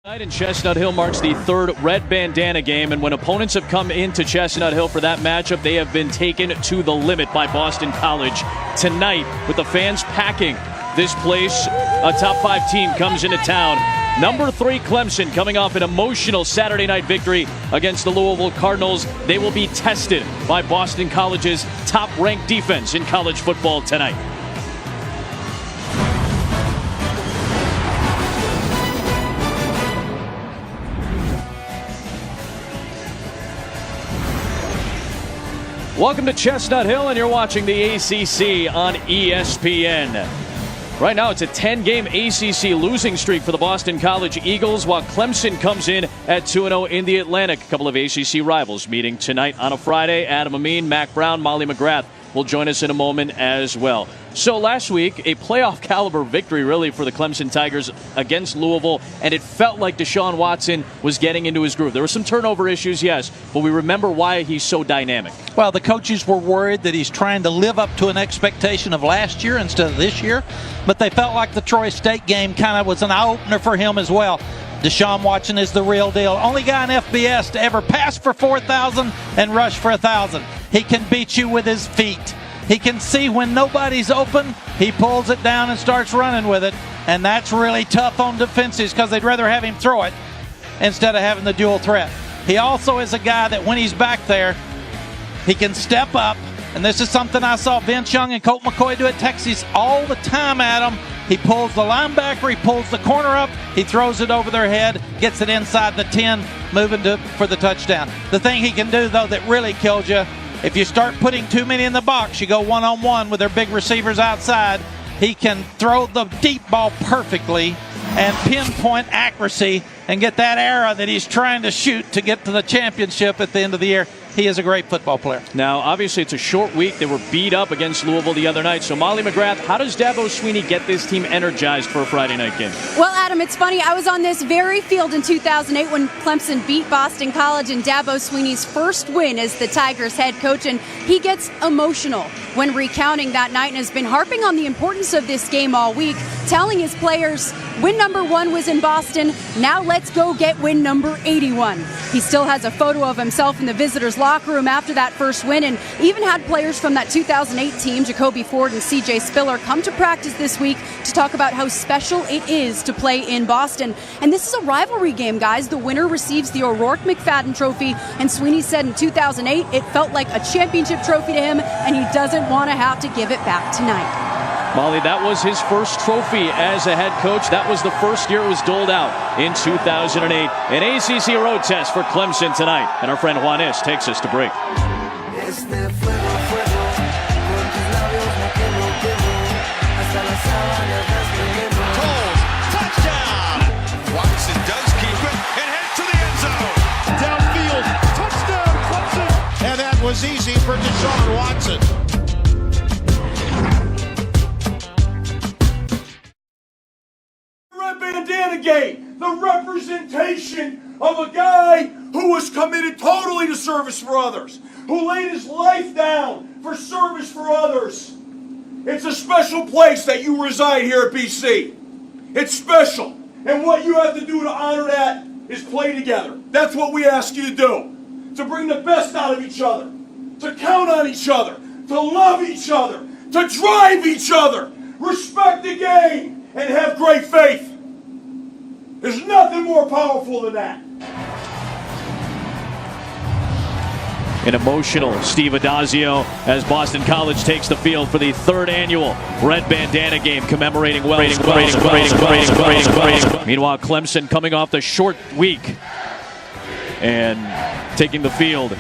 Tonight in Chestnut Hill marks the third red bandana game, and when opponents have come into Chestnut Hill for that matchup, they have been taken to the limit by Boston College. Tonight, with the fans packing this place, a top 5 team comes into town. Number 3 Clemson coming off an emotional Saturday night victory against the Louisville Cardinals. They will be tested by Boston College's top-ranked defense in college football tonight. Welcome to Chestnut Hill, and you're watching the ACC on ESPN. Right now, it's a 10-game ACC losing streak for the Boston College Eagles, while Clemson comes in at 2-0 in the Atlantic. A couple of ACC rivals meeting tonight on a Friday. Adam Amin, Mac Brown, Molly McGrath will join us in a moment as well. So last week, a playoff caliber victory really for the Clemson Tigers against Louisville, and it felt like Deshaun Watson was getting into his groove. There were some turnover issues, yes, but we remember why he's so dynamic. Well, the coaches were worried that he's trying to live up to an expectation of last year instead of this year, but they felt like the Troy State game kind of was an eye-opener for him as well. Deshaun Watson is the real deal. Only guy in FBS to ever pass for 4,000 and rush for 1,000. He can beat you with his feet. He can see when nobody's open, he pulls it down and starts running with it. And that's really tough on defenses because they'd rather have him throw it instead of having the dual threat. He also is a guy that when he's back there, he can step up. And this is something I saw Vince Young and Colt McCoy do at Texas all the time at him. He pulls the linebacker, he pulls the corner up, he throws it over their head, gets it inside the 10, moving for the touchdown. The thing he can do, though, that really kills you, if you start putting too many in the box, you go one-on-one with their big receivers outside, he can throw the deep ball perfectly and pinpoint accuracy and get that arrow that he's trying to shoot to get to the championship at the end of the year. He is a great football player. Now, obviously, it's a short week. They were beat up against Louisville the other night. So, Molly McGrath, how does Dabo Swinney get this team energized for a Friday night game? Well, Adam, it's funny. I was on this very field in 2008 when Clemson beat Boston College in Dabo Swinney's first win as the Tigers head coach. And he gets emotional when recounting that night and has been harping on the importance of this game all week, telling his players, win number 1 was in Boston. Now let's go get win number 81. He still has a photo of himself in the visitors' locker room after that first win, and even had players from that 2008 team, Jacoby Ford and CJ Spiller, come to practice this week to talk about how special it is to play in Boston. And this is a rivalry game, guys. The winner receives the O'Rourke McFadden Trophy, and Swinney said in 2008 it felt like a championship trophy to him, and he doesn't want to have to give it back tonight. Molly, that was his first trophy as a head coach. That was the first year it was doled out in 2008. An ACC road test for Clemson tonight. And our friend Juanis takes us to break. Touchdown! Watson does keep it and heads to the end zone. Downfield, touchdown, Clemson! And that was easy for Deshaun Watson. Bandana game, the representation of a guy who was committed totally to service for others, who laid his life down for service for others. It's a special place that you reside here at BC. It's special, and what you have to do to honor that is play together. That's what we ask you to do, to bring the best out of each other, to count on each other, to love each other, to drive each other, respect the game, and have great faith. There's nothing more powerful than that. An emotional Steve Adazio as Boston College takes the field for the third annual Red Bandana game commemorating Wells. Meanwhile, Clemson coming off the short week and taking the field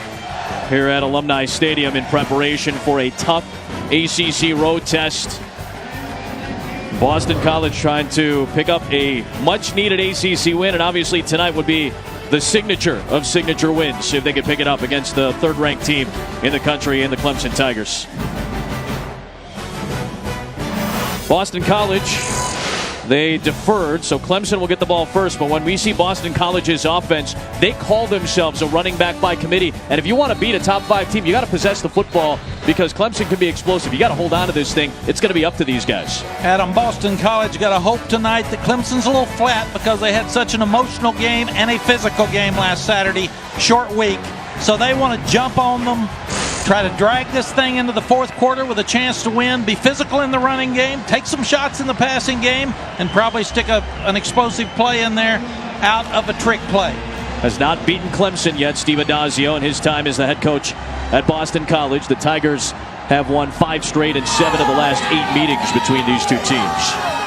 here at Alumni Stadium in preparation for a tough ACC road test. Boston College trying to pick up a much-needed ACC win, and obviously tonight would be the signature of signature wins if they could pick it up against the third-ranked team in the country in the Clemson Tigers. Boston College, They deferred, so Clemson will get the ball first. But when we see Boston College's offense, they call themselves a running back by committee. And if you want to beat a top 5 team, you got to possess the football because Clemson can be explosive. You got to hold on to this thing. It's going to be up to these guys. Adam, Boston College got a hope tonight that Clemson's a little flat because they had such an emotional game and a physical game last Saturday. Short week. So they want to jump on them, try to drag this thing into the fourth quarter with a chance to win, be physical in the running game, take some shots in the passing game, and probably stick an explosive play in there out of a trick play. Has not beaten Clemson yet, Steve Adazio, in his time as the head coach at Boston College. The Tigers have won 5 straight and 7 of the last 8 meetings between these two teams.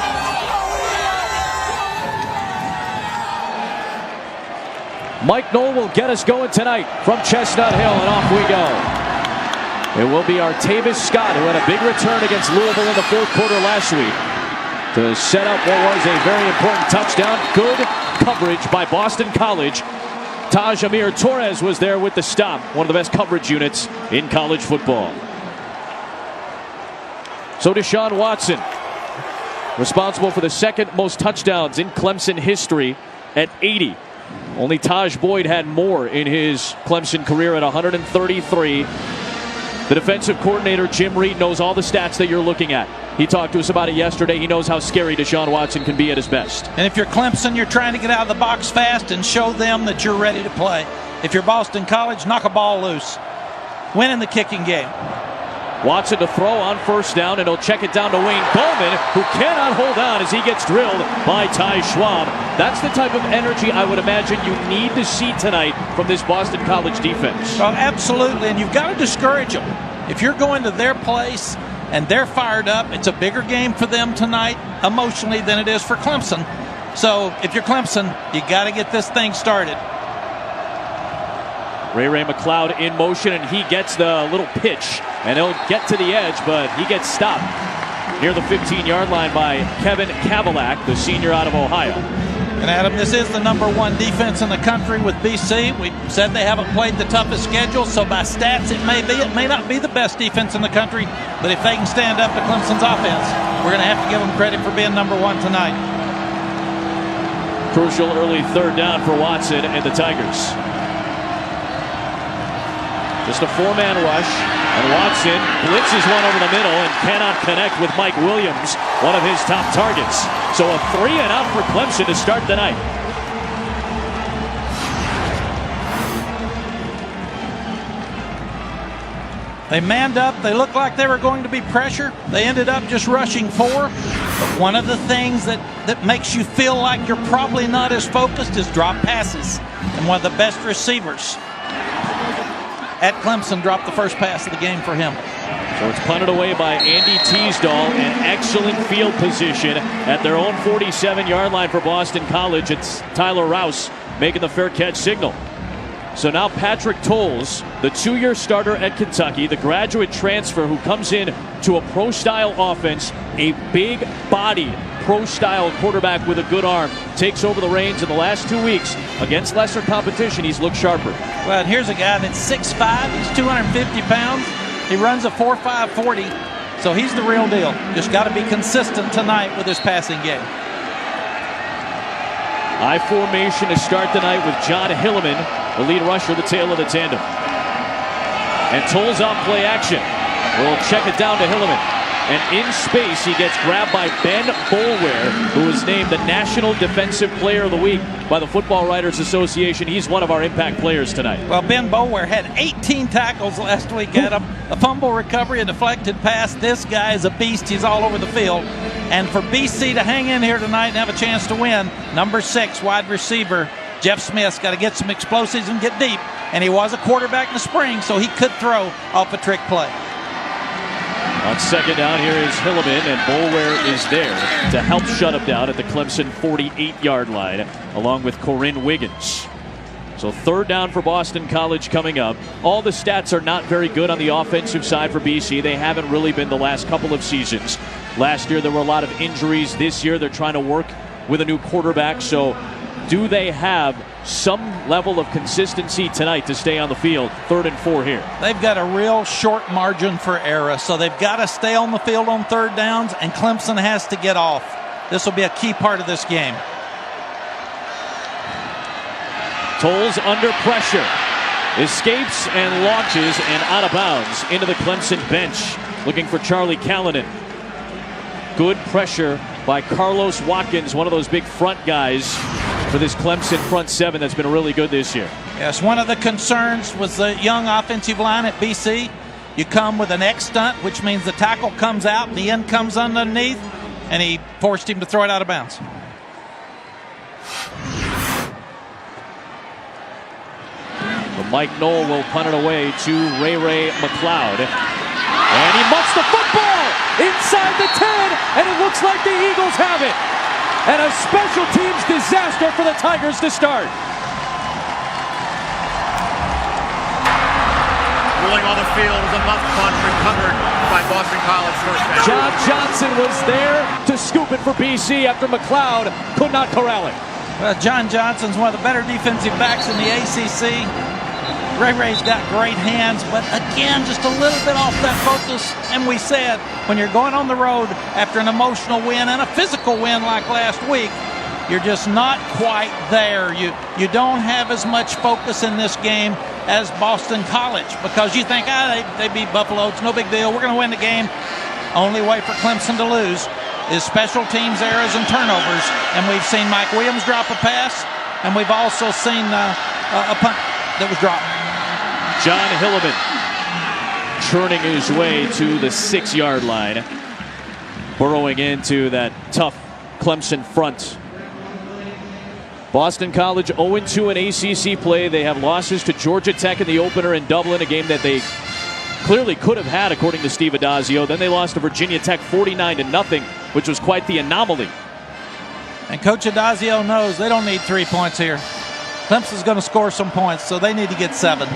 Mike Knoll will get us going tonight from Chestnut Hill, and off we go. It will be Artavis Scott, who had a big return against Louisville in the fourth quarter last week to set up what was a very important touchdown. Good coverage by Boston College. Taj Amir Torres was there with the stop, one of the best coverage units in college football. So Deshaun Watson, responsible for the second most touchdowns in Clemson history at 80. Only Taj Boyd had more in his Clemson career at 133. The defensive coordinator, Jim Reed, knows all the stats that you're looking at. He talked to us about it yesterday. He knows how scary Deshaun Watson can be at his best. And if you're Clemson, you're trying to get out of the box fast and show them that you're ready to play. If you're Boston College, knock a ball loose. Win in the kicking game. Watson to throw on first down, and he'll check it down to Wayne Bowman, who cannot hold on as he gets drilled by Ty Schwab. That's the type of energy I would imagine you need to see tonight from this Boston College defense. Well, absolutely, and you've got to discourage them. If you're going to their place and they're fired up, it's a bigger game for them tonight emotionally than it is for Clemson. So if you're Clemson, you got to get this thing started. Ray McLeod in motion, and he gets the little pitch, and he'll get to the edge, but he gets stopped near the 15-yard line by Kevin Kavalak, the senior out of Ohio. And Adam, this is the #1 defense in the country with BC. We said they haven't played the toughest schedule, so by stats it may not be the best defense in the country, but if they can stand up to Clemson's offense, we're going to have to give them credit for being #1 tonight. Crucial early third down for Watson and the Tigers. Just a 4-man rush, and Watson blitzes one over the middle and cannot connect with Mike Williams, one of his top targets. So a 3-and-out for Clemson to start the night. They manned up. They looked like they were going to be pressure. They ended up just rushing 4. But one of the things that makes you feel like you're probably not as focused is drop passes. And one of the best receivers at Clemson dropped the first pass of the game for him. So it's punted away by Andy Teasdall, an excellent field position at their own 47-yard line for Boston College. It's Tyler Rouse making the fair catch signal. So now Patrick Tolles, the 2-year starter at Kentucky, the graduate transfer who comes in to a pro-style offense, a big-bodied pro-style quarterback with a good arm, takes over the reins in the last 2 weeks. Against lesser competition, he's looked sharper. Well, and here's a guy that's 6'5", he's 250 pounds. He runs a 4.5 40, so he's the real deal. Just got to be consistent tonight with his passing game. I formation to start the night with John Hilleman, the lead rusher, the tail of the tandem. And Tolles on play action. We'll check it down to Hilleman. And in space, he gets grabbed by Ben Boulware, who was named the National Defensive Player of the Week by the Football Writers Association. He's one of our impact players tonight. Well, Ben Boulware had 18 tackles last week at him. A fumble recovery, a deflected pass. This guy is a beast. He's all over the field. And for BC to hang in here tonight and have a chance to win, #6 wide receiver Jeff Smith's got to get some explosives and get deep. And he was a quarterback in the spring, so he could throw off a trick play. On second down, here is Hilleman, and Boulware is there to help shut him down at the Clemson 48-yard line, along with Corinne Wiggins. So third down for Boston College coming up. All the stats are not very good on the offensive side for BC. They haven't really been the last couple of seasons. Last year, there were a lot of injuries. This year, they're trying to work with a new quarterback. So do they have some level of consistency tonight to stay on the field? 3rd and 4 here. They've got a real short margin for error, so they've got to stay on the field on third downs, and Clemson has to get off. this will be a key part of this game. Tolles under pressure. Escapes and launches and out of bounds into the Clemson bench. Looking for Charlie Callanan. Good pressure by Carlos Watkins, one of those big front guys for this Clemson front seven that's been really good this year. Yes, one of the concerns was the young offensive line at BC. You come with an X stunt, which means the tackle comes out and the end comes underneath, and he forced him to throw it out of bounds. But Mike Knoll will punt it away to Ray McLeod. And he mutts the football inside the 10, and it looks like the Eagles have it. And a special teams disaster for the Tigers to start. Rolling on the field is a muff punt recovered by Boston College first down. John Johnson was there to scoop it for BC after McLeod could not corral it. John Johnson's one of the better defensive backs in the ACC. Ray's got great hands, but again, just a little bit off that focus. And we said, when you're going on the road after an emotional win and a physical win like last week, you're just not quite there. You don't have as much focus in this game as Boston College, because you think, they beat Buffalo, it's no big deal, we're going to win the game. Only way for Clemson to lose is special teams errors and turnovers. And we've seen Mike Williams drop a pass, and we've also seen a punt that was dropped. John Hilliman churning his way to the 6-yard line, burrowing into that tough Clemson front. Boston College 0-2 in ACC play. They have losses to Georgia Tech in the opener in Dublin, a game that they clearly could have had according to Steve Adazio. Then they lost to Virginia Tech 49-0, which was quite the anomaly. And Coach Adazio knows they don't need 3 points here. Clemson's going to score some points, so they need to get 7.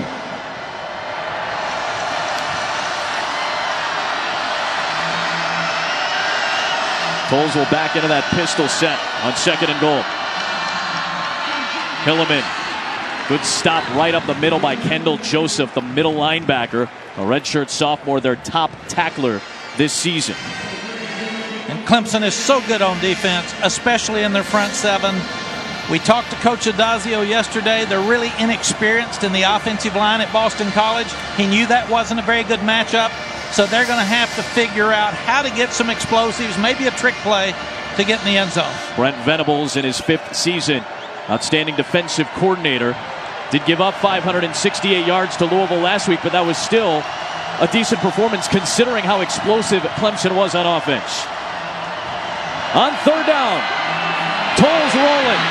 Tolles will back into that pistol set on 2nd and goal. Hilliman, good stop right up the middle by Kendall Joseph, the middle linebacker, a redshirt sophomore, their top tackler this season. And Clemson is so good on defense, especially in their front seven. We talked to Coach Adazio yesterday. They're really inexperienced in the offensive line at Boston College. He knew that wasn't a very good matchup, so they're going to have to figure out how to get some explosives, maybe a trick play to get in the end zone. Brent Venables in his 5th season, outstanding defensive coordinator. Did give up 568 yards to Louisville last week, but that was still a decent performance considering how explosive Clemson was on offense. On 3rd down, Tolles rolling,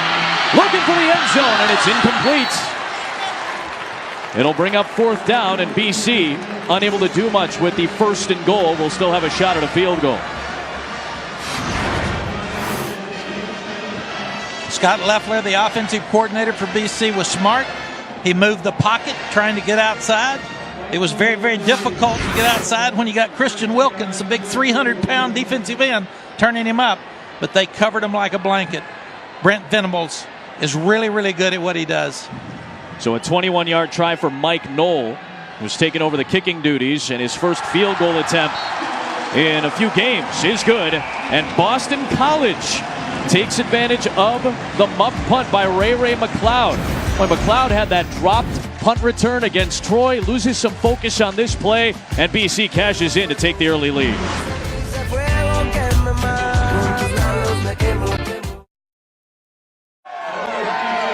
looking for the end zone, and it's incomplete. It'll bring up 4th down, and BC unable to do much with the 1st and goal. Will still have a shot at a field goal. Scott Loeffler, the offensive coordinator for BC, was smart. He moved the pocket, trying to get outside. It was very, very difficult to get outside when you got Christian Wilkins, a big 300-pound defensive end, turning him up. But they covered him like a blanket. Brent Venables is really, really good at what he does. So a 21-yard try for Mike Knoll, who's taken over the kicking duties, and his first field goal attempt in a few games is good. And Boston College takes advantage of the muff punt by Ray McLeod. When McLeod had that dropped punt return against Troy, loses some focus on this play, and BC cashes in to take the early lead.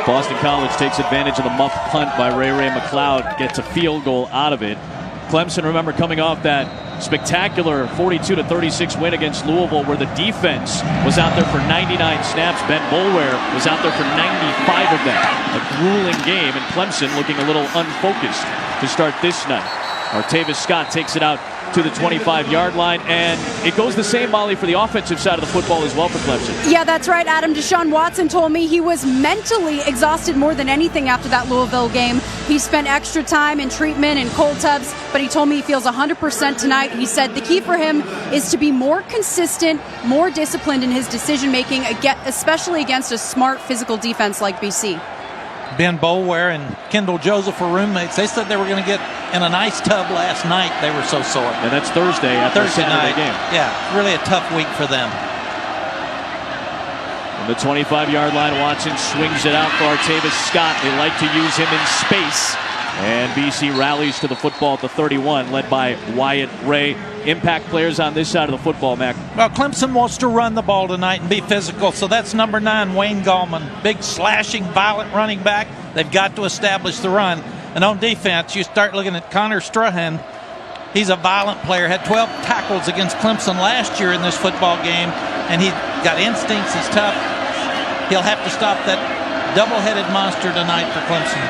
Boston College takes advantage of the muff punt by Ray McLeod, gets a field goal out of it. Clemson, remember, coming off that spectacular 42-36 win against Louisville, where the defense was out there for 99 snaps. Ben Boulware was out there for 95 of them. A grueling game, and Clemson looking a little unfocused to start this night. Artavis Scott takes it out to the 25-yard line, and it goes the same, Molly, for the offensive side of the football as well for Clemson. Yeah, that's right, Adam. Deshaun Watson told me he was mentally exhausted more than anything after that Louisville game. He spent extra time in treatment and cold tubs, but he told me he feels 100% tonight. He said the key for him is to be more consistent, more disciplined in his decision-making, especially against a smart physical defense like BC. Ben Boulware and Kendall Joseph were roommates. They said they were going to get in an ice tub last night. They were so sore. And that's Thursday after the Saturday game. Yeah, really a tough week for them. From the 25-yard line, Watson swings it out for Artavis Scott. They like to use him in space. And BC rallies to the football at the 31, led by Wyatt Ray. Impact players on this side of the football, Mac. Well, Clemson wants to run the ball tonight and be physical, so that's number 9, Wayne Gallman. Big, slashing, violent running back. They've got to establish the run. And on defense, you start looking at Connor Strahan. He's a violent player, had 12 tackles against Clemson last year in this football game, and he's got instincts, he's tough. He'll have to stop that double-headed monster tonight for Clemson.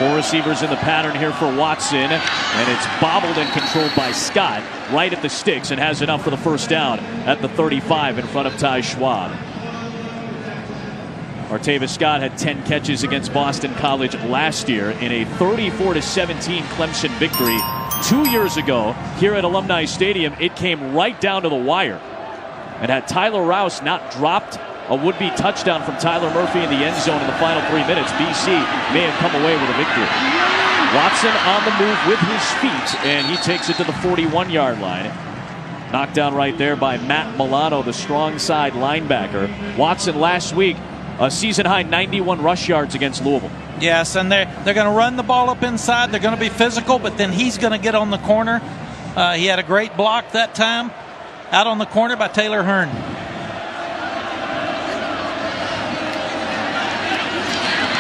4 receivers in the pattern here for Watson, and it's bobbled and controlled by Scott right at the sticks and has enough for the first down at the 35 in front of Ty Schwab. Artavis Scott had 10 catches against Boston College last year in a 34-17 Clemson victory. 2 years ago here at Alumni Stadium, it came right down to the wire. And had Tyler Rouse not dropped a would-be touchdown from Tyler Murphy in the end zone in the final 3 minutes, BC may have come away with a victory. Watson on the move with his feet, and he takes it to the 41-yard line. Knocked down right there by Matt Milano, the strong side linebacker. Watson last week, a season-high 91 rush yards against Louisville. Yes, and they're going to run the ball up inside. They're going to be physical, but then he's going to get on the corner. He had a great block that time out on the corner by Taylor Hearn.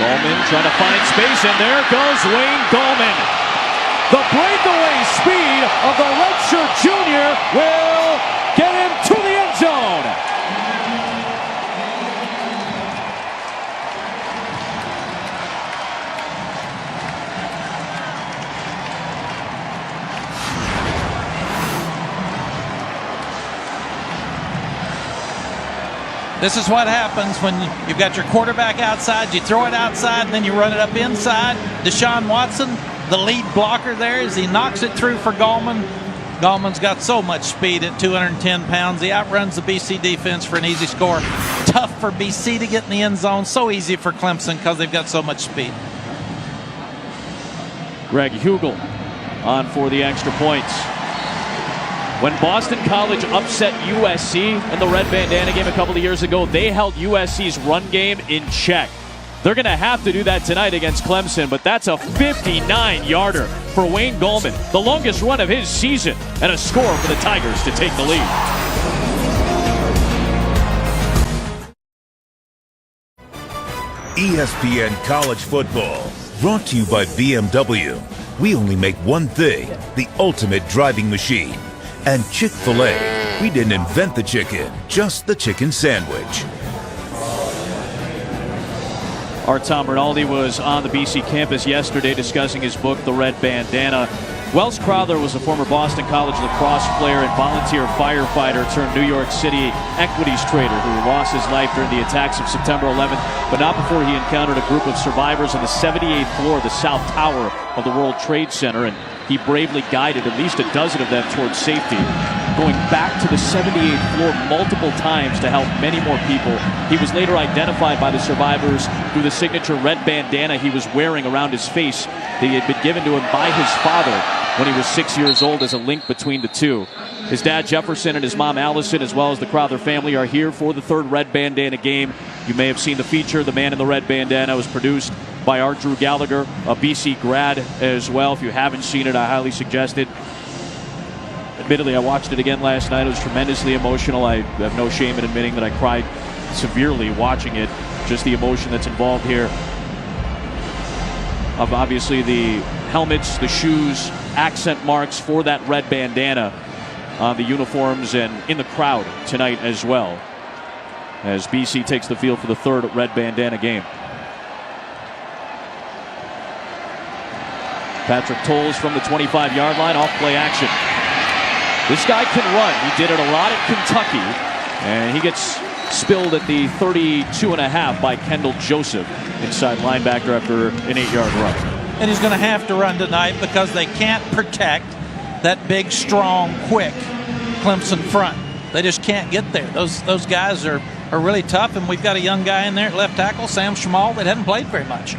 Gallman trying to find space, and there goes Wayne Gallman. The breakaway speed of the redshirt junior will get him to the end zone. This is what happens when you've got your quarterback outside. You throw it outside, and then you run it up inside. Deshaun Watson, the lead blocker there, as he knocks it through for Gallman. Gallman's got so much speed at 210 pounds. He outruns the BC defense for an easy score. Tough for BC to get in the end zone. So easy for Clemson because they've got so much speed. Greg Hugel on for the extra points. When Boston College upset USC in the red bandana game a couple of years ago, they held USC's run game in check. They're going to have to do that tonight against Clemson, but that's a 59-yarder for Wayne Gallman, the longest run of his season, and a score for the Tigers to take the lead. ESPN College Football, brought to you by BMW. We only make one thing, the ultimate driving machine. And Chick-fil-A, we didn't invent the chicken, just the chicken sandwich. Our Tom Rinaldi was on the BC campus yesterday discussing his book, The Red Bandana. Wells Crowther was a former Boston College lacrosse player and volunteer firefighter turned New York City equities trader who lost his life during the attacks of September 11th, but not before he encountered a group of survivors on the 78th floor of the South Tower of the World Trade Center, and he bravely guided at least a dozen of them towards safety, going back to the 78th floor multiple times to help many more people. He was later identified by the survivors through the signature red bandana he was wearing around his face that had been given to him by his father when he was 6 years old as a link between the two. His dad Jefferson and his mom Allison, as well as the Crowther family, are here for the third red bandana game. You may have seen the feature, The Man in the Red Bandana, was produced by Art Drew Gallagher, a BC grad as well. If you haven't seen it, I highly suggest it. Admittedly, I watched it again last night. It was tremendously emotional. I have no shame in admitting that I cried severely watching it. Just the emotion that's involved here of obviously the helmets, the shoes, accent marks for that red bandana on the uniforms and in the crowd tonight as well, as BC takes the field for the third red bandana game. Patrick Tolles from the 25-yard line, off play action. This guy can run. He did it a lot at Kentucky, and he gets spilled at the 32.5 by Kendall Joseph, inside linebacker, after an 8-yard run. And he's going to have to run tonight because they can't protect that big, strong, quick Clemson front. They just can't get there. Those guys are really tough, and we've got a young guy in there at left tackle, Sam Schmal, that hadn't played very much.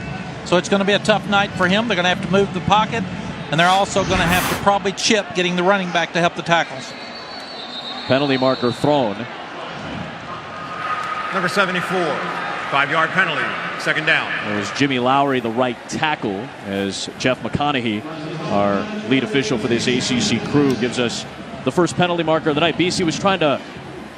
So it's going to be a tough night for him. They're going to have to move the pocket, and they're also going to have to probably chip getting the running back to help the tackles. Penalty marker thrown. Number 74, 5-yard penalty, second down. It was Jimmy Lowry, the right tackle, as Jeff McConaughey, our lead official for this ACC crew, gives us the first penalty marker of the night. BC was trying to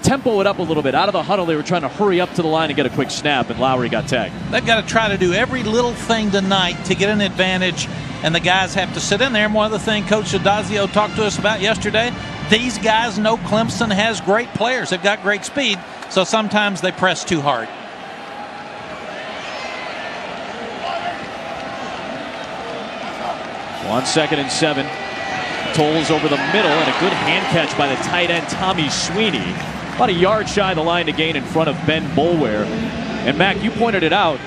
tempo it up a little bit. Out of the huddle, they were trying to hurry up to the line and get a quick snap, and Lowry got tagged. They've got to try to do every little thing tonight to get an advantage, and the guys have to sit in there. And one of the things Coach Adazio talked to us about yesterday, these guys know Clemson has great players. They've got great speed, so sometimes they press too hard. On 2nd and 7. Tolles over the middle, and a good hand catch by the tight end Tommy Sweeney. About a yard shy of the line to gain in front of Ben Boulware. And Mac, you pointed it out.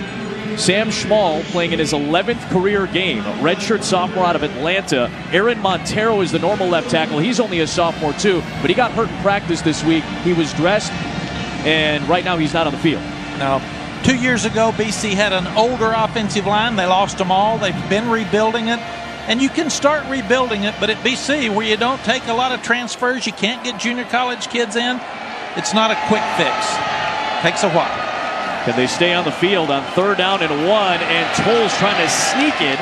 Sam Schmall playing in his 11th career game, redshirt sophomore out of Atlanta. Aaron Montero is the normal left tackle. He's only a sophomore too, but he got hurt in practice this week. He was dressed, and right now he's not on the field. Now, 2 years ago, BC had an older offensive line. They lost them all. They've been rebuilding it. And you can start rebuilding it, but at BC, where you don't take a lot of transfers, you can't get junior college kids in, it's not a quick fix. Takes a while. Can they stay on the field on 3rd down and 1? And Tolles trying to sneak it.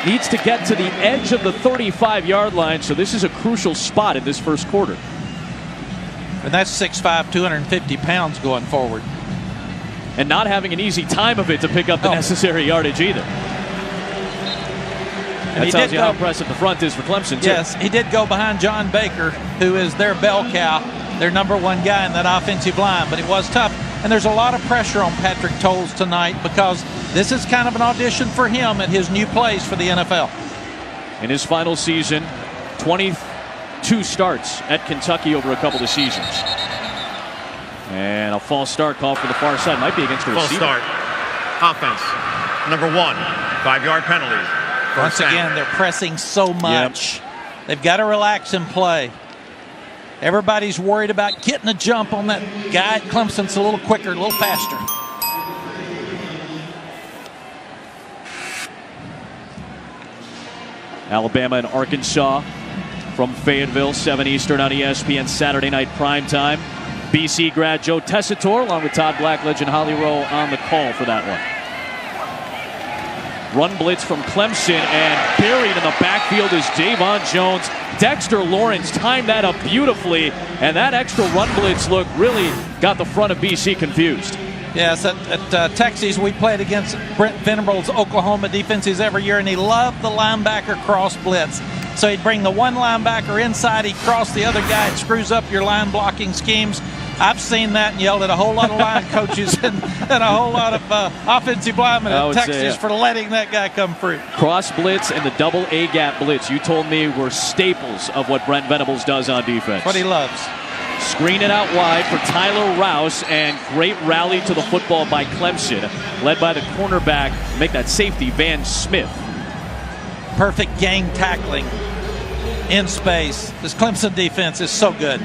Needs to get to the edge of the 35-yard line, so this is a crucial spot in this first quarter. And that's 6'5", 250 pounds going forward. And not having an easy time of it to pick up the necessary yardage either. That tells you how impressive the front is for Clemson, too. Yes, he did go behind John Baker, who is their bell cow, their number one guy in that offensive line. But it was tough. And there's a lot of pressure on Patrick Tolles tonight because this is kind of an audition for him at his new place for the NFL. In his final season, 22 starts at Kentucky over a couple of seasons. And a false start call for the far side. Might be against the receiver. False start. Offense. Number 1, 5-yard penalty. Once again, they're pressing so much. Yep. They've got to relax and play. Everybody's worried about getting a jump on that guy at Clemson's a little quicker, a little faster. Alabama and Arkansas from Fayetteville, 7 Eastern on ESPN Saturday night primetime. BC grad Joe Tessitore along with Todd Blackledge and Holly Rowe on the call for that one. Run blitz from Clemson, and buried in the backfield is Davon Jones. Dexter Lawrence timed that up beautifully, and that extra run blitz look really got the front of BC confused. Yes, at Texas, we played against Brent Venables' Oklahoma defenses every year, and he loved the linebacker cross blitz. So he'd bring the one linebacker inside, he'd cross the other guy, it screws up your line blocking schemes. I've seen that and yelled at a whole lot of line coaches and a whole lot of offensive linemen at Texas for letting that guy come free. Cross blitz and the double A-gap blitz, you told me, were staples of what Brent Venables does on defense. What he loves. Screen it out wide for Tyler Rouse, and great rally to the football by Clemson, led by the cornerback, make that safety, Van Smith. Perfect gang tackling in space. This Clemson defense is so good.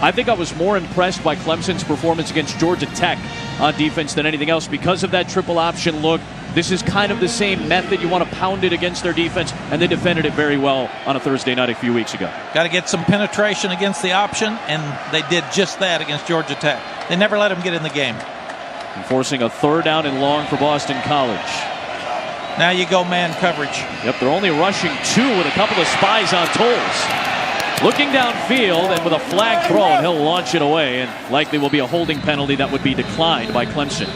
I think I was more impressed by Clemson's performance against Georgia Tech on defense than anything else because of that triple option look. This is kind of the same method. You want to pound it against their defense, and they defended it very well on a Thursday night a few weeks ago. Got to get some penetration against the option, and they did just that against Georgia Tech. They never let them get in the game. Forcing a 3rd down and long for Boston College. Now you go man coverage. Yep, they're only rushing 2 with a couple of spies on Tolles. Looking downfield, and with a flag thrown, he'll launch it away, and likely will be a holding penalty that would be declined by Clemson.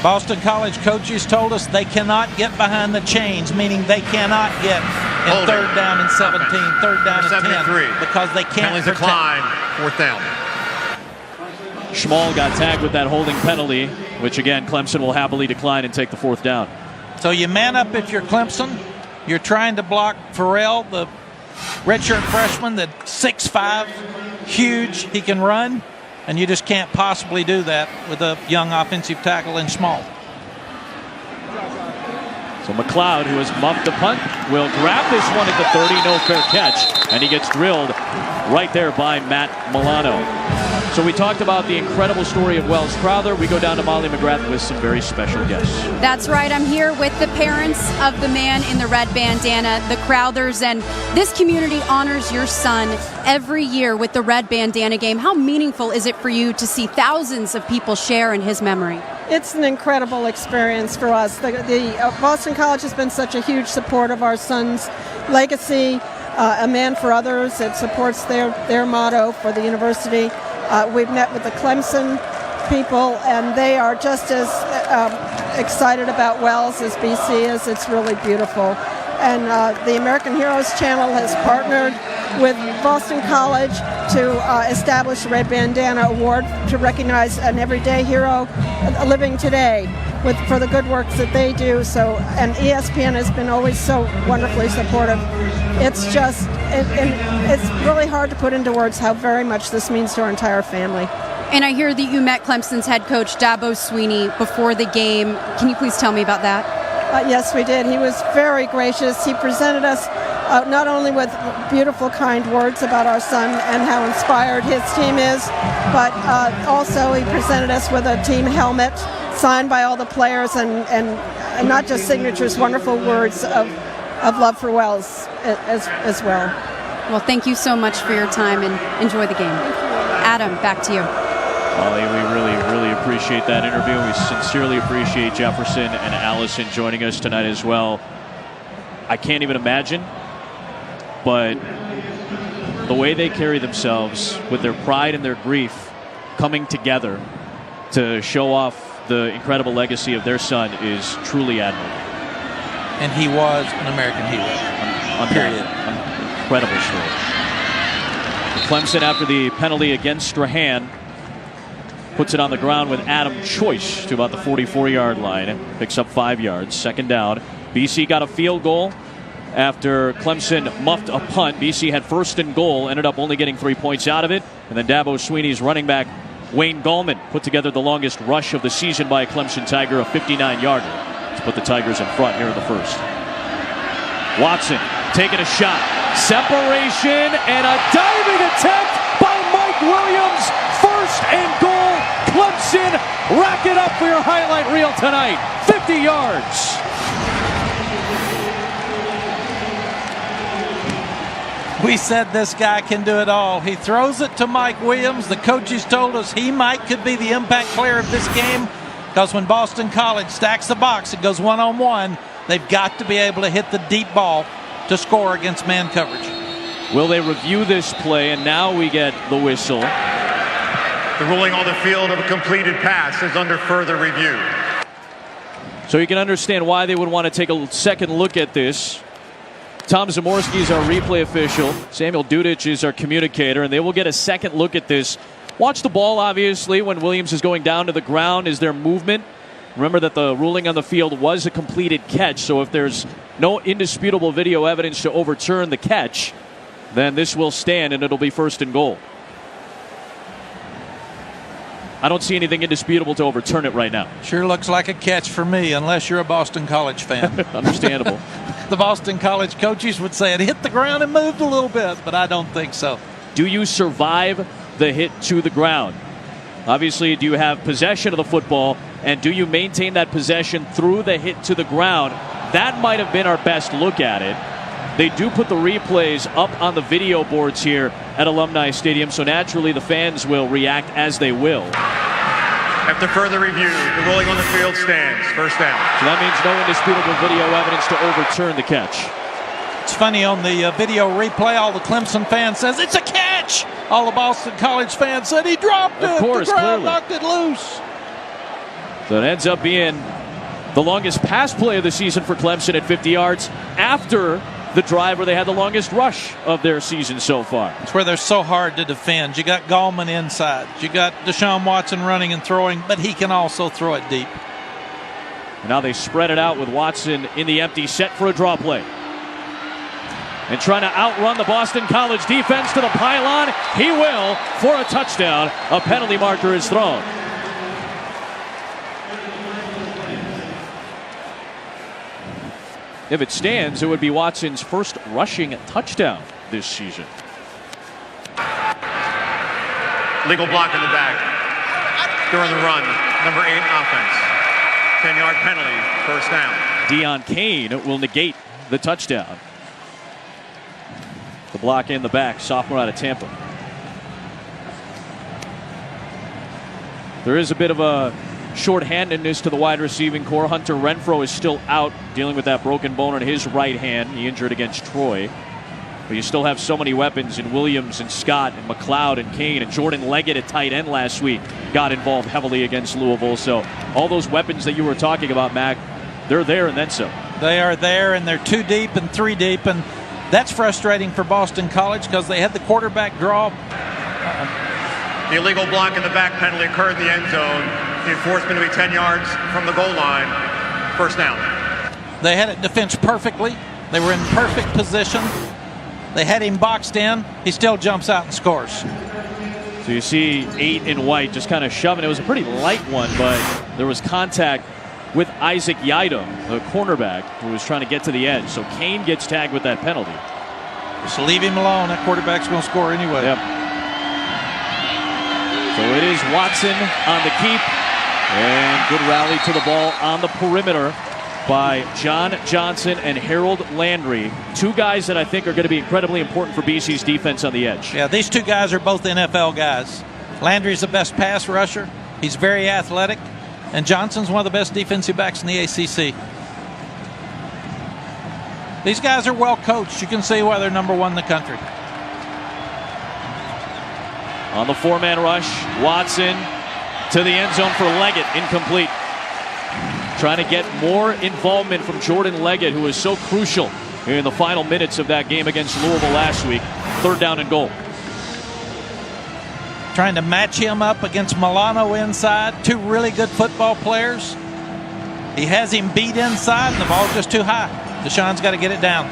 Boston College coaches told us they cannot get behind the chains, meaning they cannot get in 3rd down and 17, 3rd down and 10, because they can't penalties decline, 4th down. Schmall got tagged with that holding penalty, which again Clemson will happily decline and take the 4th down. So you man up if you're Clemson. You're trying to block Farrell, the redshirt freshman, the 6'5", huge, he can run, and you just can't possibly do that with a young offensive tackle in Schmall. So McLeod, who has muffed the punt, will grab this one at the 30, no fair catch, and he gets drilled right there by Matt Milano. So we talked about the incredible story of Wells Crowther. We go down to Molly McGrath with some very special guests. That's right. I'm here with the parents of the man in the red bandana, the Crowthers, and this community honors your son every year with the red bandana game. How meaningful is it for you to see thousands of people share in his memory? It's an incredible experience for us. Boston College has been such a huge support of our son's legacy, a man for others. It supports their motto for the university. We've met with the Clemson people, and they are just as excited about Wells as BC is. It's really beautiful. And the American Heroes Channel has partnered with Boston College to establish a Red Bandana Award to recognize an everyday hero living today for the good works that they do. So, and ESPN has been always so wonderfully supportive. It's just, it's really hard to put into words how very much this means to our entire family. And I hear that you met Clemson's head coach, Dabo Swinney, before the game. Can you please tell me about that? Yes, we did. He was very gracious. He presented us not only with beautiful, kind words about our son and how inspired his team is, but also he presented us with a team helmet signed by all the players and not just signatures, wonderful words of love for Wells as well. Well, thank you so much for your time and enjoy the game. Adam, back to you. Molly, we really appreciate that interview. We sincerely appreciate Jefferson and Allison joining us tonight as well. I can't even imagine, but the way they carry themselves with their pride and their grief coming together to show off the incredible legacy of their son is truly admirable. And he was an American hero. Period. Incredible story. Clemson, after the penalty against Strahan, puts it on the ground with Adam Choice to about the 44-yard line. Picks up 5 yards. Second down. BC got a field goal after Clemson muffed a punt. BC had first and goal, ended up only getting 3 points out of it. And then Dabo Swinney's running back, Wayne Gallman, put together the longest rush of the season by a Clemson Tiger, a 59-yarder. Let's put the Tigers in front here in the first. Watson taking a shot. Separation and a diving attempt by Mike Williams. First and goal. Clemson, rack it up for your highlight reel tonight. 50 yards. We said this guy can do it all. He throws it to Mike Williams. The coaches told us he could be the impact player of this game, because when Boston College stacks the box, it goes one-on-one. They've got to be able to hit the deep ball to score against man coverage. Will they review this play? And now we get the whistle. The ruling on the field of a completed pass is under further review. So you can understand why they would want to take a second look at this. Tom Zamorski is our replay official. Samuel Dudich is our communicator, and they will get a second look at this. Watch the ball, obviously, when Williams is going down to the ground. Is there movement? Remember that the ruling on the field was a completed catch, so if there's no indisputable video evidence to overturn the catch, then this will stand and it'll be first and goal. I don't see anything indisputable to overturn it right now. Sure looks like a catch for me, unless you're a Boston College fan. Understandable. The Boston College coaches would say it hit the ground and moved a little bit, but I don't think so. Do you survive the hit to the ground? Obviously, do you have possession of the football, and do you maintain that possession through the hit to the ground? That might have been our best look at it. They do put the replays up on the video boards here at Alumni Stadium, so naturally the fans will react as they will. After further review, the ruling on the field stands. First down. So that means no indisputable video evidence to overturn the catch. It's funny, on the video replay, all the Clemson fans says it's a catch. All the Boston College fans said he dropped it. Of course, the ground clearly knocked it loose. So it ends up being the longest pass play of the season for Clemson at 50 yards after the drive where they had the longest rush of their season so far. It's where they're so hard to defend. You got Gallman inside. You got Deshaun Watson running and throwing, but he can also throw it deep. And now they spread it out with Watson in the empty, set for a draw play. And trying to outrun the Boston College defense to the pylon. He will for a touchdown. A penalty marker is thrown. If it stands, it would be Watson's first rushing touchdown this season. Legal block in the back during the run. Number 8 offense. 10-yard penalty, first down. Deon Cain will negate the touchdown. The block in the back, sophomore out of Tampa. There is a bit of a shorthandedness to the wide receiving core. Hunter Renfrow is still out, dealing with that broken bone in his right hand. He injured against Troy. But you still have so many weapons in Williams and Scott and McLeod and Kane, and Jordan Leggett at tight end last week got involved heavily against Louisville. So all those weapons that you were talking about, Mac, they're there and then some. They are there, and they're 2 deep and 3 deep, and that's frustrating for Boston College because they had the quarterback draw. The illegal block in the back penalty occurred in the end zone. The enforcement to be 10 yards from the goal line. First down. They had it defensed perfectly. They were in perfect position. They had him boxed in. He still jumps out and scores. So you see 8 in white just kind of shoving. It was a pretty light one, but there was contact with Isaac Yidom, the cornerback, who was trying to get to the edge. So Kane gets tagged with that penalty. Just leave him alone. That quarterback's going to score anyway. Yep. So it is Watson on the keep. And good rally to the ball on the perimeter by John Johnson and Harold Landry. 2 guys that I think are going to be incredibly important for BC's defense on the edge. Yeah, these 2 guys are both NFL guys. Landry's the best pass rusher. He's very athletic. And Johnson's one of the best defensive backs in the ACC. These guys are well coached. You can see why they're number 1 in the country. On the 4-man rush, Watson to the end zone for Leggett, incomplete. Trying to get more involvement from Jordan Leggett, who was so crucial in the final minutes of that game against Louisville last week. 3rd down and goal. Trying to match him up against Milano inside. 2 really good football players. He has him beat inside, and the ball's just too high. Deshaun's got to get it down.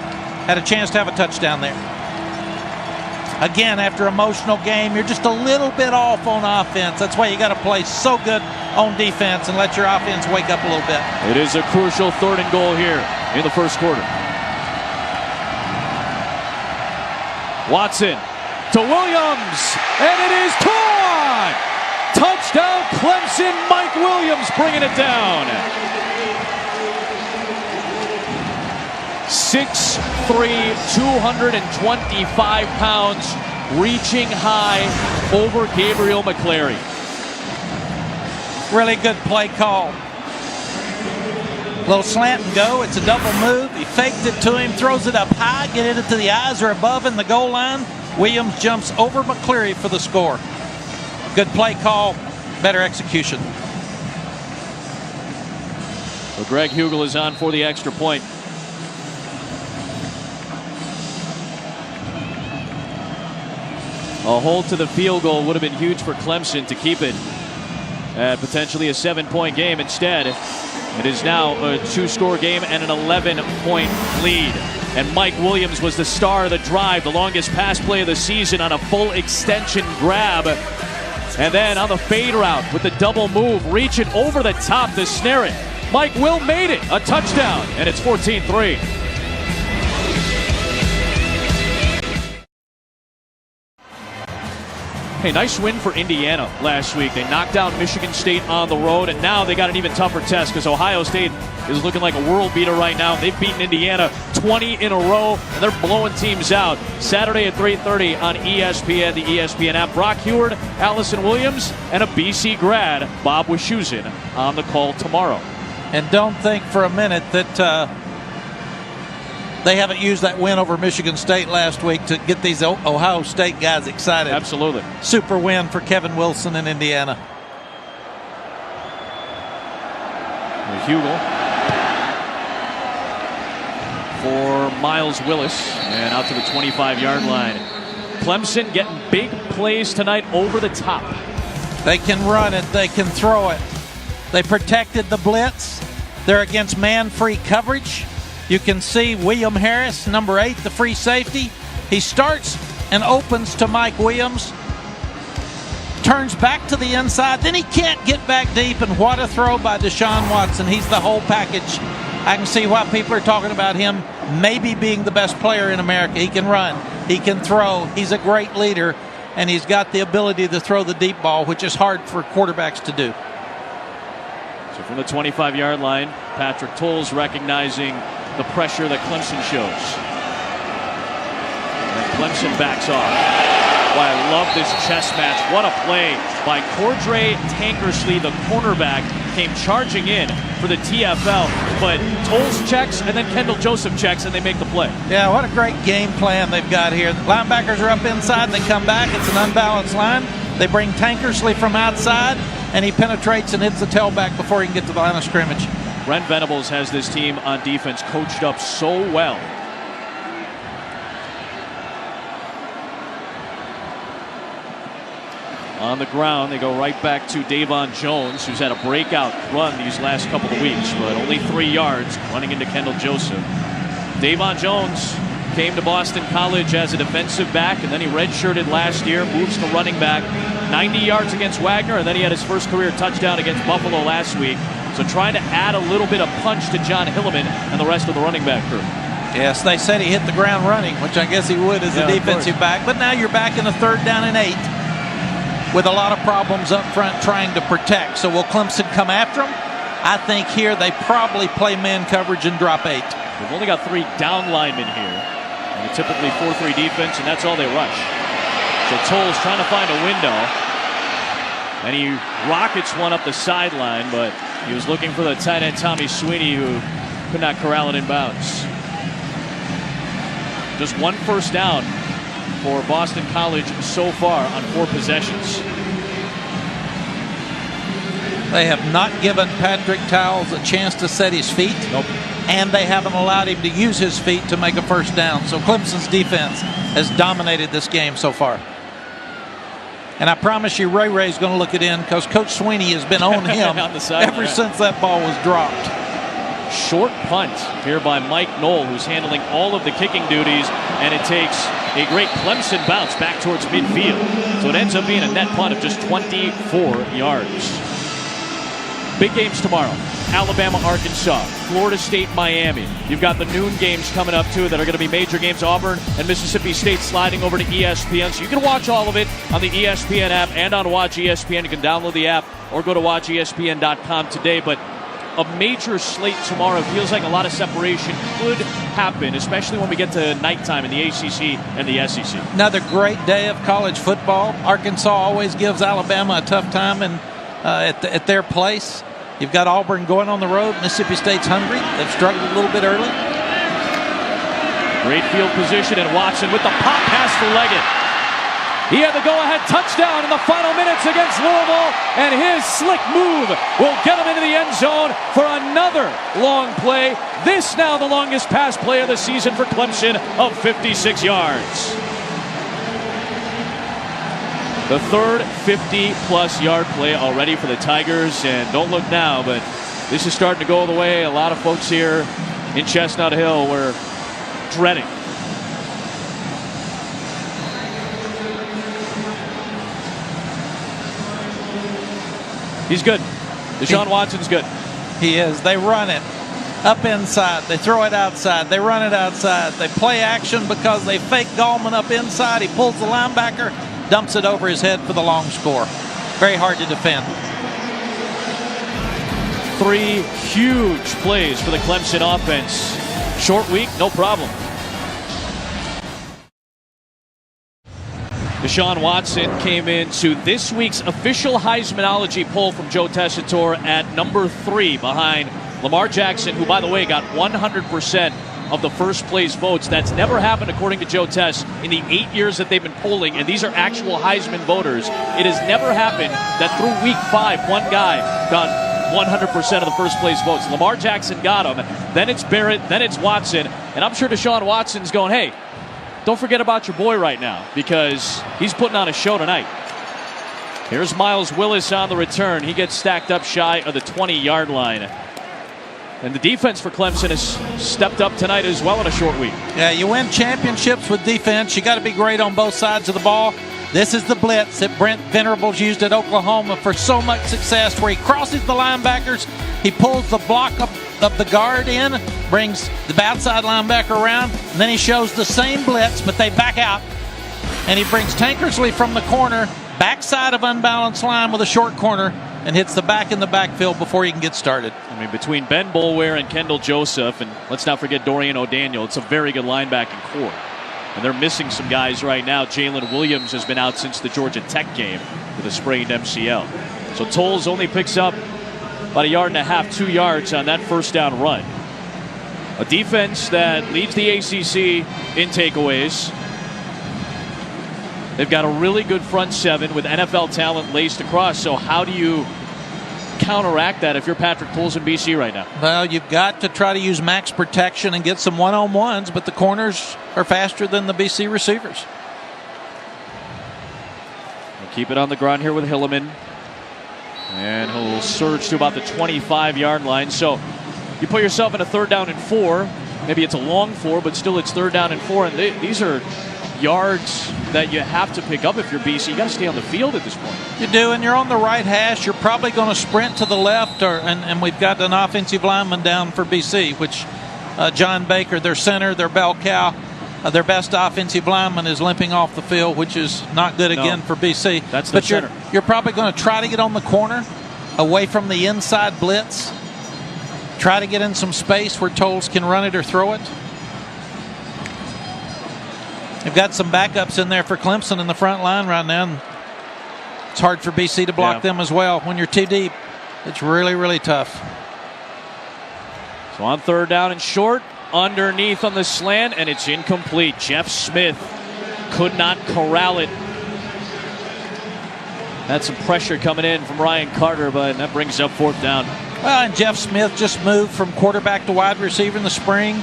Had a chance to have a touchdown there. Again, after an emotional game, you're just a little bit off on offense. That's why you got to play so good on defense and let your offense wake up a little bit. It is a crucial 3rd and goal here in the first quarter. Watson to Williams, and it is caught! Touchdown Clemson, Mike Williams bringing it down. 6'3", 225 pounds, reaching high over Gabriel McClary. Really good play call. Little slant and go. It's a double move. He faked it to him, throws it up high, get it to the eyes or above in the goal line. Williams jumps over McCleary for the score. Good play call, better execution. So Greg Hugel is on for the extra point. A hold to the field goal would have been huge for Clemson to keep it at potentially a 7-point game. Instead, it is now a 2-score game and an 11-point lead. And Mike Williams was the star of the drive, the longest pass play of the season on a full extension grab. And then on the fade route with the double move, reach it over the top to snare it. Mike Will made it a touchdown, and it's 14-3. Hey, nice win for Indiana last week. They knocked down Michigan State on the road, and now they got an even tougher test because Ohio State is looking like a world beater right now. They've beaten Indiana 20 in a row, and they're blowing teams out. Saturday at 3:30 on ESPN, the ESPN app. Brock Heward, Allison Williams, and a BC grad, Bob Wischusen, on the call tomorrow. And don't think for a minute that they haven't used that win over Michigan State last week to get these Ohio State guys excited. Absolutely. Super win for Kevin Wilson in Indiana. Hugel for Miles Willis, and out to the 25-yard line. Clemson getting big plays tonight over the top. They can run it. They can throw it. They protected the blitz. They're against man-free coverage. You can see William Harris, number 8, the free safety. He starts and opens to Mike Williams. Turns back to the inside. Then he can't get back deep, and what a throw by Deshaun Watson. He's the whole package. I can see why people are talking about him maybe being the best player in America. He can run. He can throw. He's a great leader. and he's got the ability to throw the deep ball, which is hard for quarterbacks to do. So from the 25-yard line, Patrick Tolles recognizing the pressure that Clemson shows. And Clemson backs off. Why, I love this chess match. What a play by Cordray Tankersley, the cornerback, came charging in for the TFL, but Tolles checks, and then Kendall Joseph checks, and they make the play. Yeah, what a great game plan they've got here. The linebackers are up inside, and they come back. It's an unbalanced line. They bring Tankersley from outside, and he penetrates and hits the tailback before he can get to the line of scrimmage. Brent Venables has this team on defense coached up so well. On the ground, they go right back to Davon Jones, who's had a breakout run these last couple of weeks, but only 3 yards running into Kendall Joseph. Davon Jones came to Boston College as a defensive back, and then he redshirted last year, moves to running back, 90 yards against Wagner, and then he had his first career touchdown against Buffalo last week. So trying to add a little bit of punch to John Hilliman and the rest of the running back crew. Yes, they said he hit the ground running, which I guess he would as a defensive back, but now you're back in a 3rd down and 8. With a lot of problems up front trying to protect. So will Clemson come after them? I think here they probably play man coverage and drop 8. They've only got 3 down linemen here. And a typically 4-3 defense, and that's all they rush. So Tolles trying to find a window. And he rockets one up the sideline, but he was looking for the tight end Tommy Sweeney, who could not corral it in bounds. Just 1 first down for Boston College so far on 4 possessions. They have not given Patrick Towles a chance to set his feet. Nope. And they haven't allowed him to use his feet to make a first down. So Clemson's defense has dominated this game so far. And I promise you, Ray Ray's going to look it in because Coach Sweeney has been on him on the side, ever since that ball was dropped. Short punt here by Mike Knoll, who's handling all of the kicking duties, and it takes a great Clemson bounce back towards midfield. So it ends up being a net punt of just 24 yards. Big games tomorrow. Alabama, Arkansas, Florida State, Miami. You've got the noon games coming up, too, that are going to be major games. Auburn and Mississippi State sliding over to ESPN. So you can watch all of it on the ESPN app and on Watch ESPN. You can download the app or go to watchespn.com today. But a major slate tomorrow. Feels like a lot of separation could happen, especially when we get to nighttime in the ACC and the SEC. Another great day of college football. Arkansas always gives Alabama a tough time at their place. You've got Auburn going on the road. Mississippi State's hungry. They've struggled a little bit early. Great field position, and Watson with the pop pass for Leggett. He had the go-ahead touchdown in the final minutes against Louisville, and his slick move will get him into the end zone for another long play. This now the longest pass play of the season for Clemson of 56 yards. The third 50-plus yard play already for the Tigers, and don't look now, but this is starting to go the way a lot of folks here in Chestnut Hill were dreading. He's good. Deshaun Watson's good. He is. They run it up inside. They throw it outside. They run it outside. They play action because they fake Gallman up inside. He pulls the linebacker, dumps it over his head for the long score. Very hard to defend. 3 huge plays for the Clemson offense. Short week, no problem. Deshaun Watson came into this week's official Heismanology poll from Joe Tessitore at number 3 behind Lamar Jackson, who, by the way, got 100% of the first place votes. That's never happened, according to Joe Tess, in the 8 years that they've been polling, and these are actual Heisman voters. It has never happened that through week 5, one guy got 100% of the first place votes. Lamar Jackson got them. Then it's Barrett. Then it's Watson. And I'm sure Deshaun Watson's going, hey, don't forget about your boy right now, because he's putting on a show tonight. Here's Miles Willis on the return. He gets stacked up shy of the 20-yard line. And the defense for Clemson has stepped up tonight as well in a short week. Yeah, you win championships with defense. You got to be great on both sides of the ball. This is the blitz that Brent Venables used at Oklahoma for so much success, where he crosses the linebackers, he pulls the block up of the guard in, brings the outside linebacker around, and then he shows the same blitz, but they back out. and he brings Tankersley from the corner, backside of unbalanced line with a short corner, and hits the back in the backfield before he can get started. I mean, between Ben Boulware and Kendall Joseph, and let's not forget Dorian O'Daniel, it's a very good linebacking core. And they're missing some guys right now. Jalen Williams has been out since the Georgia Tech game with a sprained MCL. So Tolles only picks up about 1.5 yards, 2 yards on that first down run. A defense that leads the ACC in takeaways. They've got a really good front seven with NFL talent laced across. So how do you counteract that if you're Patrick Tolles in BC right now? Well, you've got to try to use max protection and get some one-on-ones, but the corners are faster than the BC receivers. We'll keep it on the ground here with Hilliman. And he'll surge to about the 25-yard line. So you put yourself in a 3rd down and 4. Maybe it's a long 4, but still it's 3rd down and 4. And these are yards that you have to pick up if you're BC. You got to stay on the field at this point. You do, and you're on the right hash. You're probably going to sprint to the left, and we've got an offensive lineman down for BC, which John Baker, their center, their bell cow, their best offensive lineman is limping off the field, which is not good again for BC. That's the center. You're probably going to try to get on the corner, away from the inside blitz. Try to get in some space where Tolles can run it or throw it. They've got some backups in there for Clemson in the front line right now. And it's hard for BC to block them as well. When you're too deep, it's really, really tough. So on 3rd down and short, underneath on the slant, and it's incomplete. Jeff Smith could not corral it. Had some pressure coming in from Ryan Carter, but that brings up 4th down. Well, and Jeff Smith just moved from quarterback to wide receiver in the spring.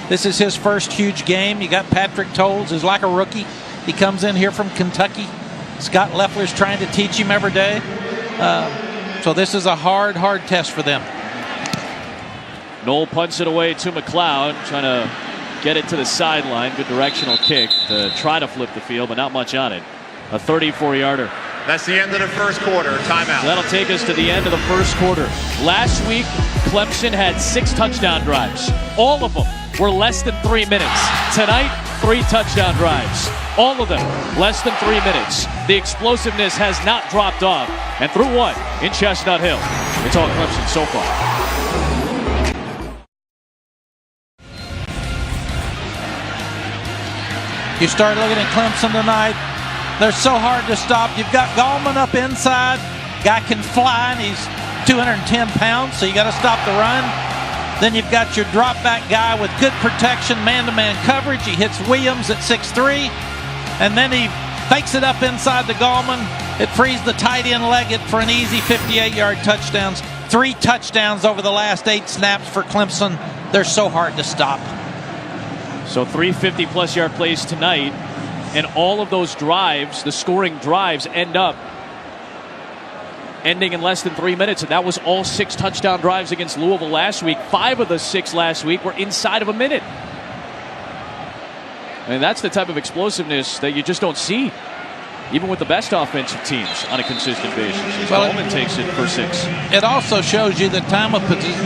This is his first huge game. You got Patrick Tolles, who's like a rookie. He comes in here from Kentucky. Scott Leffler's trying to teach him every day. So this is a hard test for them. Knoll punts it away to McLeod, trying to get it to the sideline. Good directional kick to try to flip the field, but not much on it. A 34-yarder. That's the end of the first quarter. Timeout. So that'll take us to the end of the first quarter. Last week, Clemson had 6 touchdown drives. All of them were less than 3 minutes. Tonight, 3 touchdown drives. All of them less than 3 minutes. The explosiveness has not dropped off. And through 1 in Chestnut Hill. It's all Clemson so far. You start looking at Clemson tonight. They're so hard to stop. You've got Gallman up inside. Guy can fly, and he's 210 pounds, so you got to stop the run. Then you've got your drop back guy with good protection, man-to-man coverage. He hits Williams at 6'3", and then he fakes it up inside the Gallman. It frees the tight end Leggett for an easy 58-yard touchdowns. 3 touchdowns over the last 8 snaps for Clemson. They're so hard to stop. So 3 50-plus yard plays tonight, and all of those drives, the scoring drives, ending in less than 3 minutes, and that was all 6 touchdown drives against Louisville last week. 5 of the 6 last week were inside of a minute. And that's the type of explosiveness that you just don't see, even with the best offensive teams on a consistent basis. Well, Coleman takes it for 6. It also shows you that time of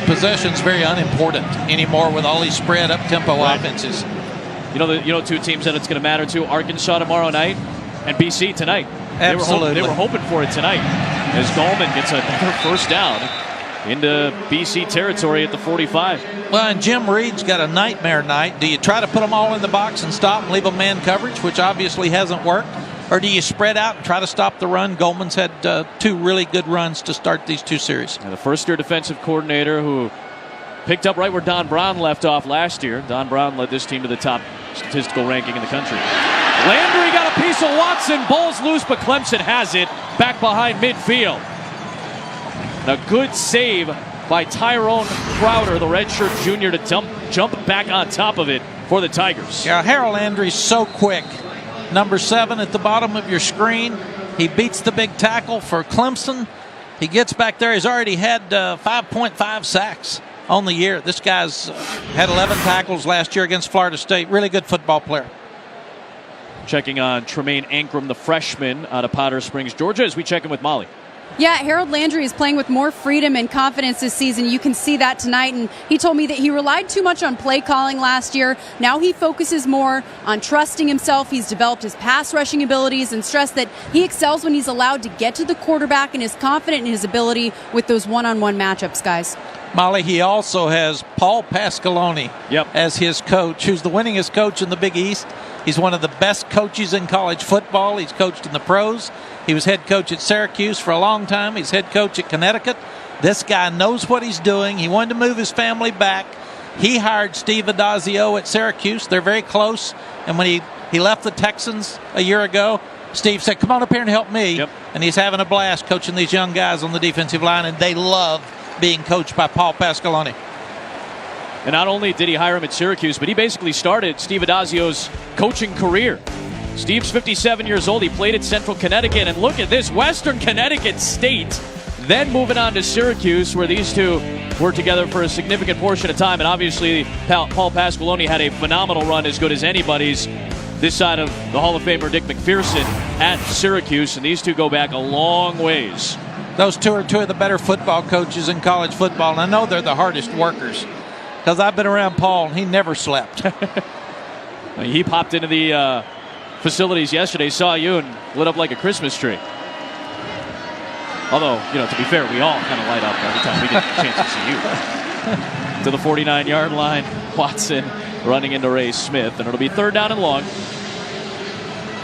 possession is very unimportant anymore with all these spread up-tempo offenses. You know 2 teams that it's going to matter to: Arkansas tomorrow night and BC tonight. Absolutely. They were hoping for it tonight as Gallman gets another first down into BC territory at the 45. Well, and Jim Reed's got a nightmare night. Do you try to put them all in the box and stop and leave them man coverage, which obviously hasn't worked? Or do you spread out and try to stop the run? Goldman's had 2 really good runs to start these 2 series. And the first-year defensive coordinator who picked up right where Don Brown left off last year. Don Brown led this team to the top statistical ranking in the country. Landry got a piece of Watson. Ball's loose, but Clemson has it back behind midfield. And a good save by Tyrone Crowder, the redshirt junior, to jump back on top of it for the Tigers. Yeah, Harold Landry's so quick. Number 7 at the bottom of your screen. He beats the big tackle for Clemson. He gets back there. He's already had 5.5 sacks on the year. This guy's had 11 tackles last year against Florida State. Really good football player. Checking on Tremaine Ankrum, the freshman out of Powder Springs, Georgia, as we check in with Molly. Yeah, Harold Landry is playing with more freedom and confidence this season. You can see that tonight. And he told me that he relied too much on play calling last year. Now he focuses more on trusting himself. He's developed his pass rushing abilities and stressed that he excels when he's allowed to get to the quarterback and is confident in his ability with those one-on-one matchups, guys. Molly, he also has Paul Pasqualoni as his coach, who's the winningest coach in the Big East. He's one of the best coaches in college football. He's coached in the pros. He was head coach at Syracuse for a long time. He's head coach at Connecticut. This guy knows what he's doing. He wanted to move his family back. He hired Steve Adazio at Syracuse. They're very close. And when he left the Texans a year ago, Steve said, come on up here and help me. And he's having a blast coaching these young guys on the defensive line, and they love being coached by Paul Pasqualoni. And not only did he hire him at Syracuse, but he basically started Steve Adazio's coaching career. Steve's 57 years old. He played at Central Connecticut. And look at this, Western Connecticut State. Then moving on to Syracuse, where these two were together for a significant portion of time. And obviously, Paul Pasqualoni had a phenomenal run, as good as anybody's, this side of the Hall of Famer Dick McPherson at Syracuse. And these two go back a long ways. Those two are two of the better football coaches in college football. And I know they're the hardest workers, because I've been around Paul, and he never slept. He popped into the facilities yesterday, saw you, and lit up like a Christmas tree. Although, to be fair, we all kind of light up every time we get a chance to see you. To the 49-yard line, Watson running into Ray Smith, and it'll be 3rd down and long.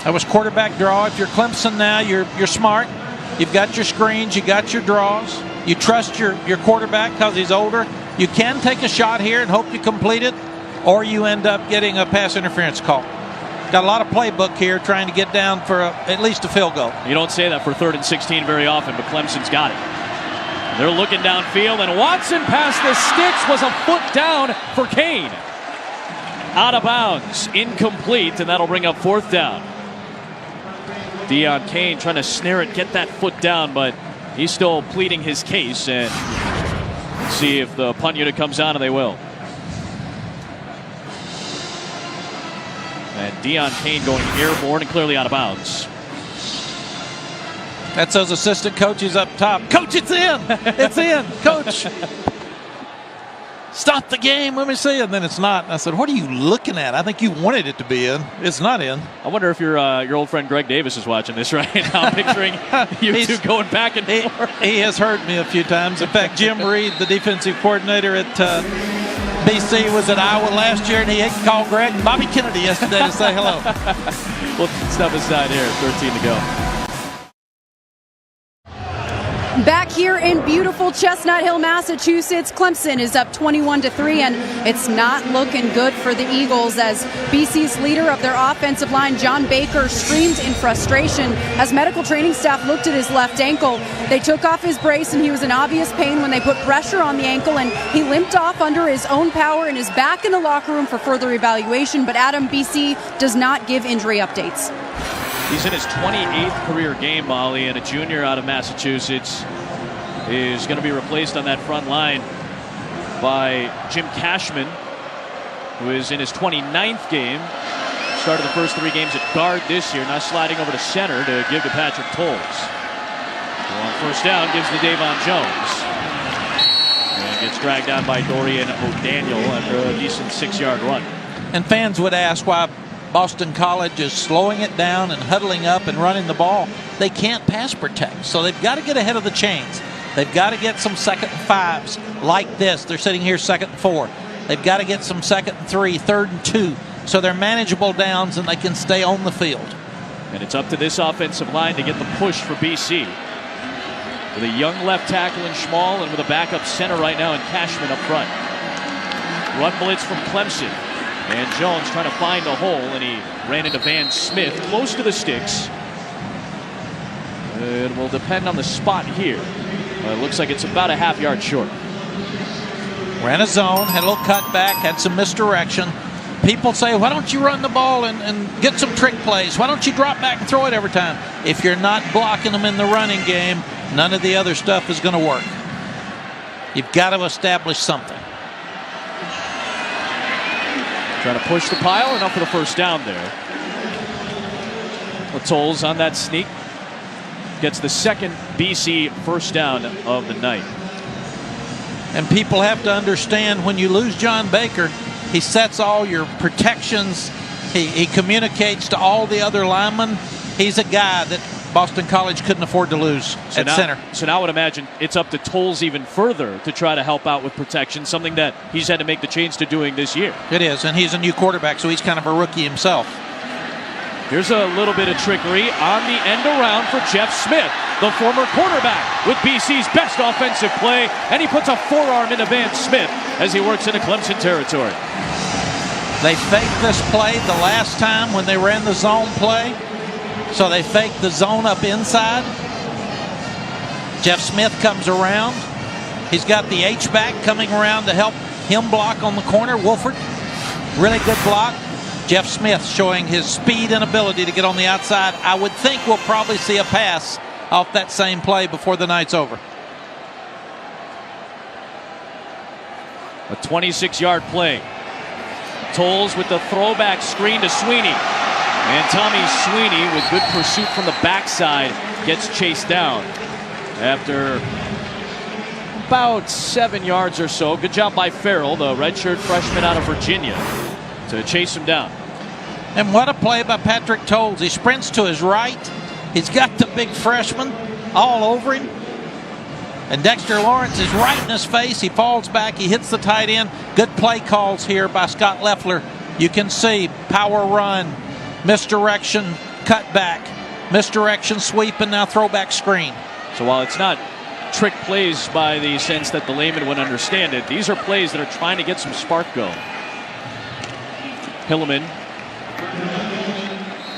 That was quarterback draw. If you're Clemson now, you're smart. You've got your screens, you got your draws. You trust your quarterback because he's older. You can take a shot here and hope you complete it, or you end up getting a pass interference call. Got a lot of playbook here trying to get down for at least a field goal. You don't say that for 3rd and 16 very often, but Clemson's got it. They're looking downfield, and Watson past the sticks, was a foot down for Kane. Out of bounds, incomplete, and that'll bring up 4th down. Deon Kane trying to snare it, get that foot down, but he's still pleading his case, and see if the punt unit comes on, and they will. And Deon Kane going airborne and clearly out of bounds. That's those assistant coaches up top. Coach, it's in! It's in! Coach! Stop the game, let me see it. And then it's not. And I said, what are you looking at? I think you wanted it to be in. It's not in. I wonder if your old friend Greg Davis is watching this right now, picturing you two going back and forth. He has heard me a few times. In fact, Jim Reed, the defensive coordinator at BC, was at Iowa last year, and he called Greg and Bobby Kennedy yesterday to say hello. We'll step aside here, 13 to go. Back here in beautiful Chestnut Hill, Massachusetts, Clemson is up 21-3, and it's not looking good for the Eagles as BC's leader of their offensive line, John Baker, screamed in frustration as medical training staff looked at his left ankle. They took off his brace, and he was in obvious pain when they put pressure on the ankle, and he limped off under his own power and is back in the locker room for further evaluation. But Adam, BC does not give injury updates. He's in his 28th career game, Molly, and a junior out of Massachusetts is going to be replaced on that front line by Jim Cashman, who is in his 29th game. Started the first 3 games at guard this year, now sliding over to center to give to Patrick Tolles. On 1st down, gives to Davon Jones. And gets dragged down by Dorian O'Daniel after a decent 6-yard run. And fans would ask why Boston College is slowing it down and huddling up and running the ball. They can't pass protect, so they've got to get ahead of the chains. They've got to get some 2nd and 5s like this. They're sitting here 2nd and 4. They've got to get some 2nd and 3, 3rd and 2, so they're manageable downs and they can stay on the field. And it's up to this offensive line to get the push for BC. With a young left tackle in Schmall and with a backup center right now in Cashman up front. Run blitz from Clemson. And Jones trying to find a hole, and he ran into Van Smith close to the sticks. It will depend on the spot here. It looks like it's about a half-yard short. Ran a zone, had a little cutback, had some misdirection. People say, why don't you run the ball and get some trick plays? Why don't you drop back and throw it every time? If you're not blocking them in the running game, none of the other stuff is going to work. You've got to establish something. Trying to push the pile, enough for the 1st down there. Tolles on that sneak. gets the second BC first down of the night. And people have to understand, when you lose John Baker, he sets all your protections. He communicates to all the other linemen. He's a guy that Boston College couldn't afford to lose at center. So now I would imagine it's up to Tolles even further to try to help out with protection, something that he's had to make the change to doing this year. It is, and he's a new quarterback, so he's kind of a rookie himself. Here's a little bit of trickery on the end around for Jeff Smith, the former quarterback, with BC's best offensive play, and he puts a forearm into Van Smith as he works into Clemson territory. They faked this play the last time when they ran the zone play. So they faked the zone up inside. Jeff Smith comes around. He's got the H-back coming around to help him block on the corner. Wolford, really good block. Jeff Smith showing his speed and ability to get on the outside. I would think we'll probably see a pass off that same play before the night's over. A 26-yard play. Tolles with the throwback screen to Sweeney. And Tommy Sweeney, with good pursuit from the backside, gets chased down after about 7 yards or so. Good job by Farrell, the redshirt freshman out of Virginia, to chase him down. And what a play by Patrick Tolles. He sprints to his right. He's got the big freshman all over him. And Dexter Lawrence is right in his face. He falls back. He hits the tight end. Good play calls here by Scott Leffler. You can see power run, misdirection, cutback, misdirection, sweep, and now throwback screen. So while it's not trick plays by the sense that the layman would understand it, these are plays that are trying to get some spark going. Hilleman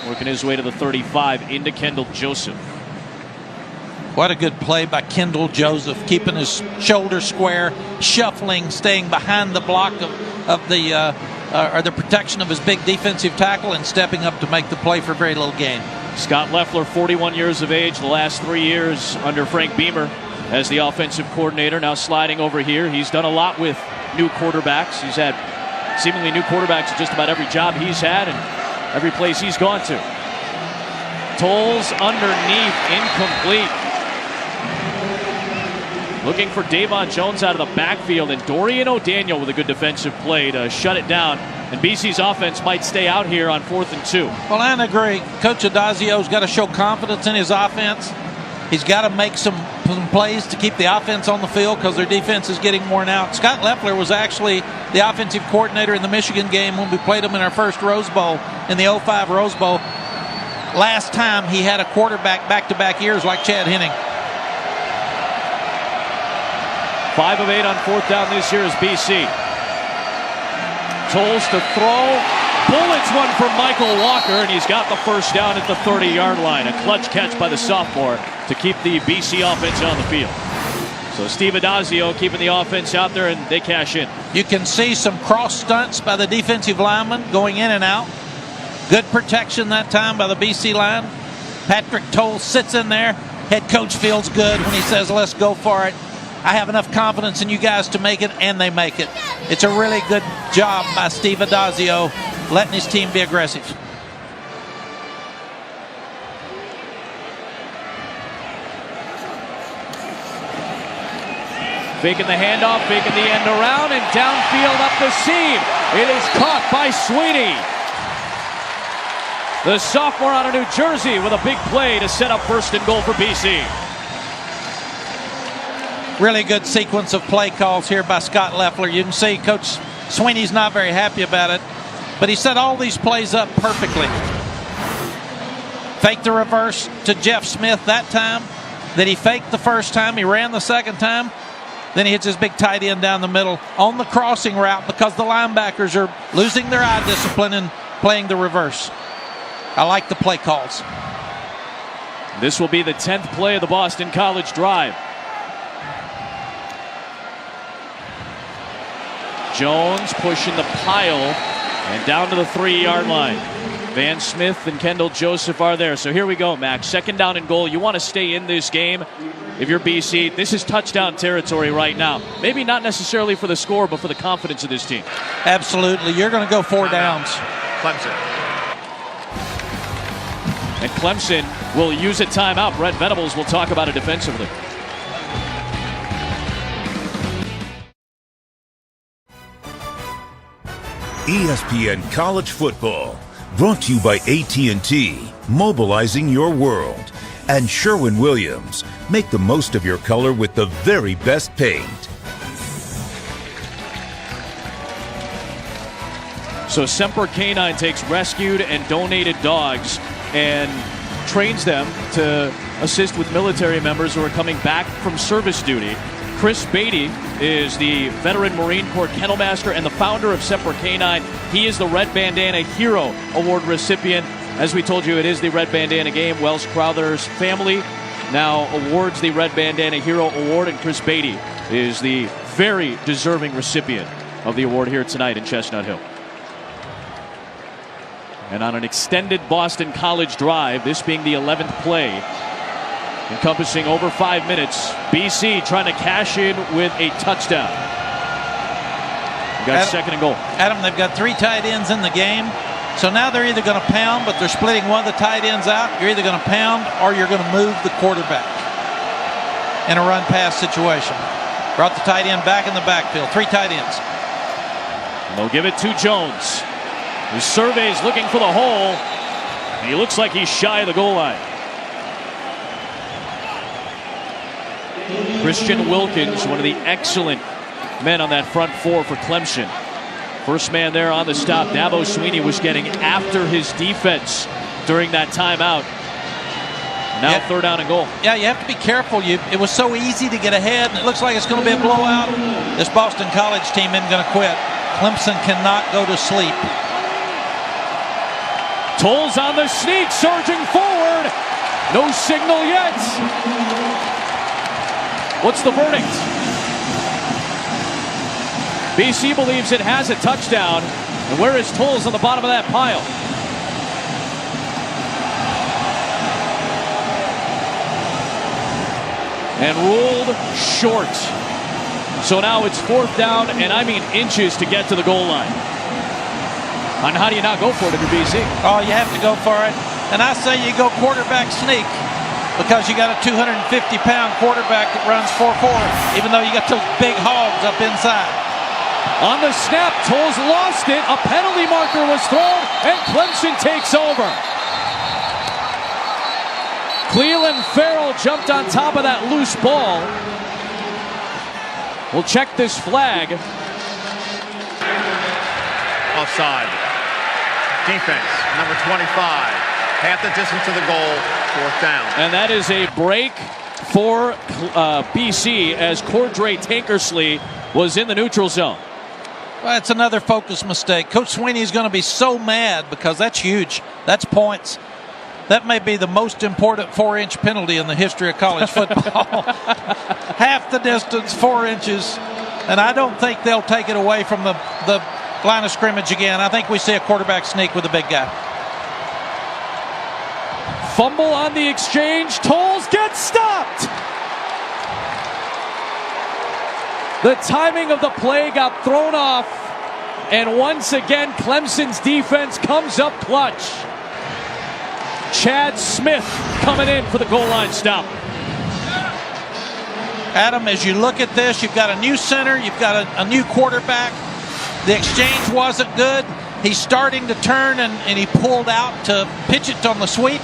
working his way to the 35 into Kendall Joseph. What a good play by Kendall Joseph, keeping his shoulders square, shuffling, staying behind the block of the protection of his big defensive tackle, and stepping up to make the play for very little gain. Scott Leffler, 41 years of age, the last 3 years under Frank Beamer as the offensive coordinator, now sliding over here. He's done a lot with new quarterbacks. He's had seemingly new quarterbacks at just about every job he's had and every place he's gone to. Tolles underneath, incomplete. Looking for Davon Jones out of the backfield, and Dorian O'Daniel with a good defensive play to shut it down. And BC's offense might stay out here on 4th and 2. Well, I agree. Coach Adazio's got to show confidence in his offense. He's got to make some plays to keep the offense on the field because their defense is getting worn out. Scott Leffler was actually the offensive coordinator in the Michigan game when we played him in our first Rose Bowl, in the 05 Rose Bowl. Last time he had a quarterback back-to-back years like Chad Henning. 5 of 8 on 4th down this year is BC. Tolles to throw. Bullets one from Michael Walker, and he's got the first down at the 30-yard line. A clutch catch by the sophomore to keep the BC offense on the field. So Steve Adazio keeping the offense out there, and they cash in. You can see some cross stunts by the defensive lineman going in and out. Good protection that time by the BC line. Patrick Tolles sits in there. Head coach feels good when he says, let's go for it. I have enough confidence in you guys to make it, and they make it. It's a really good job by Steve Adazio, letting his team be aggressive. Faking the handoff, faking the end around, and downfield up the seam. It is caught by Sweeney. The sophomore out of New Jersey with a big play to set up 1st and goal for BC. Really good sequence of play calls here by Scott Leffler. You can see Coach Sweeney's not very happy about it, but he set all these plays up perfectly. Faked the reverse to Jeff Smith that time. Then he faked the first time. He ran the second time. Then he hits his big tight end down the middle on the crossing route because the linebackers are losing their eye discipline and playing the reverse. I like the play calls. This will be the 10th play of the Boston College drive. Jones pushing the pile and down to the 3-yard line. Van Smith and Kendall Joseph are there. So here we go, Max. 2nd down and goal. You want to stay in this game. If you're BC, this is touchdown territory right now. Maybe not necessarily for the score, but for the confidence of this team. Absolutely. You're going to go 4 downs. Clemson. And Clemson will use a timeout. Brent Venables will talk about it defensively. ESPN College Football, brought to you by AT&T, mobilizing your world, and Sherwin-Williams. Make the most of your color with the very best paint. So Semper Canine takes rescued and donated dogs and trains them to assist with military members who are coming back from service duty. Chris Beatty is the veteran Marine Corps kennel master and the founder of Semper Canine. He is the Red Bandana Hero Award recipient. As we told you, it is the Red Bandana game. Wells Crowther's family now awards the Red Bandana Hero Award, and Chris Beatty is the very deserving recipient of the award here tonight in Chestnut Hill. And on an extended Boston College drive, this being the 11th play, encompassing over 5 minutes, BC trying to cash in with a touchdown. We got second and goal. Adam, they've got 3 tight ends in the game. So now they're either going to pound, but they're splitting one of the tight ends out. You're either going to pound or you're going to move the quarterback in a run-pass situation. Brought the tight end back in the backfield. 3 tight ends. And they'll give it to Jones. He surveys looking for the hole. And he looks like he's shy of the goal line. Christian Wilkins, one of the excellent men on that front four for Clemson. First man there on the stop. Dabo Swinney was getting after his defense during that timeout. Now third down and goal. Yeah, you have to be careful. It was so easy to get ahead, and it looks like it's going to be a blowout. This Boston College team isn't going to quit. Clemson cannot go to sleep. Tolles on the sneak, surging forward. No signal yet. What's the verdict? BC believes it has a touchdown. And where is Tolles on the bottom of that pile? And ruled short. So now it's fourth down, and I mean inches to get to the goal line. And how do you not go for it if you're BC? Oh, you have to go for it. And I say you go quarterback sneak, because you got a 250-pound quarterback that runs 4.4, even though you got those big hogs up inside. On the snap, Tolles lost it. A penalty marker was thrown, and Clemson takes over. Cleland Farrell jumped on top of that loose ball. We'll check this flag. Offside. Defense, number 25. Half the distance to the goal, fourth down. And that is a break for BC as Cordray Tankersley was in the neutral zone. Well, it's another focus mistake. Coach Swinney is going to be so mad because that's huge. That's points. That may be the most important 4-inch penalty in the history of college football. Half the distance, 4 inches. And I don't think they'll take it away from the line of scrimmage again. I think we see a quarterback sneak with a big guy. Fumble on the exchange. Tolles gets stopped. The timing of the play got thrown off. And once again, Clemson's defense comes up clutch. Chad Smith coming in for the goal line stop. Adam, as you look at this, you've got a new center, you've got a new quarterback. The exchange wasn't good. He's starting to turn, and he pulled out to pitch it on the sweep.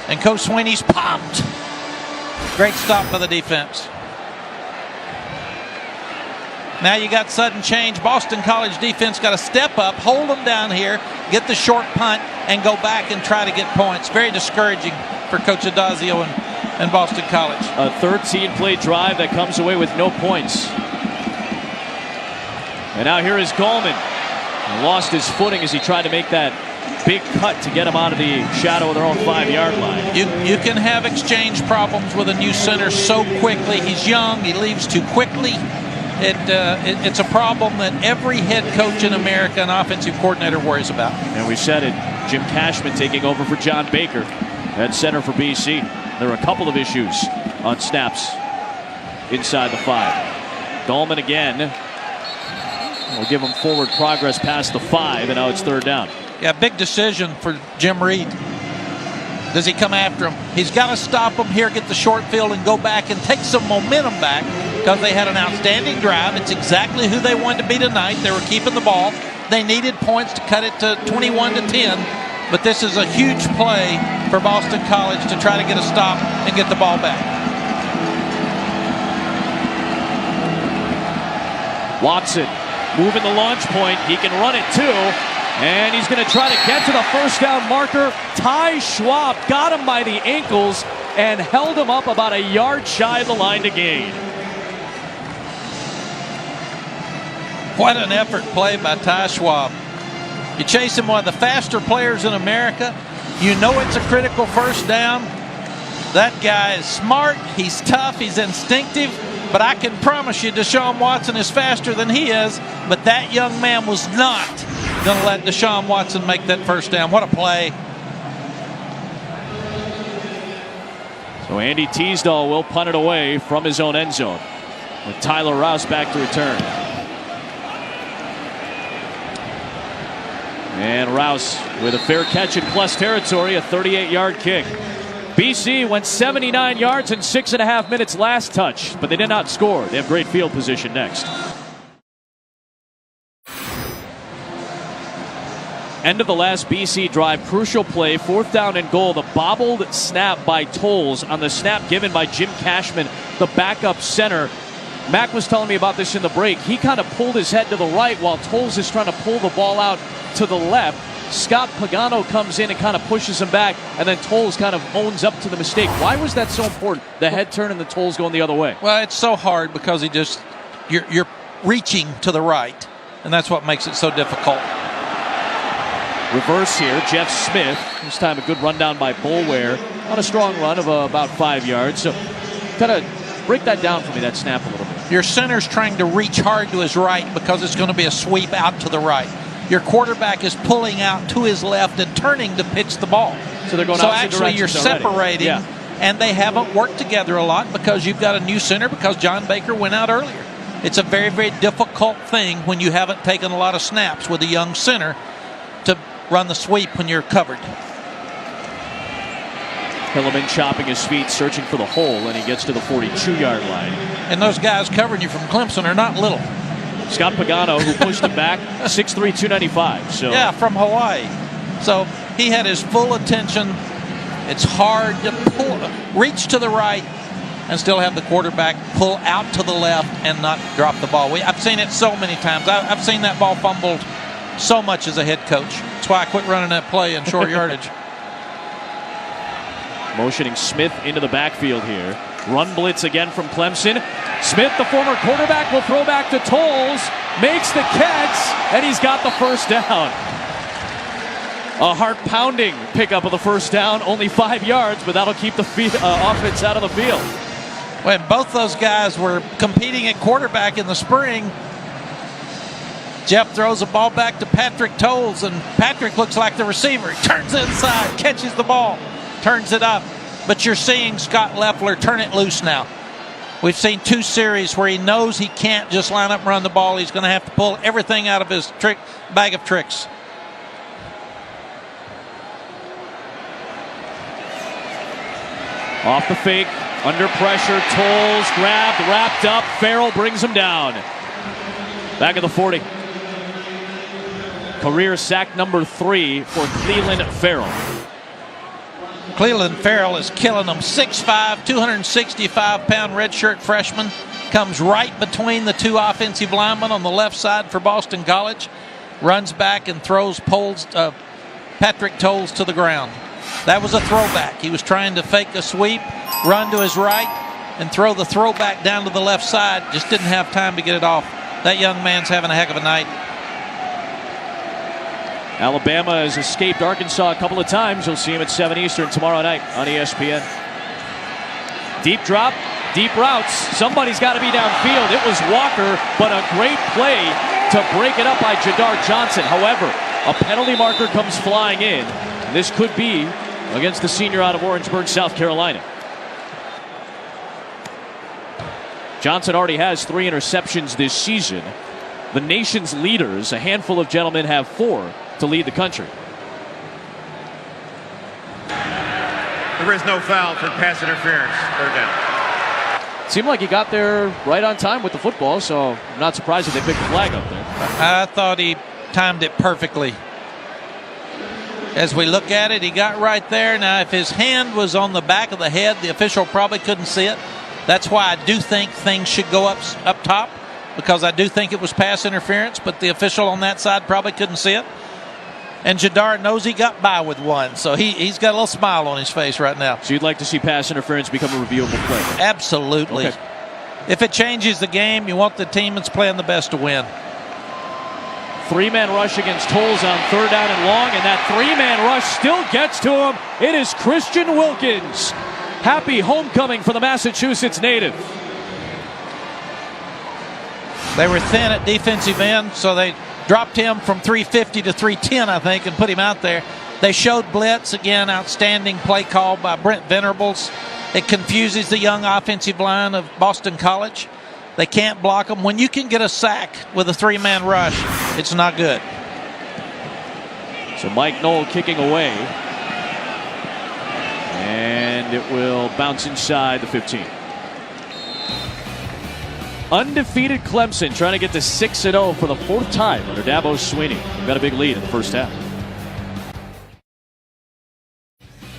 And Coach Swinney's popped. Great stop by the defense. Now you got sudden change. Boston College defense got to step up, hold them down here, get the short punt, and go back and try to get points. Very discouraging for Coach Adazio and Boston College. A 13-play drive that comes away with no points. And now here is Coleman. He lost his footing as he tried to make that big cut to get him out of the shadow of their own 5-yard line. You can have exchange problems with a new center so quickly. He's young. He leaves too quickly. It's a problem that every head coach in America and offensive coordinator worries about. And we said it. Jim Cashman taking over for John Baker at center for BC. There are a couple of issues on snaps inside the 5. Dolman again. We'll give him forward progress past the 5, and now it's third down. Yeah, big decision for Jim Reed. Does he come after him? He's got to stop him here, get the short field, and go back and take some momentum back because they had an outstanding drive. It's exactly who they wanted to be tonight. They were keeping the ball. They needed points to cut it to 21-10, but this is a huge play for Boston College to try to get a stop and get the ball back. Watson moving the launch point. He can run it too. And he's going to try to get to the first down marker. Ty Schwab got him by the ankles and held him up about a yard shy of the line to gain. What an effort play by Ty Schwab. You chase him, one of the faster players in America. You know it's a critical first down. That guy is smart. He's tough. He's instinctive. But I can promise you Deshaun Watson is faster than he is. But that young man was not going to let Deshaun Watson make that first down. What a play. So Andy Teasdall will punt it away from his own end zone with Tyler Rouse back to return. And Rouse with a fair catch in plus territory, a 38-yard kick. BC went 79 yards in 6.5 minutes last touch, but they did not score. They have great field position next. End of the last BC drive, crucial play, 4th down and goal. The bobbled snap by Tolles on the snap given by Jim Cashman, the backup center. Mac was telling me about this in the break. He kind of pulled his head to the right while Tolles is trying to pull the ball out to the left. Scott Pagano comes in and kind of pushes him back, and then Tolles kind of owns up to the mistake. Why was that so important? The head turn and the Tolles going the other way. Well, it's so hard because you're reaching to the right, and that's what makes it so difficult. Reverse here, Jeff Smith. This time a good rundown by Boulware on a strong run of about 5 yards. So kind of break that down for me, that snap a little bit. Your center's trying to reach hard to his right because it's going to be a sweep out to the right. Your quarterback is pulling out to his left and turning to pitch the ball. So they're going so opposite actually you're directions separating, yeah. And they haven't worked together a lot because you've got a new center because John Baker went out earlier. It's a very, very difficult thing when you haven't taken a lot of snaps with a young center to run the sweep when you're covered. Hilliman chopping his feet, searching for the hole, and he gets to the 42-yard line. And those guys covering you from Clemson are not little. Scott Pagano, who pushed him back, 6'3", 295. So. Yeah, from Hawaii. So he had his full attention. It's hard to reach to the right and still have the quarterback pull out to the left and not drop the ball. I've seen it so many times. I've seen that ball fumbled so much as a head coach. That's why I quit running that play in short yardage. Motioning Smith into the backfield here. Run blitz again from Clemson. Smith, the former quarterback, will throw back to Tolles. Makes the catch, and he's got the first down. A heart-pounding pickup of the first down. Only 5 yards, but that'll keep the offense out of the field. When both those guys were competing at quarterback in the spring, Jeff throws a ball back to Patrick Tolles, and Patrick looks like the receiver. He turns inside, catches the ball, turns it up. But you're seeing Scott Loeffler turn it loose now. We've seen 2 series where he knows he can't just line up and run the ball. He's going to have to pull everything out of his bag of tricks. Off the fake, under pressure, Tolles grabbed, wrapped up. Farrell brings him down. Back at the 40. Career sack number 3 for Clelin Ferrell. Clelin Ferrell is killing them. 6'5", 265-pound redshirt freshman. Comes right between the 2 offensive linemen on the left side for Boston College. Runs back and throws Patrick Tolles to the ground. That was a throwback. He was trying to fake a sweep, run to his right, and throw the throwback down to the left side. Just didn't have time to get it off. That young man's having a heck of a night. Alabama has escaped Arkansas a couple of times. You'll see him at 7 Eastern tomorrow night on ESPN. Deep drop, deep routes. Somebody's got to be downfield. It was Walker, but a great play to break it up by Jadar Johnson. However, a penalty marker comes flying in. This could be against the senior out of Orangeburg, South Carolina. Johnson already has 3 interceptions this season. The nation's leaders, a handful of gentlemen, have 4 to lead the country. There is no foul for pass interference. Third down. Seemed like he got there right on time with the football, so I'm not surprised that they picked the flag up there. I thought he timed it perfectly. As we look at it, he got right there. Now, if his hand was on the back of the head, the official probably couldn't see it. That's why I do think things should go up top, because I do think it was pass interference, but the official on that side probably couldn't see it. And Jadar knows he got by with one, so he's got a little smile on his face right now. So you'd like to see pass interference become a reviewable play? Absolutely. Okay. If it changes the game, you want the team that's playing the best to win. Three-man rush against Tolles on third down and long, and that three-man rush still gets to him. It is Christian Wilkins. Happy homecoming for the Massachusetts native. They were thin at defensive end, so they dropped him from 350 to 310, I think, and put him out there. They showed blitz. Again, outstanding play call by Brent Venerables. It confuses the young offensive line of Boston College. They can't block them. When you can get a sack with a three-man rush, it's not good. So Mike Knoll kicking away. And it will bounce inside the 15. Undefeated Clemson trying to get to 6-0 for the fourth time under Dabo Swinney. They've got a big lead in the first half.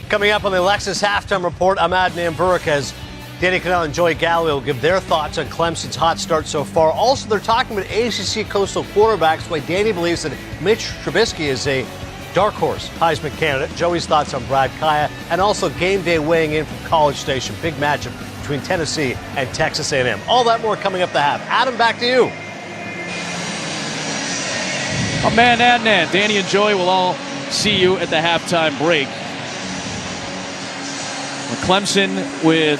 Coming up on the Alexis Halftime Report, I'm Adnan Burke as Danny Cannell and Joey Galloway will give their thoughts on Clemson's hot start so far. Also, they're talking about ACC coastal quarterbacks, why Danny believes that Mitch Trubisky is a dark horse Heisman candidate. Joey's thoughts on Brad Kaya, and also game day weighing in from College Station. Big matchup between Tennessee and Texas A&M. All that more coming up the half. Adam, back to you. A man, Adnan. Danny and Joey will all see you at the halftime break. Clemson with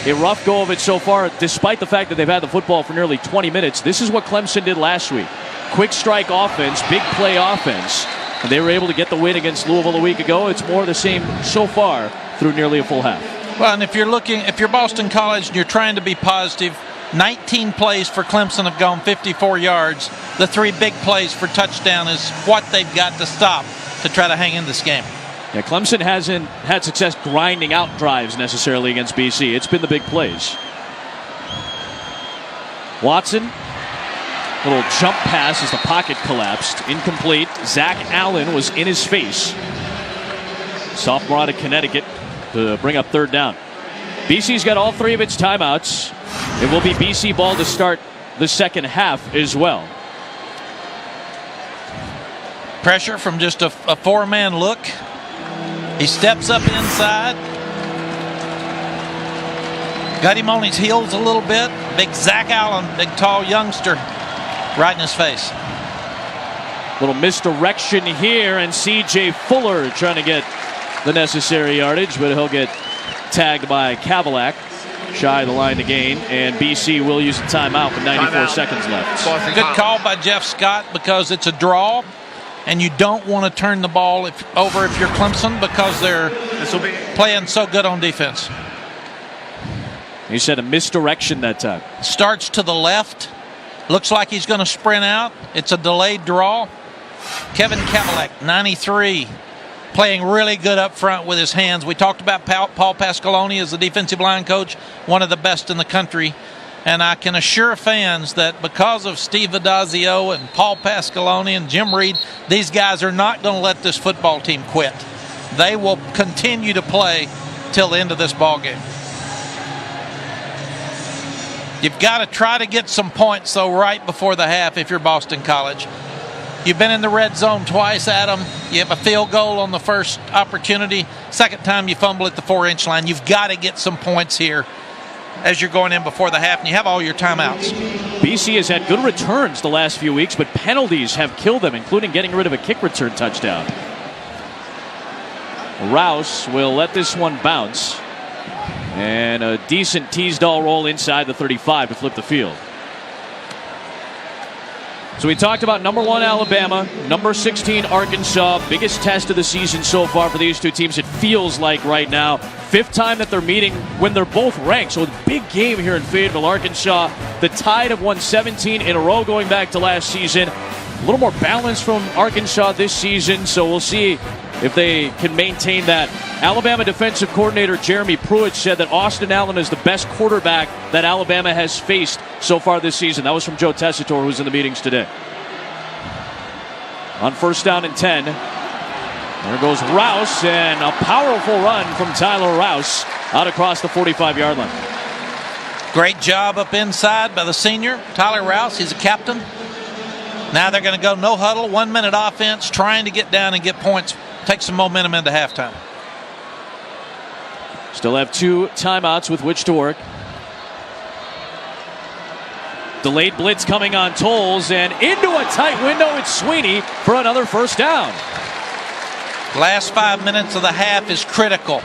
a rough go of it so far, despite the fact that they've had the football for nearly 20 minutes. This is what Clemson did last week. Quick strike offense, big play offense. And they were able to get the win against Louisville a week ago. It's more of the same so far through nearly a full half. Well, and if you're Boston College and you're trying to be positive, 19 plays for Clemson have gone 54 yards. The three big plays for touchdown is what they've got to stop to try to hang in this game. Yeah, Clemson hasn't had success grinding out drives necessarily against BC. It's been the big plays. Watson, little jump pass as the pocket collapsed. Incomplete. Zach Allen was in his face. Sophomore out of Connecticut to bring up third down. BC's got all three of its timeouts. It will be BC ball to start the second half as well. Pressure from just a four-man look. He steps up inside. Got him on his heels a little bit. Big Zach Allen, big tall youngster, right in his face. Little misdirection here, and C.J. Fuller trying to get the necessary yardage, but he'll get tagged by Cadillac. Shy of the line to gain, and BC will use a timeout with 94 seconds left. Good call by Jeff Scott, because it's a draw. And you don't want to turn the ball over if you're Clemson, because they're playing so good on defense. He said a misdirection that time. Starts to the left. Looks like he's going to sprint out. It's a delayed draw. Kevin Cadillac, 93, playing really good up front with his hands. We talked about Paul Pasqualoni as the defensive line coach, one of the best in the country. And I can assure fans that because of Steve Addazio and Paul Pasqualoni and Jim Reed, these guys are not going to let this football team quit. They will continue to play till the end of this ball game. You've got to try to get some points, though, right before the half if you're Boston College. You've been in the red zone twice, Adam. You have a field goal on the first opportunity. Second time you fumble at the 4-inch line. You've got to get some points here as you're going in before the half, and you have all your timeouts. BC has had good returns the last few weeks, but penalties have killed them, including getting rid of a kick return touchdown. Rouse will let this one bounce, and a decent Teasdall roll inside the 35 to flip the field. So we talked about number 1 Alabama, number 16 Arkansas, biggest test of the season so far for these two teams, it feels like right now. 5th time that they're meeting when they're both ranked. So a big game here in Fayetteville, Arkansas. The Tide have won 17 in a row going back to last season. A little more balance from Arkansas this season, so we'll see if they can maintain that. Alabama defensive coordinator Jeremy Pruitt said that Austin Allen is the best quarterback that Alabama has faced so far this season. That was from Joe Tessitore, who was in the meetings today. On 1st down and 10, there goes Rouse, and a powerful run from Tyler Rouse out across the 45-yard line. Great job up inside by the senior, Tyler Rouse. He's a captain. Now they're going to go no huddle, 1-minute offense, trying to get down and get points, take some momentum into halftime. Still have 2 timeouts with which to work. Delayed blitz coming on Tolles, and into a tight window, it's Sweeney for another 1st down. Last 5 minutes of the half is critical.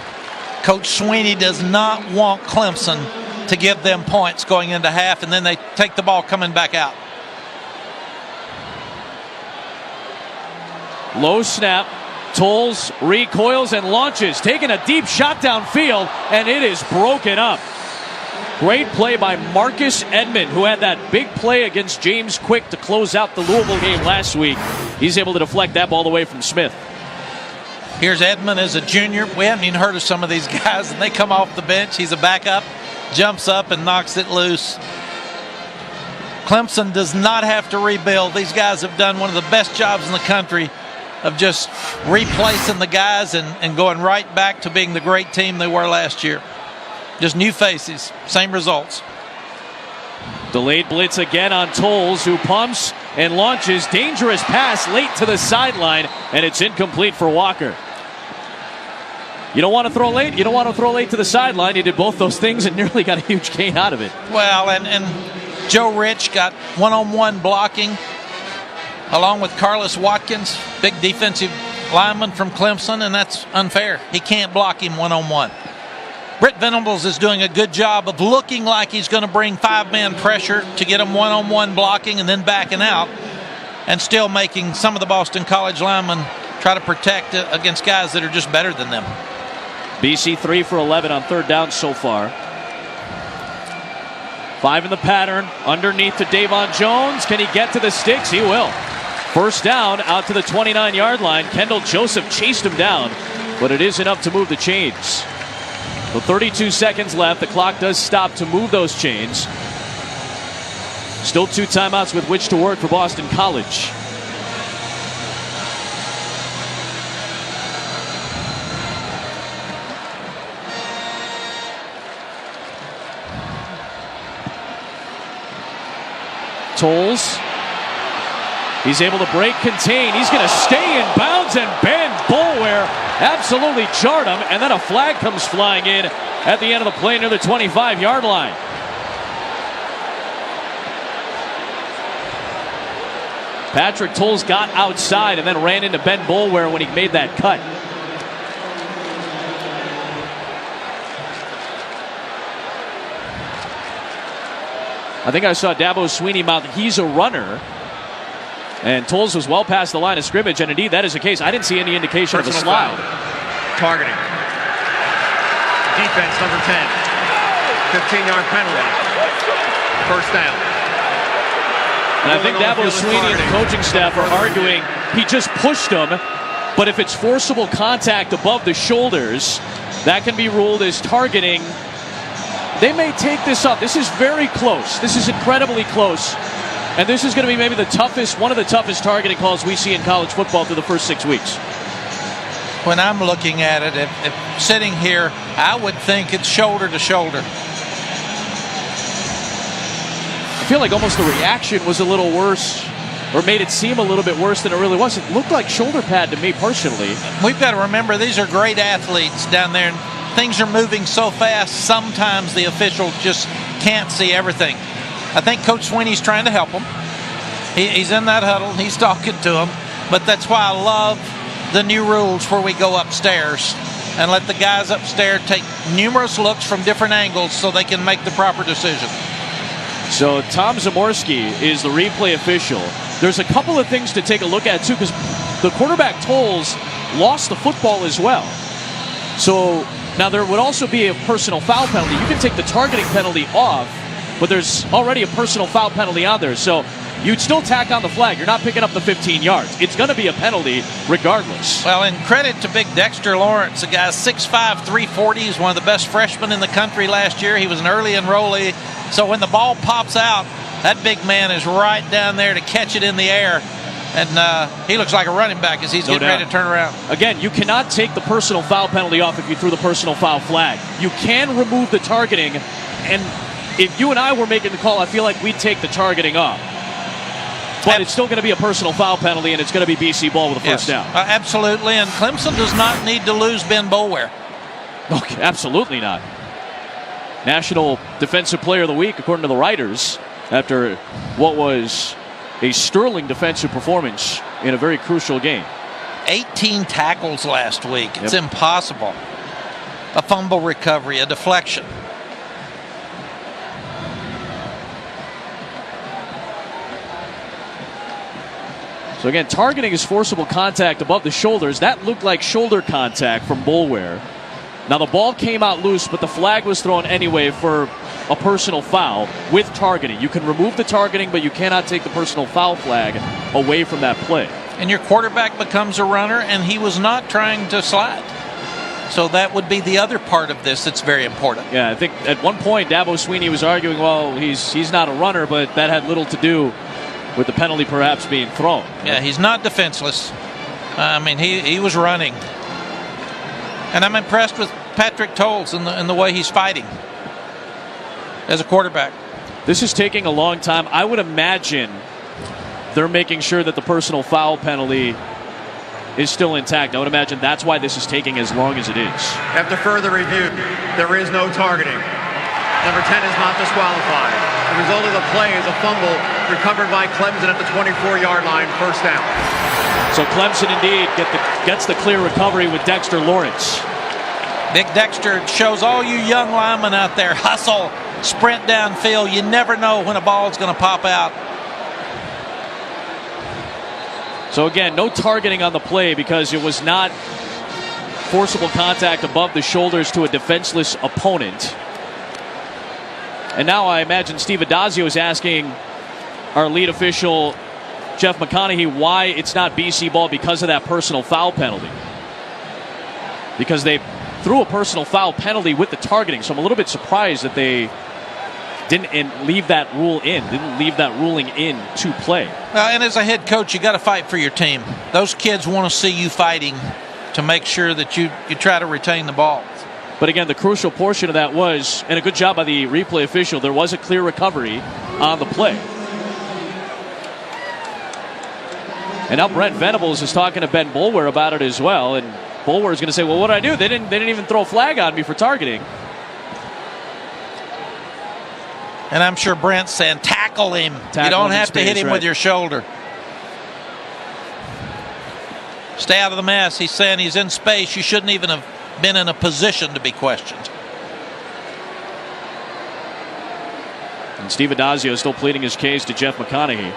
Coach Sweeney does not want Clemson to give them points going into half, and then they take the ball coming back out. Low snap. Tolles recoils and launches, taking a deep shot downfield, and it is broken up. Great play by Marcus Edmond, who had that big play against James Quick to close out the Louisville game last week. He's able to deflect that ball away from Smith. Here's Edmond as a junior. We haven't even heard of some of these guys, and they come off the bench. He's a backup, jumps up and knocks it loose. Clemson does not have to rebuild. These guys have done one of the best jobs in the country of just replacing the guys and going right back to being the great team they were last year. Just new faces, same results. Delayed blitz again on Tolles, who pumps and launches. Dangerous pass late to the sideline, and it's incomplete for Walker. You don't want to throw late. You don't want to throw late to the sideline. He did both those things and nearly got a huge gain out of it. Well, and Joe Rich got one-on-one blocking along with Carlos Watkins, big defensive lineman from Clemson, and that's unfair. He can't block him one-on-one. Britt Venables is doing a good job of looking like he's going to bring 5-man pressure to get him one-on-one blocking and then backing out, and still making some of the Boston College linemen try to protect against guys that are just better than them. BC 3 for 11 on 3rd down so far. 5 in the pattern, underneath to Davon Jones. Can he get to the sticks? He will. 1st down out to the 29-yard line. Kendall Joseph chased him down, but it is enough to move the chains. With 32 seconds left, the clock does stop to move those chains. Still 2 timeouts with which to work for Boston College. Tolles. He's able to break contain. He's going to stay in bounds, and Ben Boulware absolutely jarred him, and then a flag comes flying in at the end of the play near the 25-yard line. Patrick Tolles got outside and then ran into Ben Boulware when he made that cut. I think I saw Dabo Sweeney mouth, he's a runner. And Tolles was well past the line of scrimmage, and indeed that is the case. I didn't see any indication of a slide. Targeting. Defense number 10. 15-yard penalty. 1st down. And I think Dabo Sweeney and the coaching staff are arguing he just pushed him, but if it's forcible contact above the shoulders, that can be ruled as targeting. They may take this up. This is very close. This is incredibly close. And this is going to be maybe one of the toughest targeting calls we see in college football through the first 6 weeks. When I'm looking at it, if sitting here, I would think it's shoulder to shoulder. I feel like almost the reaction was a little worse, or made it seem a little bit worse than it really was. It looked like shoulder pad to me personally. We've got to remember these are great athletes down there. And things are moving so fast, sometimes the official just can't see everything. I think Coach Sweeney's trying to help him. He's in that huddle. He's talking to him. But that's why I love the new rules where we go upstairs and let the guys upstairs take numerous looks from different angles so they can make the proper decision. So Tom Zamorsky is the replay official. There's a couple of things to take a look at, too, because the quarterback Tolles lost the football as well. So now there would also be a personal foul penalty. You can take the targeting penalty off, but there's already a personal foul penalty out there. So you'd still tack on the flag. You're not picking up the 15 yards. It's going to be a penalty regardless. Well, and credit to big Dexter Lawrence. The guy's 6'5", 340. He's one of the best freshmen in the country last year. He was an early enrollee. So when the ball pops out, that big man is right down there to catch it in the air. And he looks like a running back as he's getting ready to turn around. Again, you cannot take the personal foul penalty off if you threw the personal foul flag. You can remove the targeting, and if you and I were making the call, I feel like we'd take the targeting off. But it's still going to be a personal foul penalty, and it's going to be BC ball with a first down. Absolutely, and Clemson does not need to lose Ben Boulware. Okay, absolutely not. National Defensive Player of the Week, according to the writers, after what was a sterling defensive performance in a very crucial game. 18 tackles last week. It's impossible. A fumble recovery, a deflection. So again, targeting is forcible contact above the shoulders. That looked like shoulder contact from Boulware. Now the ball came out loose, but the flag was thrown anyway for a personal foul with targeting. You can remove the targeting, but you cannot take the personal foul flag away from that play. And your quarterback becomes a runner, and he was not trying to slide. So that would be the other part of this that's very important. Yeah, I think at one point Dabo Swinney was arguing, well, he's not a runner, but that had little to do with the penalty perhaps being thrown. Yeah, he's not defenseless. I mean, he was running. And I'm impressed with Patrick Tolles in the way he's fighting as a quarterback. This is taking a long time. I would imagine they're making sure that the personal foul penalty is still intact. I would imagine that's why this is taking as long as it is. After further review, there is no targeting. Number 10 is not disqualified. The result of the play is a fumble recovered by Clemson at the 24-yard line, first down. So Clemson indeed gets the clear recovery with Dexter Lawrence. Big Dexter shows all you young linemen out there, hustle, sprint downfield. You never know when a ball's going to pop out. So again, no targeting on the play because it was not forcible contact above the shoulders to a defenseless opponent. And now I imagine Steve Addazio is asking our lead official, Jeff McConaughey, why it's not BC ball because of that personal foul penalty. Because they threw a personal foul penalty with the targeting. So I'm a little bit surprised that they didn't leave that ruling in to play. And as a head coach, you got to fight for your team. Those kids want to see you fighting to make sure that you try to retain the ball. But again, the crucial portion of that was, and a good job by the replay official, there was a clear recovery on the play. And now Brent Venables is talking to Ben Boulware about it as well. And Boulware is going to say, well, what did I do? They didn't even throw a flag on me for targeting. And I'm sure Brent's saying, tackle him. You don't have to hit him with your shoulder. Stay out of the mess. He's saying he's in space. You shouldn't even have been in a position to be questioned. And Steve Addazio is still pleading his case to Jeff McConaughey.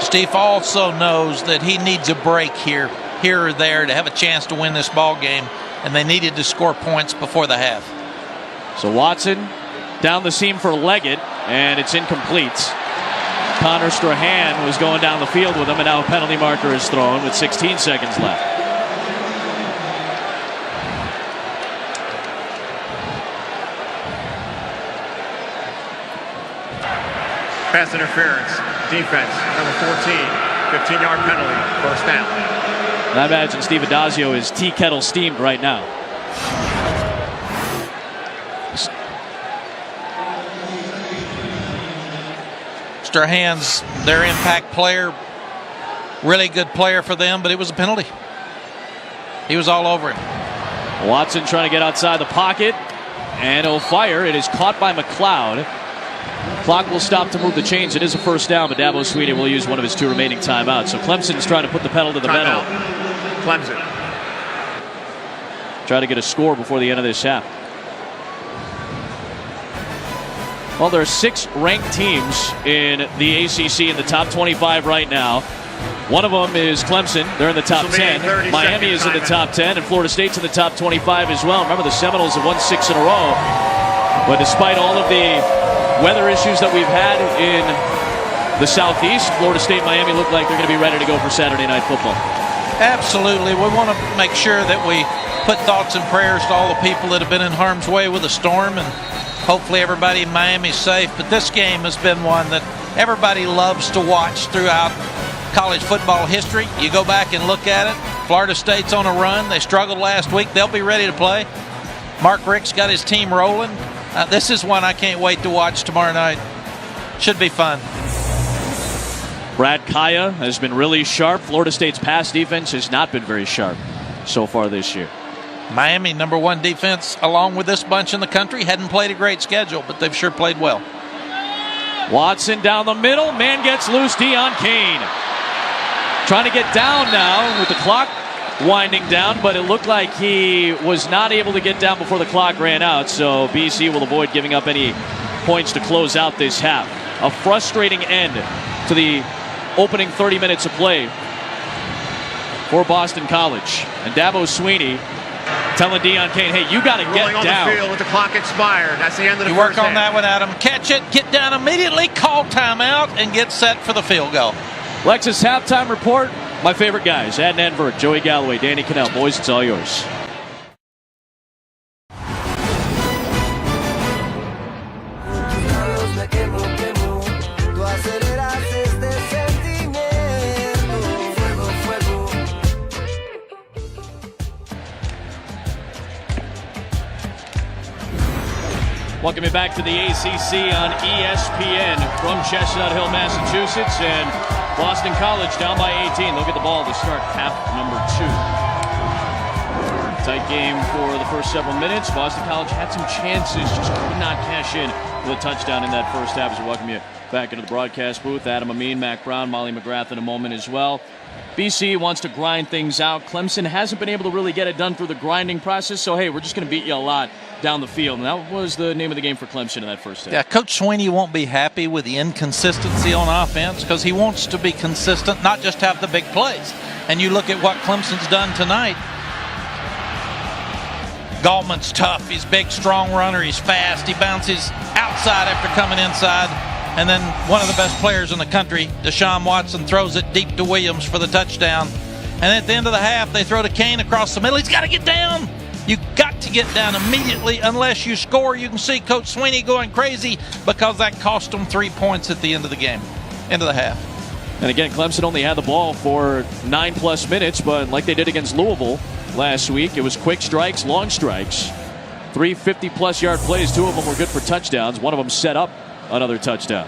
Steve also knows that he needs a break here or there to have a chance to win this ball game, and they needed to score points before the half. So Watson down the seam for Leggett, and it's incomplete. Connor Strahan was going down the field with him, and now a penalty marker is thrown with 16 seconds left. Pass interference, defense, number 14, 15-yard penalty, first down. And I imagine Steve Addazio is tea kettle steamed right now. Strahan's their impact player, really good player for them, but it was a penalty. He was all over him. Watson trying to get outside the pocket, and he'll fire. It is caught by McLeod. Clock will stop to move the chains. It is a first down, but Dabo Swinney will use one of his two remaining timeouts. So Clemson is trying to put the pedal to the metal. Clemson. Try to get a score before the end of this half. Well, there are 6 ranked teams in the ACC in the top 25 right now. One of them is Clemson. They're in the top 10. Miami is in the top 10, and Florida State's in the top 25 as well. Remember, the Seminoles have won 6 in a row. But despite all of the weather issues that we've had in the Southeast, Florida State and Miami look like they're going to be ready to go for Saturday Night Football. Absolutely. We want to make sure that we put thoughts and prayers to all the people that have been in harm's way with the storm, and hopefully everybody in Miami is safe. But this game has been one that everybody loves to watch throughout college football history. You go back and look at it. Florida State's on a run. They struggled last week. They'll be ready to play. Mark Richt's got his team rolling. This is one I can't wait to watch tomorrow night. Should be fun. Brad Kaya has been really sharp. Florida State's pass defense has not been very sharp so far this year. Miami, #1 defense, along with this bunch in the country, hadn't played a great schedule, but they've sure played well. Watson down the middle. Man gets loose. Deion Kane trying to get down now with the clock winding down, but it looked like he was not able to get down before the clock ran out, so BC will avoid giving up any points to close out this half. A frustrating end to the opening 30 minutes of play for Boston College. And Dabo Swinney telling Deion Kane, hey, you got to get on down. The field with the clock expired. That's the end of the you first work on half. that one, Adam. Catch it, get down immediately, call timeout, and get set for the field goal. Lexus halftime report. My favorite guys, Adnan Enver, Joey Galloway, Danny Cannell. Boys, it's all yours. Welcome you back to the ACC on ESPN from Chestnut Hill, Massachusetts, and Boston College down by 18. They'll get the ball to start half number 2. Tight game for the first several minutes. Boston College had some chances, just could not cash in with a touchdown in that first half. As we welcome you back into the broadcast booth. Adam Amin, Mac Brown, Molly McGrath in a moment as well. BC wants to grind things out. Clemson hasn't been able to really get it done through the grinding process, so hey, we're just going to beat you a lot down the field. And that was the name of the game for Clemson in that first half. Yeah, Coach Swinney won't be happy with the inconsistency on offense because he wants to be consistent, not just have the big plays. And you look at what Clemson's done tonight. Gallman's tough. He's a big, strong runner. He's fast. He bounces outside after coming inside. And then one of the best players in the country, Deshaun Watson, throws it deep to Williams for the touchdown. And at the end of the half, they throw to Kane across the middle. He's got to get down. You got to get down immediately unless you score. You can see Coach Swinney going crazy because that cost them 3 points at the end of the game, end of the half. And again, Clemson only had the ball for 9+ minutes, but like they did against Louisville last week, it was quick strikes, long strikes. 3 50+ yard plays, 2 of them were good for touchdowns. One of them set up another touchdown.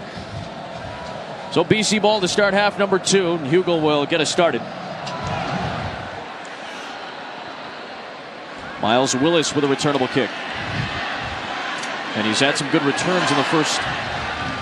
So BC ball to start half number 2, and Hugel will get us started. Miles Willis with a returnable kick. And he's had some good returns in the first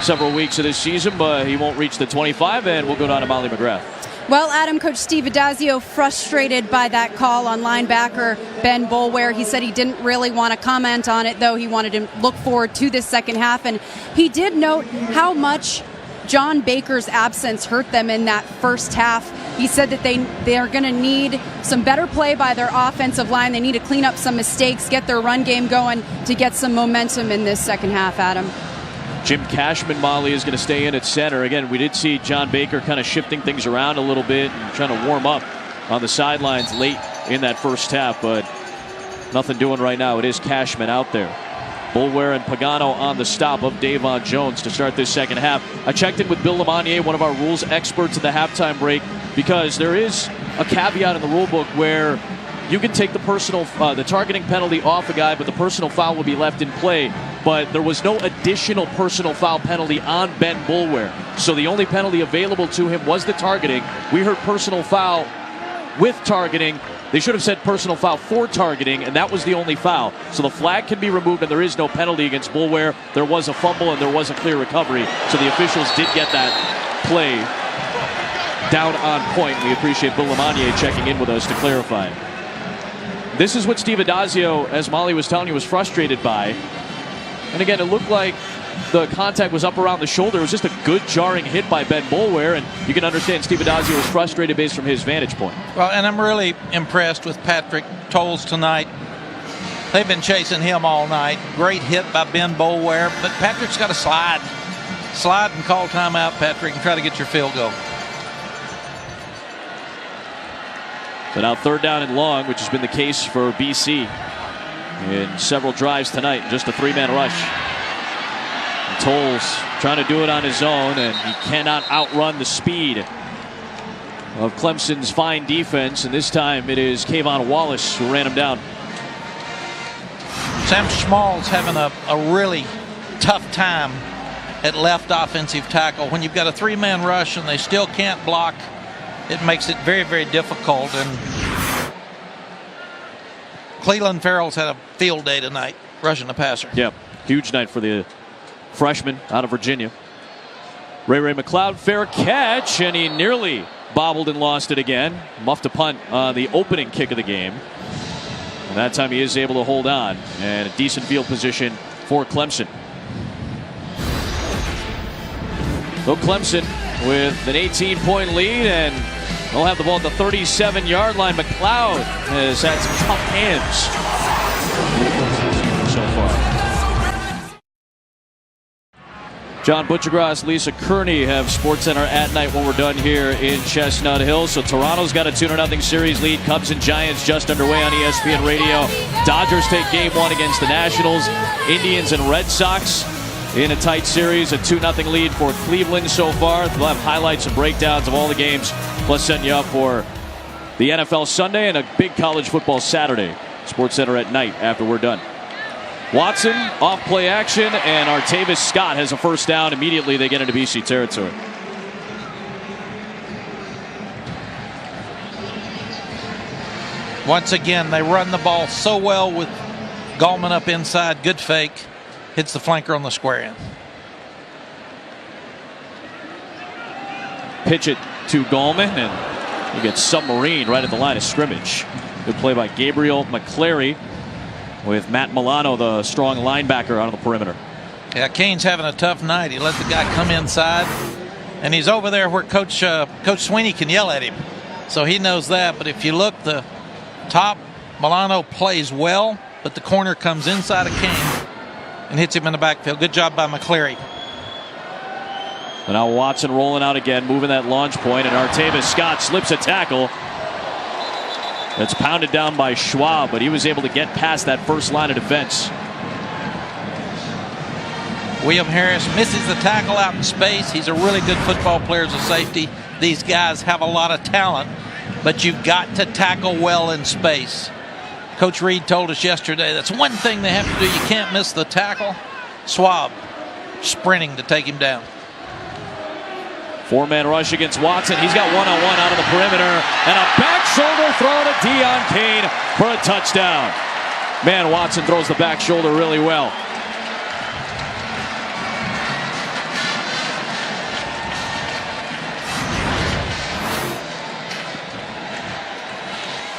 several weeks of this season, but he won't reach the 25, and we'll go down to Molly McGrath. Well, Adam, Coach Steve Addazio frustrated by that call on linebacker Ben Boulware. He said he didn't really want to comment on it, though he wanted to look forward to this second half. And he did note how much John Baker's absence hurt them in that first half. He said that they are going to need some better play by their offensive line. They need to clean up some mistakes, get their run game going to get some momentum in this second half, Adam. Jim Cashman, Molly, is going to stay in at center. Again, we did see John Baker kind of shifting things around a little bit and trying to warm up on the sidelines late in that first half, but nothing doing right now. It is Cashman out there. Boulware and Pagano on the stop of Davon Jones to start this second half. I checked in with Bill Lamonier, one of our rules experts at the halftime break, because there is a caveat in the rule book where you can take the targeting penalty off a guy, but the personal foul will be left in play. But there was no additional personal foul penalty on Ben Boulware. So the only penalty available to him was the targeting. We heard personal foul with targeting. They should have said personal foul for targeting, and that was the only foul. So the flag can be removed, and there is no penalty against Boulware. There was a fumble, and there was a clear recovery. So the officials did get that play down on point. We appreciate Bill Lamonier checking in with us to clarify. This is what Steve Addazio, as Molly was telling you, was frustrated by. And again, it looked like the contact was up around the shoulder. It was just a good jarring hit by Ben Boulware, and you can understand Steve Addazio was frustrated based from his vantage point. Well, and I'm really impressed with Patrick Tolles tonight. They've been chasing him all night. Great hit by Ben Boulware, but Patrick's got to slide. Slide and call timeout, Patrick, and try to get your field goal. So now 3rd down and long, which has been the case for BC in several drives tonight. Just a 3-man rush. And Tolles trying to do it on his own, and he cannot outrun the speed of Clemson's fine defense. And this time it is Kayvon Wallace who ran him down. Sam Schmal's having a really tough time at left offensive tackle. When you've got a 3-man rush and they still can't block, it makes it very, very difficult. And Cleveland Farrell's had a field day tonight rushing the passer. Yeah, huge night for the freshman out of Virginia. Ray McLeod, fair catch, and he nearly bobbled and lost it again. Muffed a punt on the opening kick of the game. And that time he is able to hold on, and a decent field position for Clemson. So Clemson with an 18-point lead, and they'll have the ball at the 37-yard line. McLeod has had some tough hands so far. John Butchergrass, Lisa Kearney have SportsCenter at night when we're done here in Chestnut Hill. So Toronto's got a 2-0 series lead. Cubs and Giants just underway on ESPN Radio. Dodgers take game 1 against the Nationals. Indians and Red Sox in a tight series, a 2-0 lead for Cleveland so far. We'll have highlights and breakdowns of all the games, plus setting you up for the NFL Sunday and a big college football Saturday. SportsCenter at night after we're done. Watson off play action, and Artavis Scott has a first down. Immediately they get into BC territory. Once again, they run the ball so well with Gallman up inside. Good fake. Hits the flanker on the square end. Pitch it to Gallman, and he gets submarine right at the line of scrimmage. Good play by Gabriel McClary with Matt Milano, the strong linebacker, on the perimeter. Yeah, Kane's having a tough night. He let the guy come inside, and he's over there where Coach Sweeney can yell at him. So he knows that. But if you look, the top, Milano plays well, but the corner comes inside of Kane and hits him in the backfield. Good job by McCleary. And now Watson rolling out again, moving that launch point, and Artavis Scott slips a tackle. That's pounded down by Schwab, but he was able to get past that first line of defense. William Harris misses the tackle out in space. He's a really good football player as a safety. These guys have a lot of talent, but you've got to tackle well in space. Coach Reed told us yesterday that's one thing they have to do. You can't miss the tackle. Schwab sprinting to take him down. 4-man rush against Watson. He's got one-on-one out of the perimeter, and a back shoulder throw to Deion Kane for a touchdown. Man, Watson throws the back shoulder really well.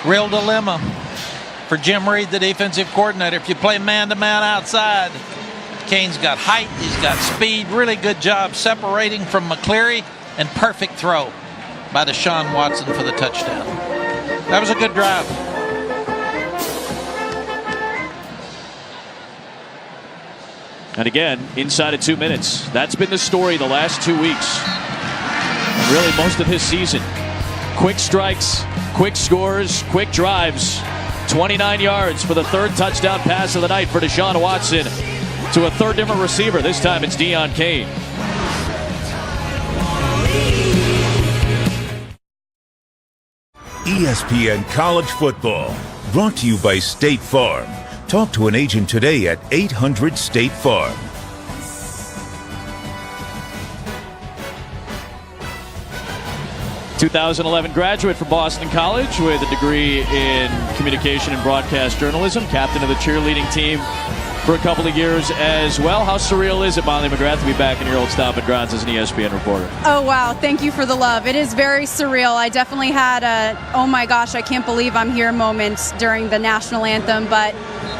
Real dilemma for Jim Reed, the defensive coordinator. If you play man-to-man outside, Kane's got height, he's got speed. Really good job separating from McCleary, and perfect throw by Deshaun Watson for the touchdown. That was a good drive. And again, inside of 2 minutes. That's been the story the last 2 weeks. And really most of his season. Quick strikes, quick scores, quick drives. 29 yards for the third touchdown pass of the night for Deshaun Watson to a third different receiver. This time it's Deion Kane. ESPN College Football, brought to you by State Farm. Talk to an agent today at 800-STATE-FARM. ...2011 graduate from Boston College with a degree in communication and broadcast journalism. Captain of the cheerleading team for a couple of years as well. How surreal is it, Molly McGrath, to be back in your old stomping grounds as an ESPN reporter? Oh, wow. Thank you for the love. It is very surreal. I definitely had a, oh my gosh, I can't believe I'm here moment during the national anthem, but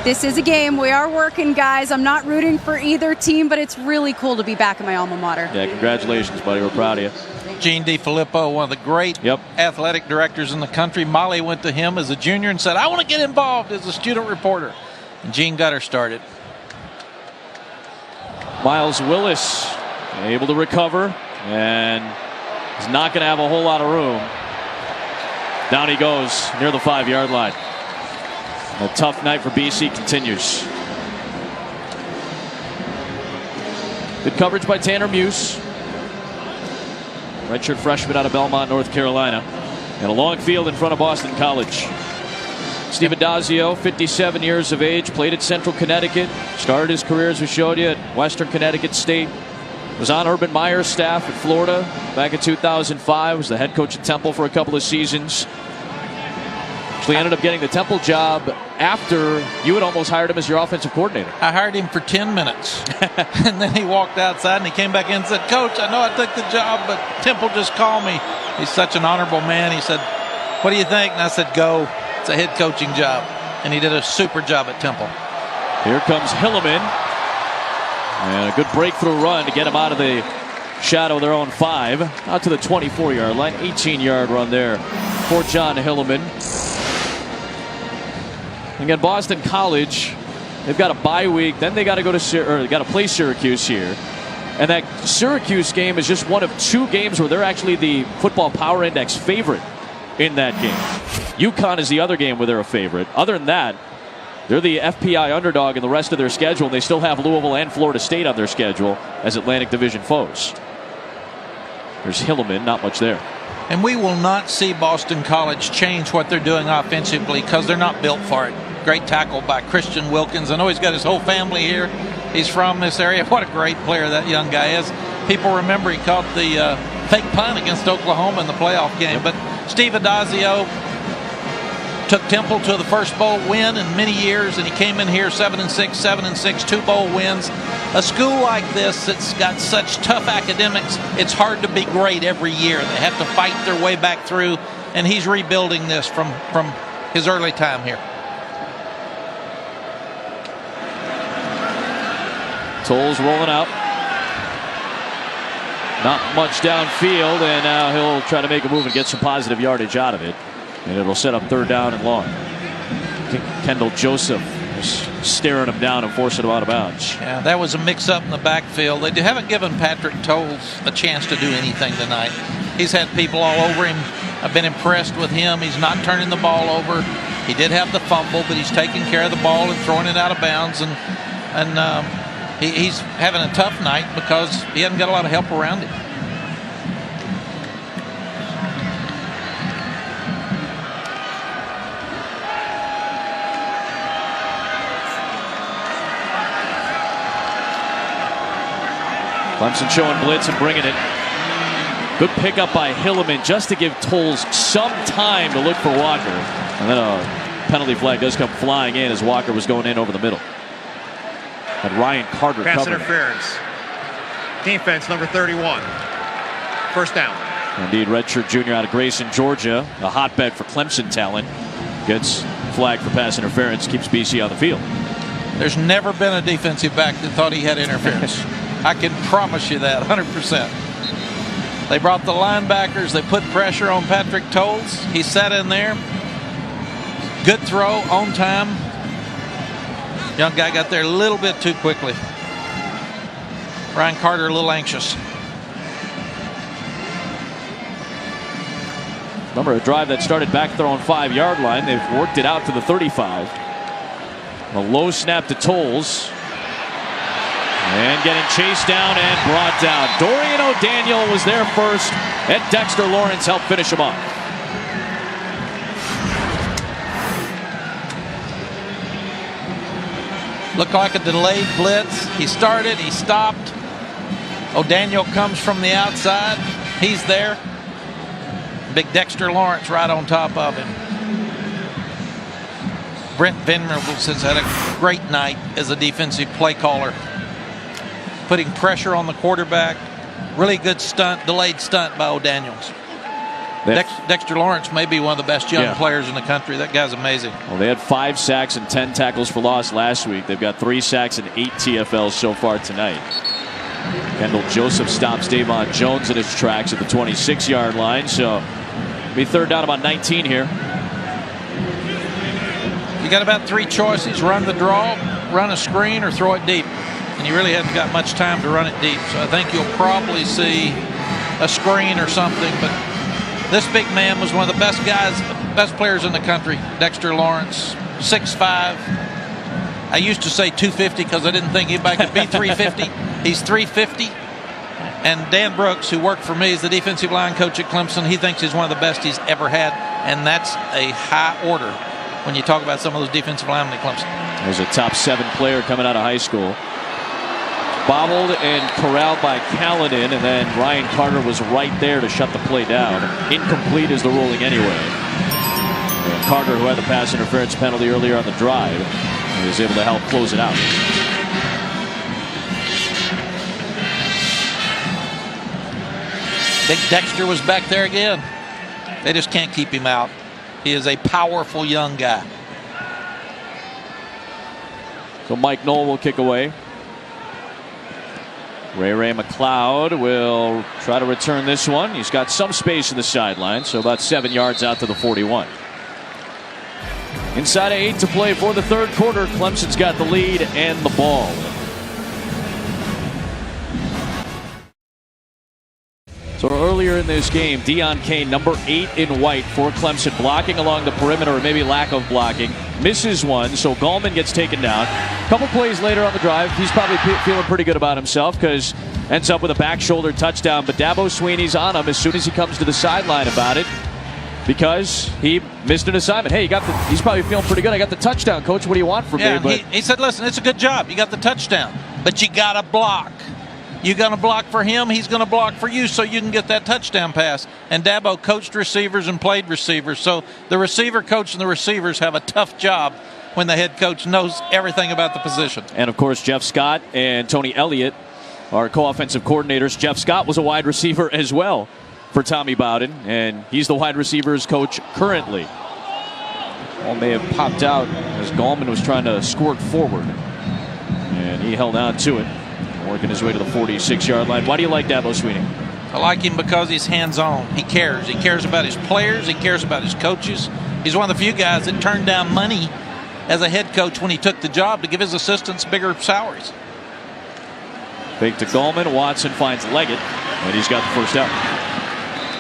This is a game. We are working, guys. I'm not rooting for either team, but it's really cool to be back in my alma mater. Yeah, congratulations, buddy. We're proud of you. Gene DiFilippo, one of the great athletic directors in the country. Molly went to him as a junior and said, I want to get involved as a student reporter. And Gene got her started. Miles Willis able to recover and is not going to have a whole lot of room. Down he goes near the 5-yard line. A tough night for BC continues. Good coverage by Tanner Muse. Redshirt freshman out of Belmont, North Carolina. And a long field in front of Boston College. Steve Addazio, 57 years of age, played at Central Connecticut. Started his career, as we showed you, at Western Connecticut State. Was on Urban Meyer's staff at Florida back in 2005. Was the head coach at Temple for a couple of seasons. Actually ended up getting the Temple job after you had almost hired him as your offensive coordinator. I hired him for 10 minutes. And then he walked outside and he came back in and said, Coach, I know I took the job, but Temple just called me. He's such an honorable man. He said, what do you think? And I said, go. It's a head coaching job. And he did a super job at Temple. Here comes Hilleman. And a good breakthrough run to get him out of the shadow of their own 5. Out to the 24-yard line. 18-yard run there for John Hilleman. Again, Boston College, they've got a bye week. Then they got to go to they got to play Syracuse here. And that Syracuse game is just one of 2 games where they're actually the Football Power Index favorite in that game. UConn is the other game where they're a favorite. Other than that, they're the FPI underdog in the rest of their schedule, and they still have Louisville and Florida State on their schedule as Atlantic Division foes. There's Hilleman, not much there. And we will not see Boston College change what they're doing offensively because they're not built for it. Great tackle by Christian Wilkins. I know he's got his whole family here. He's from this area. What a great player that young guy is. People remember he caught the fake punt against Oklahoma in the playoff game. But Steve Addazio took Temple to the first bowl win in many years, and he came in here 7-6, 2 bowl wins. A school like this that's got such tough academics, it's hard to be great every year. They have to fight their way back through, and he's rebuilding this from his early time here. Tolles rolling out. Not much downfield, and now he'll try to make a move and get some positive yardage out of it. And it'll set up 3rd down and long. Kendall Joseph is staring him down and forcing him out of bounds. Yeah, that was a mix-up in the backfield. They haven't given Patrick Tolles a chance to do anything tonight. He's had people all over him. I've been impressed with him. He's not turning the ball over. He did have the fumble, but he's taking care of the ball and throwing it out of bounds. And he's having a tough night because he hasn't got a lot of help around him. Clemson showing blitz and bringing it. Good pickup by Hilleman just to give Tolles some time to look for Walker. And then a penalty flag does come flying in as Walker was going in over the middle. And Ryan Carter pass covering. Interference. Defense number 31. 1st down. Indeed, redshirt junior out of Grayson, Georgia. A hotbed for Clemson talent. Gets flagged for pass interference. Keeps BC on the field. There's never been a defensive back that thought he had interference. I can promise you that 100%. They brought the linebackers. They put pressure on Patrick Tolles. He sat in there. Good throw, on time. Young guy got there a little bit too quickly. Ryan Carter a little anxious. Remember, a drive that started back there on 5-yard line. They've worked it out to the 35. A low snap to Tolles. And getting chased down and brought down. Dorian O'Daniel was there first, and Dexter Lawrence helped finish him off. Looked like a delayed blitz. He started, he stopped. O'Daniel comes from the outside. He's there. Big Dexter Lawrence right on top of him. Brent Venables has had a great night as a defensive play caller. Putting pressure on the quarterback. Really good stunt, delayed stunt by O'Daniels. Dexter Lawrence may be one of the best young players in the country. That guy's amazing. Well, they had 5 sacks and 10 tackles for loss last week. They've got 3 sacks and 8 TFLs so far tonight. Kendall Joseph stops Davon Jones in his tracks at the 26-yard line. So it'll be third down about 19 here. You got about 3 choices: run the draw, run a screen, or throw it deep. And you really haven't got much time to run it deep. So I think you'll probably see a screen or something. But this big man was one of the best players in the country. Dexter Lawrence, 6'5". I used to say 250 because I didn't think anybody could be 350. He's 350. And Dan Brooks, who worked for me as the defensive line coach at Clemson, he thinks he's one of the best he's ever had. And that's a high order when you talk about some of those defensive linemen at Clemson. There's a top 7 player coming out of high school. Bobbled and corralled by Callanan, and then Ryan Carter was right there to shut the play down. Incomplete is the ruling anyway. And Carter, who had the pass interference penalty earlier on the drive, was able to help close it out. Big Dexter was back there again. They just can't keep him out. He is a powerful young guy. So Mike Knoll will kick away. Ray McLeod will try to return this one. He's got some space in the sideline, so about 7 yards out to the 41. Inside of 8 to play for the third quarter. Clemson's got the lead and the ball. So earlier in this game, Deion Kane, number 8 in white for Clemson, blocking along the perimeter, or maybe lack of blocking, misses one, so Gallman gets taken down. A couple plays later on the drive, he's probably feeling pretty good about himself because ends up with a back shoulder touchdown, but Dabo Sweeney's on him as soon as he comes to the sideline about it because he missed an assignment. Hey, he's probably feeling pretty good. I got the touchdown, coach. What do you want from me? But he said, listen, it's a good job. You got the touchdown, but you got to block. You're going to block for him, he's going to block for you so you can get that touchdown pass. And Dabo coached receivers and played receivers. So the receiver coach and the receivers have a tough job when the head coach knows everything about the position. And, of course, Jeff Scott and Tony Elliott are co-offensive coordinators. Jeff Scott was a wide receiver as well for Tommy Bowden, and he's the wide receivers coach currently. Ball may have popped out as Gallman was trying to squirt forward, and he held on to it. Working his way to the 46-yard line. Why do you like Dabo Sweeney? I like him because he's hands-on. He cares. He cares about his players. He cares about his coaches. He's one of the few guys that turned down money as a head coach when he took the job to give his assistants bigger salaries. Fake to Gallman. Watson finds Leggett, and he's got the first down.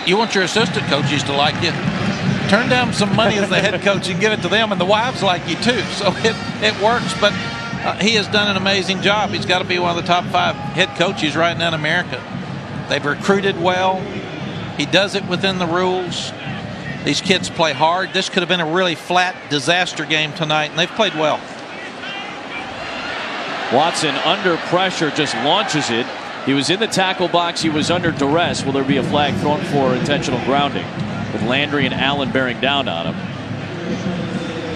You want your assistant coaches to like you. Turn down some money as the head coach and give it to them, and the wives like you too. So it works, but he has done an amazing job. He's got to be one of the top 5 head coaches right now in America. They've recruited well. He does it within the rules. These kids play hard. This could have been a really flat disaster game tonight, and they've played well. Watson under pressure just launches it. He was in the tackle box. He was under duress. Will there be a flag thrown for intentional grounding with Landry and Allen bearing down on him?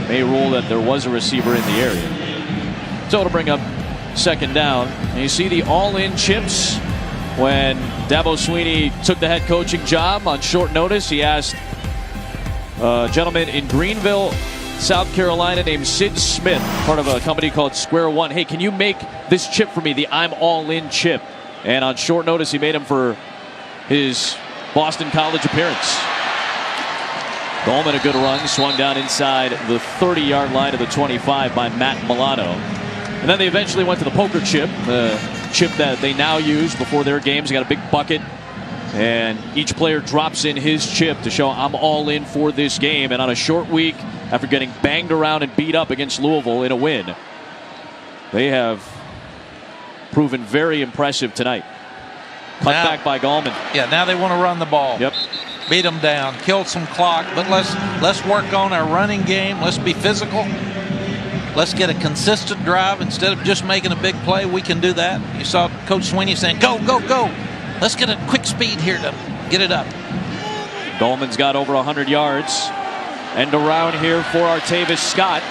May rule that there was a receiver in the area. So it'll bring up second down. And you see the all-in chips when Dabo Sweeney took the head coaching job on short notice. He asked a gentleman in Greenville, South Carolina named Sid Smith, part of a company called Square One, hey, can you make this chip for me, the I'm all-in chip? And on short notice, he made him for his Boston College appearance. Gallman, a good run, swung down inside the 30-yard line of the 25 by Matt Milano. And then they eventually went to the poker chip, the chip that they now use before their games. They got a big bucket, and each player drops in his chip to show I'm all in for this game. And on a short week, after getting banged around and beat up against Louisville in a win, they have proven very impressive tonight. Cut back by Gallman. Yeah, now they want to run the ball. Yep. Beat them down, kill some clock, but let's work on our running game. Let's be physical. Let's get a consistent drive instead of just making a big play. We can do that. You saw Coach Sweeney saying, go, go, go. Let's get a quick speed here to get it up. Gallman's got over 100 yards. And around here for Artavis Scott.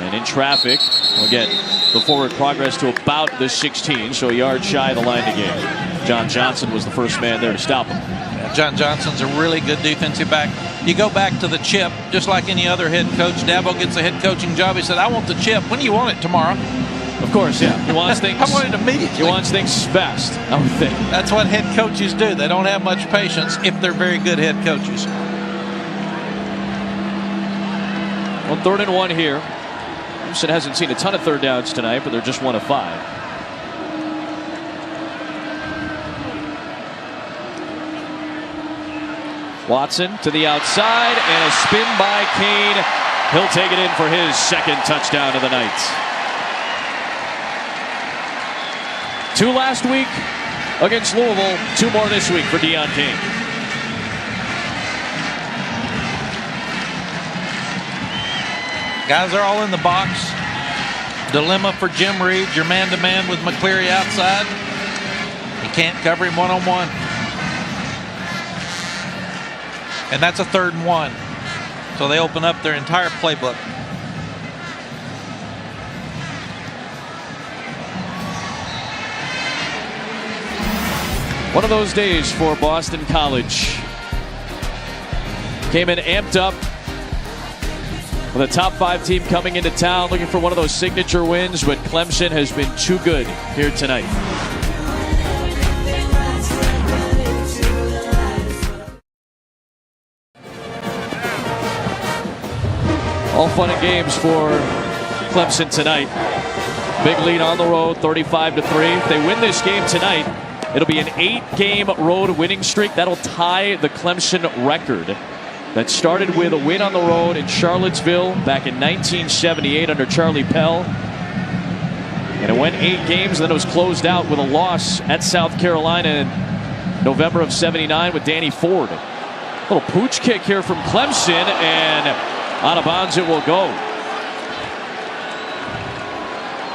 And in traffic, we'll get the forward progress to about the 16, so a yard shy of the line to gain. John Johnson was the first man there to stop him. Yeah, John Johnson's a really good defensive back. You go back to the chip, just like any other head coach. Dabo gets a head coaching job. He said, I want the chip. When do you want it? Tomorrow? Of course, yeah. He wants things. I want it immediately. He wants things fast, I would think. That's what head coaches do. They don't have much patience if they're very good head coaches. Well, 3rd and 1 here. Clemson hasn't seen a ton of third downs tonight, but they're just 1 of 5. Watson to the outside and a spin by Kane. He'll take it in for his 2nd touchdown of the night. 2 last week against Louisville, 2 more this week for Deon Kane. Guys are all in the box. Dilemma for Jim Reed. You're man-to-man with McCleary outside. You can't cover him one-on-one. And that's a 3rd and 1. So they open up their entire playbook. One of those days for Boston College. Came in amped up with a top 5 team coming into town, looking for one of those signature wins, but Clemson has been too good here tonight. All fun and games for Clemson tonight. Big lead on the road, 35-3. If they win this game tonight, it'll be an 8-game road winning streak. That'll tie the Clemson record that started with a win on the road in Charlottesville back in 1978 under Charlie Pell. And it went 8 games, and then it was closed out with a loss at South Carolina in November of '79 with Danny Ford. A little pooch kick here from Clemson, and out of bounds it will go.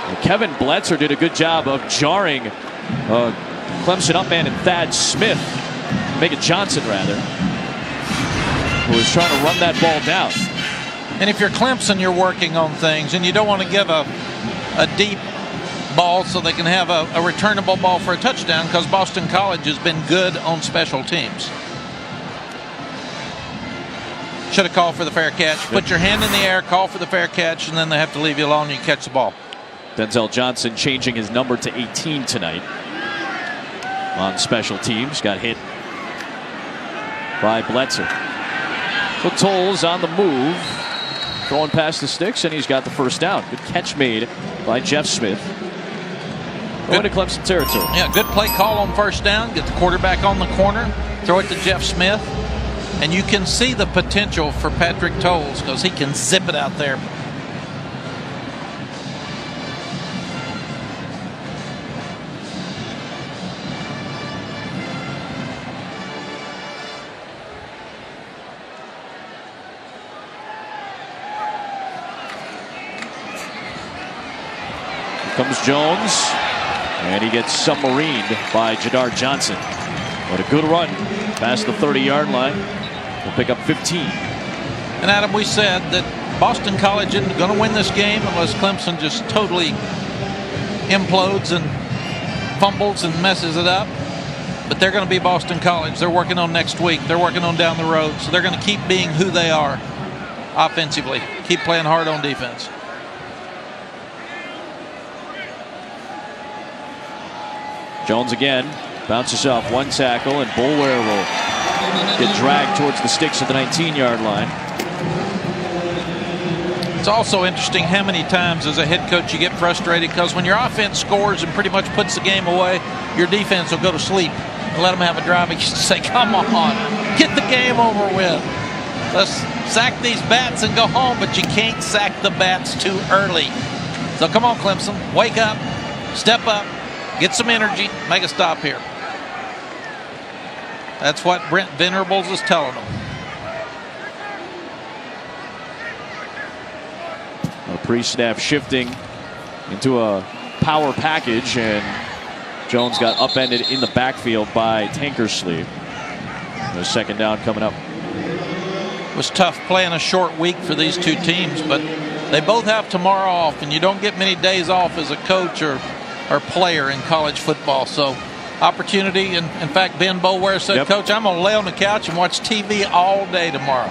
And Kevin Bletzer did a good job of jarring Clemson up man and Thad Smith, Megan Johnson rather, who was trying to run that ball down. And if you're Clemson, you're working on things, and you don't want to give a deep ball so they can have a returnable ball for a touchdown, because Boston College has been good on special teams. Should have called for the fair catch. Put your hand in the air, call for the fair catch, and then they have to leave you alone and you catch the ball. Denzel Johnson changing his number to 18 tonight on special teams. Got hit by Bletzer. So Tolles on the move, throwing past the sticks, and he's got the first down. Good catch made by Jeff Smith. Going to Clemson territory. Yeah, good play call on first down. Get the quarterback on the corner, throw it to Jeff Smith. And you can see the potential for Patrick Tolles because he can zip it out there. Here comes Jones, and he gets submarined by Jadar Johnson. What a good run past the 30-yard line. We'll pick up 15. And Adam, we said that Boston College isn't going to win this game unless Clemson just totally implodes and fumbles and messes it up. But they're going to be Boston College. They're working on next week. They're working on down the road. So they're going to keep being who they are offensively. Keep playing hard on defense. Jones again bounces off 1 tackle, and Boulware will get dragged towards the sticks at the 19-yard line. It's also interesting how many times as a head coach you get frustrated because when your offense scores and pretty much puts the game away, your defense will go to sleep and let them have a drive. And you say, come on, get the game over with. Let's sack these bats and go home, but you can't sack the bats too early. So come on, Clemson, wake up, step up, get some energy, make a stop here. That's what Brent Venerables is telling them. A pre-snap shifting into a power package, and Jones got upended in the backfield by Tankersleeve. There's 2nd down coming up. It was tough playing a short week for these two teams, but they both have tomorrow off, and you don't get many days off as a coach or player in college football. So opportunity. And in fact, Ben Boulware said, Coach, I'm going to lay on the couch and watch TV all day tomorrow.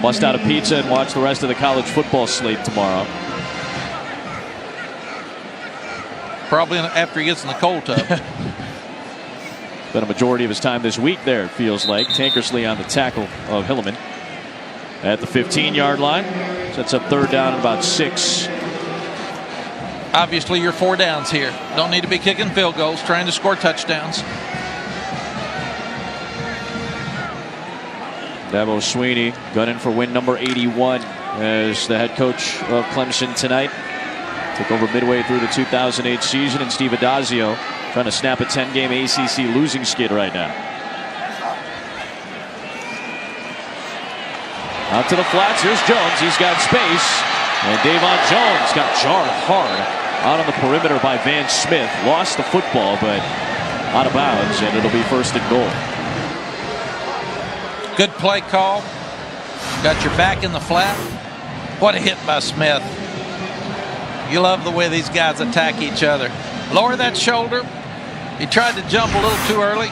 Bust out a pizza and watch the rest of the college football slate tomorrow. Probably after he gets in the cold tub. Been a majority of his time this week there, it feels like. Tankersley on the tackle of Hilleman at the 15-yard line. Sets up third down and about 6. Obviously, you're 4 downs here. Don't need to be kicking field goals, trying to score touchdowns. Dabo Swinney gunning for win number 81 as the head coach of Clemson tonight. Took over midway through the 2008 season, and Steve Adazio trying to snap a 10-game ACC losing skid right now. Out to the flats. Here's Jones. He's got space. And Davon Jones got jarred hard out on the perimeter by Van Smith. Lost the football, but out of bounds, and it'll be first and goal. Good play call. Got your back in the flat. What a hit by Smith. You love the way these guys attack each other. Lower that shoulder. He tried to jump a little too early.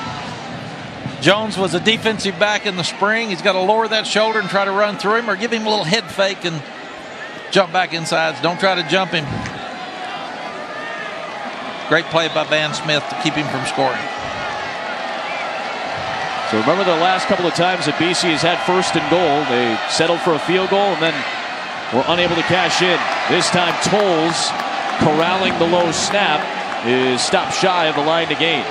Jones was a defensive back in the spring. He's got to lower that shoulder and try to run through him, or give him a little head fake and jump back inside. Don't try to jump him. Great play by Van Smith to keep him from scoring. So remember the last couple of times that BC has had first and goal, they settled for a field goal and then were unable to cash in. This time Tolles, corralling the low snap, is stopped shy of the line to gain.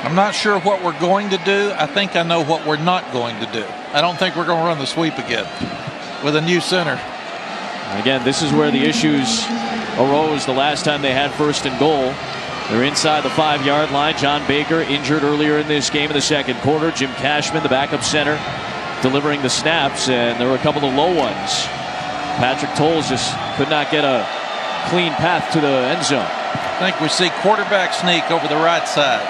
I'm not sure what we're going to do. I think I know what we're not going to do. I don't think we're going to run the sweep again with a new center. Again, this is where the issues arose the last time they had first and goal. They're inside the 5-yard line. John Baker injured earlier in this game in the second quarter. Jim Cashman, the backup center, delivering the snaps, and there were a couple of low ones. Patrick Tolles just could not get a clean path to the end zone. I think we see quarterback sneak over the right side.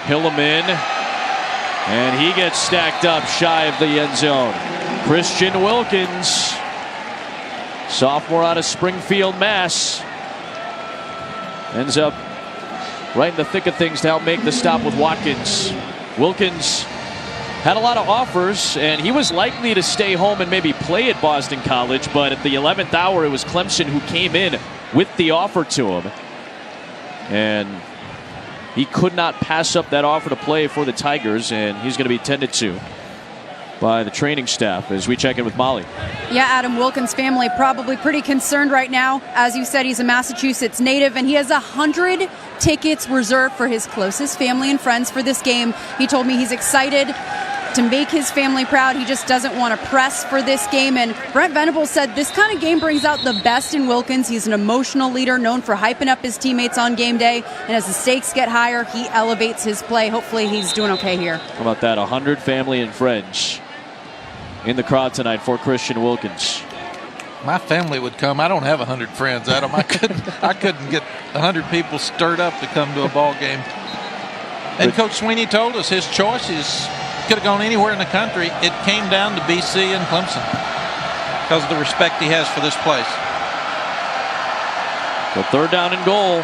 Hilleman, and he gets stacked up shy of the end zone. Christian Wilkins, sophomore out of Springfield, Mass, ends up right in the thick of things to help make the stop with Watkins. Wilkins had a lot of offers, and he was likely to stay home and maybe play at Boston College, but at the 11th hour, it was Clemson who came in with the offer to him. And he could not pass up that offer to play for the Tigers, and he's going to be tended to by the training staff as we check in with Molly. Yeah, Adam, Wilkins' family probably pretty concerned right now. As you said, he's a Massachusetts native, and he has 100 tickets reserved for his closest family and friends for this game. He told me he's excited to make his family proud. He just doesn't want to press for this game. And Brent Venables said this kind of game brings out the best in Wilkins. He's an emotional leader known for hyping up his teammates on game day. And as the stakes get higher, he elevates his play. Hopefully he's doing okay here. How about that? 100 family and friends in the crowd tonight for Christian Wilkins. My family would come. I don't have 100 friends, Adam. I couldn't get 100 people stirred up to come to a ball game. And Coach Swinney told us his choices could have gone anywhere in the country. It came down to BC and Clemson because of the respect he has for this place. So third down and goal.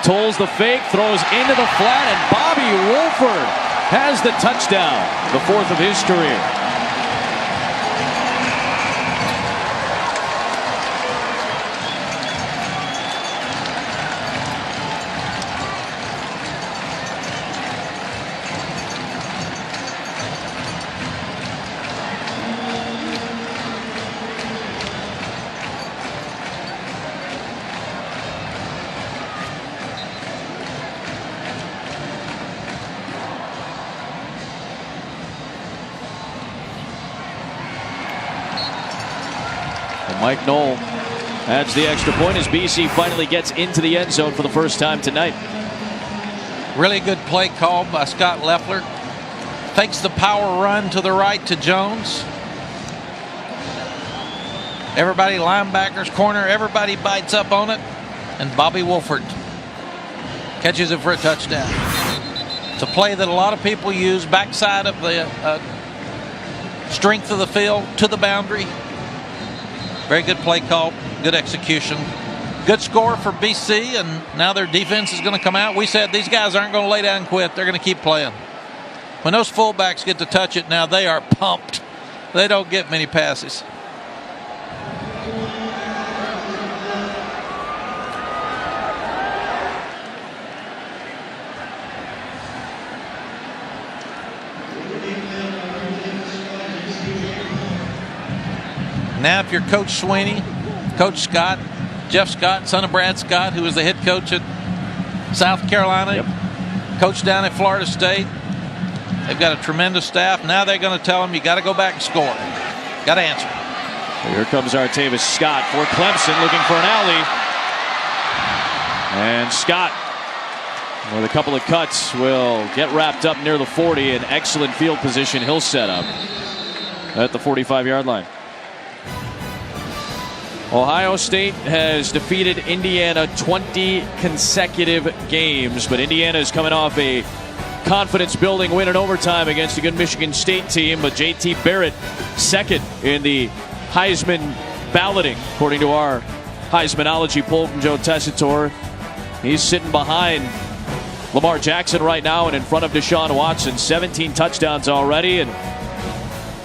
Tolles the fake, throws into the flat, and Bobby Wolford has the touchdown, the 4th of his career. Mike Knoll adds the extra point as BC finally gets into the end zone for the first time tonight. Really good play call by Scott Leffler. Takes the power run to the right to Jones. Everybody, linebackers, corner, everybody bites up on it. And Bobby Wolford catches it for a touchdown. It's a play that a lot of people use, backside of the strength of the field to the boundary. Very good play call, good execution. Good score for BC, and now their defense is going to come out. We said these guys aren't going to lay down and quit. They're going to keep playing. When those fullbacks get to touch it now, they are pumped. They don't get many passes. Now if you're Coach Sweeney, Coach Scott, Jeff Scott, son of Brad Scott, who was the head coach at South Carolina, coach down at Florida State. They've got a tremendous staff. Now they're going to tell them, you got to go back and score. Got to answer. Here comes Artavis Scott for Clemson, looking for an alley. And Scott, with a couple of cuts, will get wrapped up near the 40. An excellent field position he'll set up at the 45-yard line. Ohio State has defeated Indiana 20 consecutive games, but Indiana is coming off a confidence-building win in overtime against a good Michigan State team. But J.T. Barrett, second in the Heisman balloting, according to our Heismanology poll from Joe Tessitore. He's sitting behind Lamar Jackson right now and in front of Deshaun Watson. 17 touchdowns already and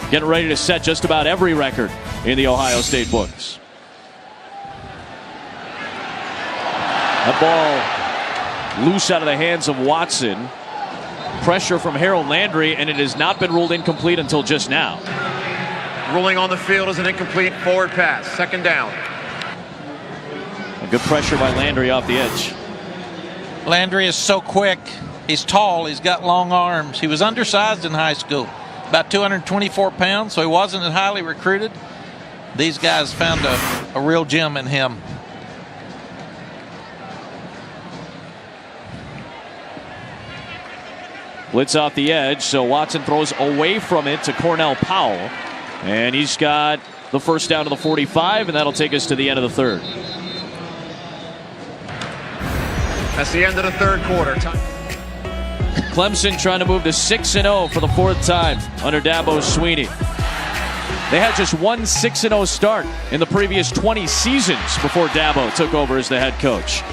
getting ready to set just about every record in the Ohio State books. That ball loose out of the hands of Watson. Pressure from Harold Landry, and it has not been ruled incomplete until just now. Ruling on the field is an incomplete forward pass. Second down. A good pressure by Landry off the edge. Landry is so quick. He's tall. He's got long arms. He was undersized in high school, about 224 pounds, so he wasn't as highly recruited. These guys found a real gem in him. Blitz off the edge, so Watson throws away from it to Cornell Powell. And he's got the first down to the 45, and that'll take us to the end of the third. That's the end of the third quarter. Clemson trying to move to 6-0 for the fourth time under Dabo Sweeney. They had just one 6-0 start in the previous 20 seasons before Dabo took over as the head coach.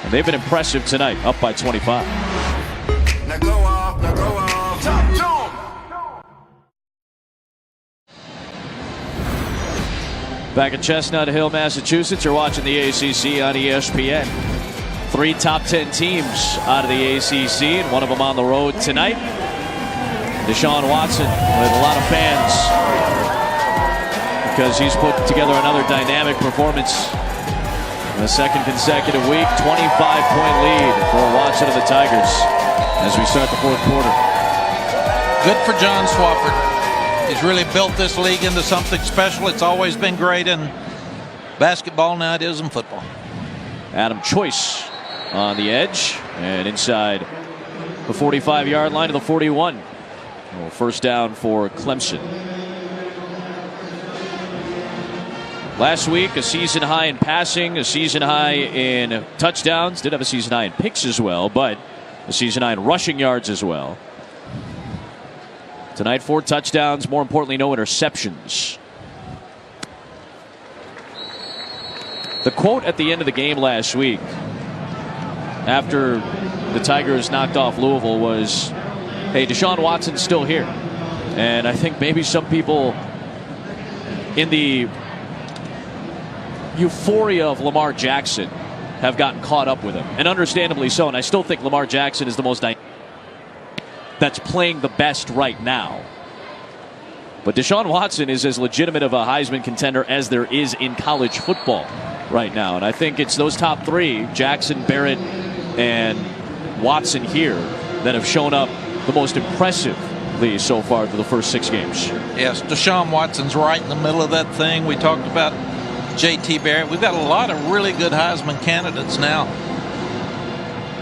And they've been impressive tonight, up by 25. Now go off, top dome. Back at Chestnut Hill, Massachusetts, you're watching the ACC on ESPN. 3 top 10 teams out of the ACC, and one of them on the road tonight. Deshaun Watson with a lot of fans because he's put together another dynamic performance in the second consecutive week. 25-point lead for Watson and the Tigers as we start the fourth quarter. Good for John Swafford. He's really built this league into something special. It's always been great in basketball, now it is in football. Adam Choice on the edge and inside the 45-yard line to the 41. Well, first down for Clemson. Last week, a season high in passing, a season high in touchdowns. Did have a season high in picks as well, but a season high in rushing yards as well. Tonight, 4 touchdowns, more importantly, no interceptions. The quote at the end of the game last week, after the Tigers knocked off Louisville, was, hey, Deshaun Watson's still here. And I think maybe some people in the euphoria of Lamar Jackson have gotten caught up with him, and understandably so. And I still think Lamar Jackson is the most that's playing the best right now. But Deshaun Watson is as legitimate of a Heisman contender as there is in college football right now. And I think it's those top 3, Jackson, Barrett, and Watson here, that have shown up the most impressively so far through the first 6 games. Yes, Deshaun Watson's right in the middle of that thing. We talked about J.T. Barrett. We've got a lot of really good Heisman candidates now.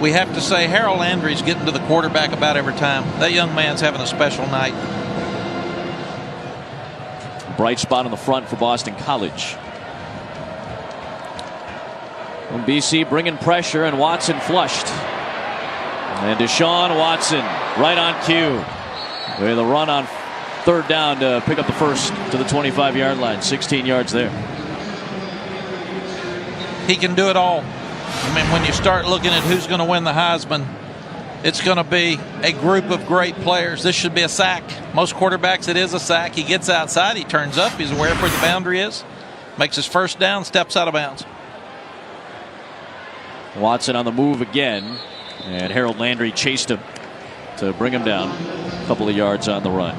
We have to say Harold Landry's getting to the quarterback about every time. That young man's having a special night. Bright spot on the front for Boston College. From BC bringing pressure, and Watson flushed. And Deshaun Watson right on cue with a run on third down to pick up the first to the 25-yard line. 16 yards there. he can do it all. I mean, when you start looking at who's going to win the Heisman, it's going to be a group of great players. This should be a sack. Most quarterbacks, it is a sack. He gets outside, he turns up, he's aware of where the boundary is, makes his first down, steps out of bounds. Watson on the move again, and Harold Landry chased him to bring him down a couple of yards on the run.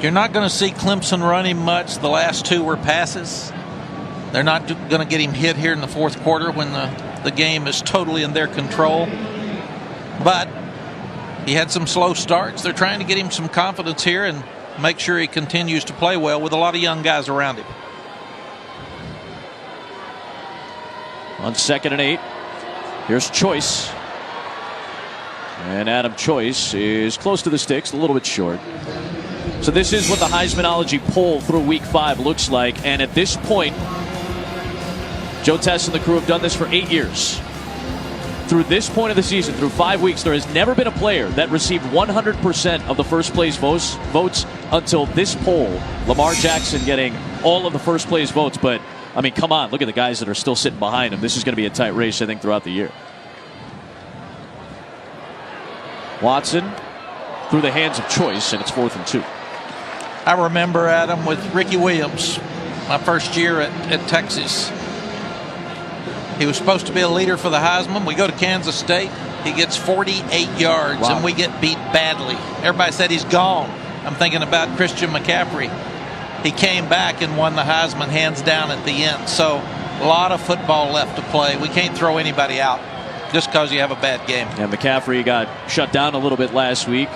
You're not going to see Clemson running much. The last two were passes. They're not going to get him hit here in the fourth quarter when the game is totally in their control. But he had some slow starts. They're trying to get him some confidence here and make sure he continues to play well with a lot of young guys around him. On 2nd and 8, here's Choice. And Adam Choice is close to the sticks, a little bit short. So this is what the Heismanology poll through week 5 looks like. And at this point, Joe Tess and the crew have done this for 8 years. Through this point of the season, through 5 weeks, there has never been a player that received 100% of the first place votes until this poll. Lamar Jackson getting all of the first place votes. But, I mean, come on, look at the guys that are still sitting behind him. This is going to be a tight race, I think, throughout the year. Watson through the hands of Choice, and it's 4th and 2. I remember, Adam, with Ricky Williams, my first year at Texas. He was supposed to be a leader for the Heisman. We go to Kansas State. He gets 48 yards, wow, and we get beat badly. Everybody said he's gone. I'm thinking about Christian McCaffrey. He came back and won the Heisman hands down at the end. So a lot of football left to play. We can't throw anybody out just because you have a bad game. And McCaffrey got shut down a little bit last week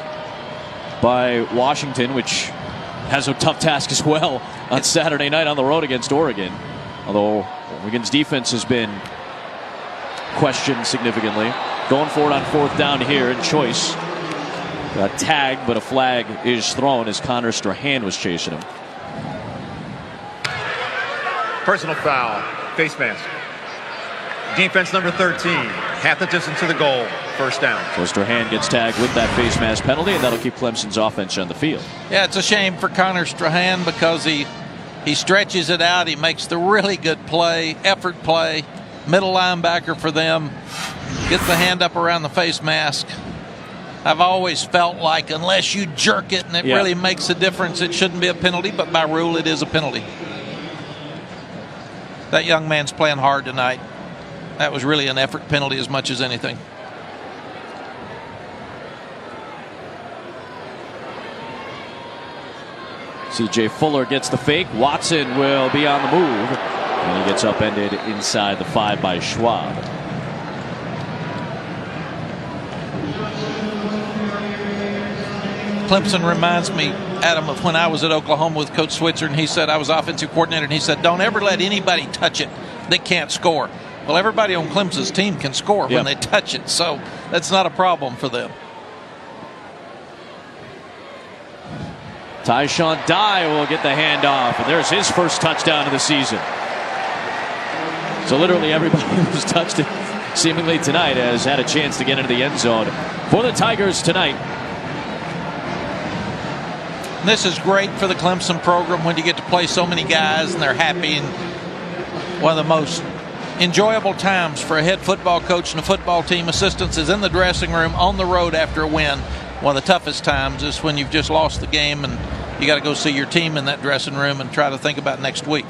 by Washington, which has a tough task as well on Saturday night on the road against Oregon. Although Oregon's defense has been questioned significantly. Going for it on 4th down here, and Choice got tagged, but a flag is thrown as Connor Strahan was chasing him. Personal foul, face mask. Defense number 13, half the distance to the goal, 1st down. So Strahan gets tagged with that face mask penalty, and that'll keep Clemson's offense on the field. Yeah, it's a shame for Connor Strahan because he stretches it out. He makes the really good play, effort play, middle linebacker for them. Gets the hand up around the face mask. I've always felt like unless you jerk it and it really makes a difference, it shouldn't be a penalty, but by rule it is a penalty. That young man's playing hard tonight. That was really an effort penalty as much as anything. C.J. Fuller gets the fake. Watson will be on the move. And he gets upended inside the 5 by Schwab. Clemson reminds me, Adam, of when I was at Oklahoma with Coach Switzer, and he said, I was offensive coordinator, and he said, don't ever let anybody touch it that can't score. Well, everybody on Clemson's team can score when they touch it, so that's not a problem for them. Tyshawn Dye will get the handoff, and there's his first touchdown of the season. So literally everybody who's touched it seemingly tonight has had a chance to get into the end zone for the Tigers tonight. This is great for the Clemson program when you get to play so many guys and they're happy. And one of the most enjoyable times for a head football coach and a football team assistants is in the dressing room on the road after a win. One of the toughest times is when you've just lost the game and you got to go see your team in that dressing room and try to think about next week.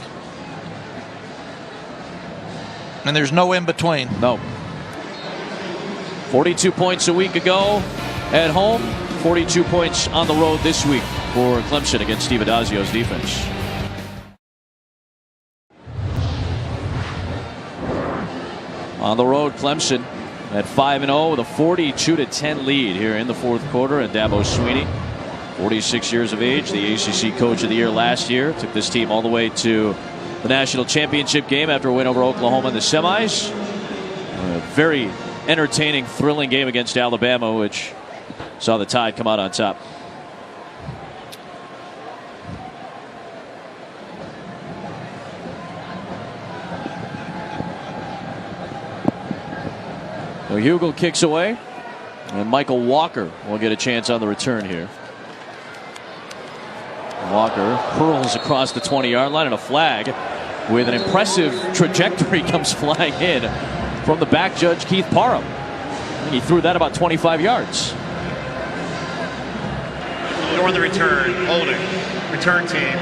And there's no in between. No. 42 points a week ago at home, 42 points on the road this week for Clemson against Steve Adazio's defense. On the road, Clemson at 5-0 with a 42-10 lead here in the fourth quarter. And Dabo Swinney, 46 years of age, the ACC Coach of the Year last year, took this team all the way to the national championship game after a win over Oklahoma in the semis. A very entertaining, thrilling game against Alabama, which saw the Tide come out on top. So Hugel kicks away, and Michael Walker will get a chance on the return here. Walker hurls across the 20-yard line, and a flag with an impressive trajectory comes flying in from the back judge, Keith Parham. He threw that about 25 yards. Or the return, holding, return team,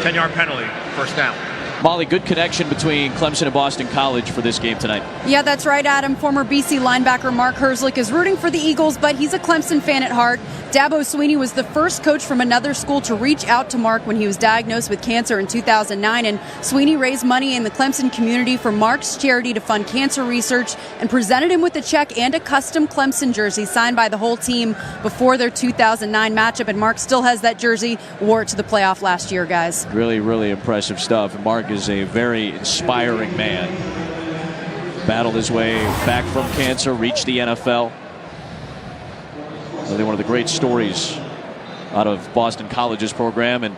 10-yard penalty, first down. Molly, good connection between Clemson and Boston College for this game tonight. Yeah, that's right, Adam. Former BC linebacker Mark Herzlich is rooting for the Eagles, but he's a Clemson fan at heart. Dabo Swinney was the first coach from another school to reach out to Mark when he was diagnosed with cancer in 2009, and Swinney raised money in the Clemson community for Mark's charity to fund cancer research and presented him with a check and a custom Clemson jersey signed by the whole team before their 2009 matchup, and Mark still has that jersey, wore it to the playoff last year, guys. Really, really impressive stuff. And Mark is a very inspiring man. Battled his way back from cancer, reached the NFL. Really one of the great stories out of Boston College's program. And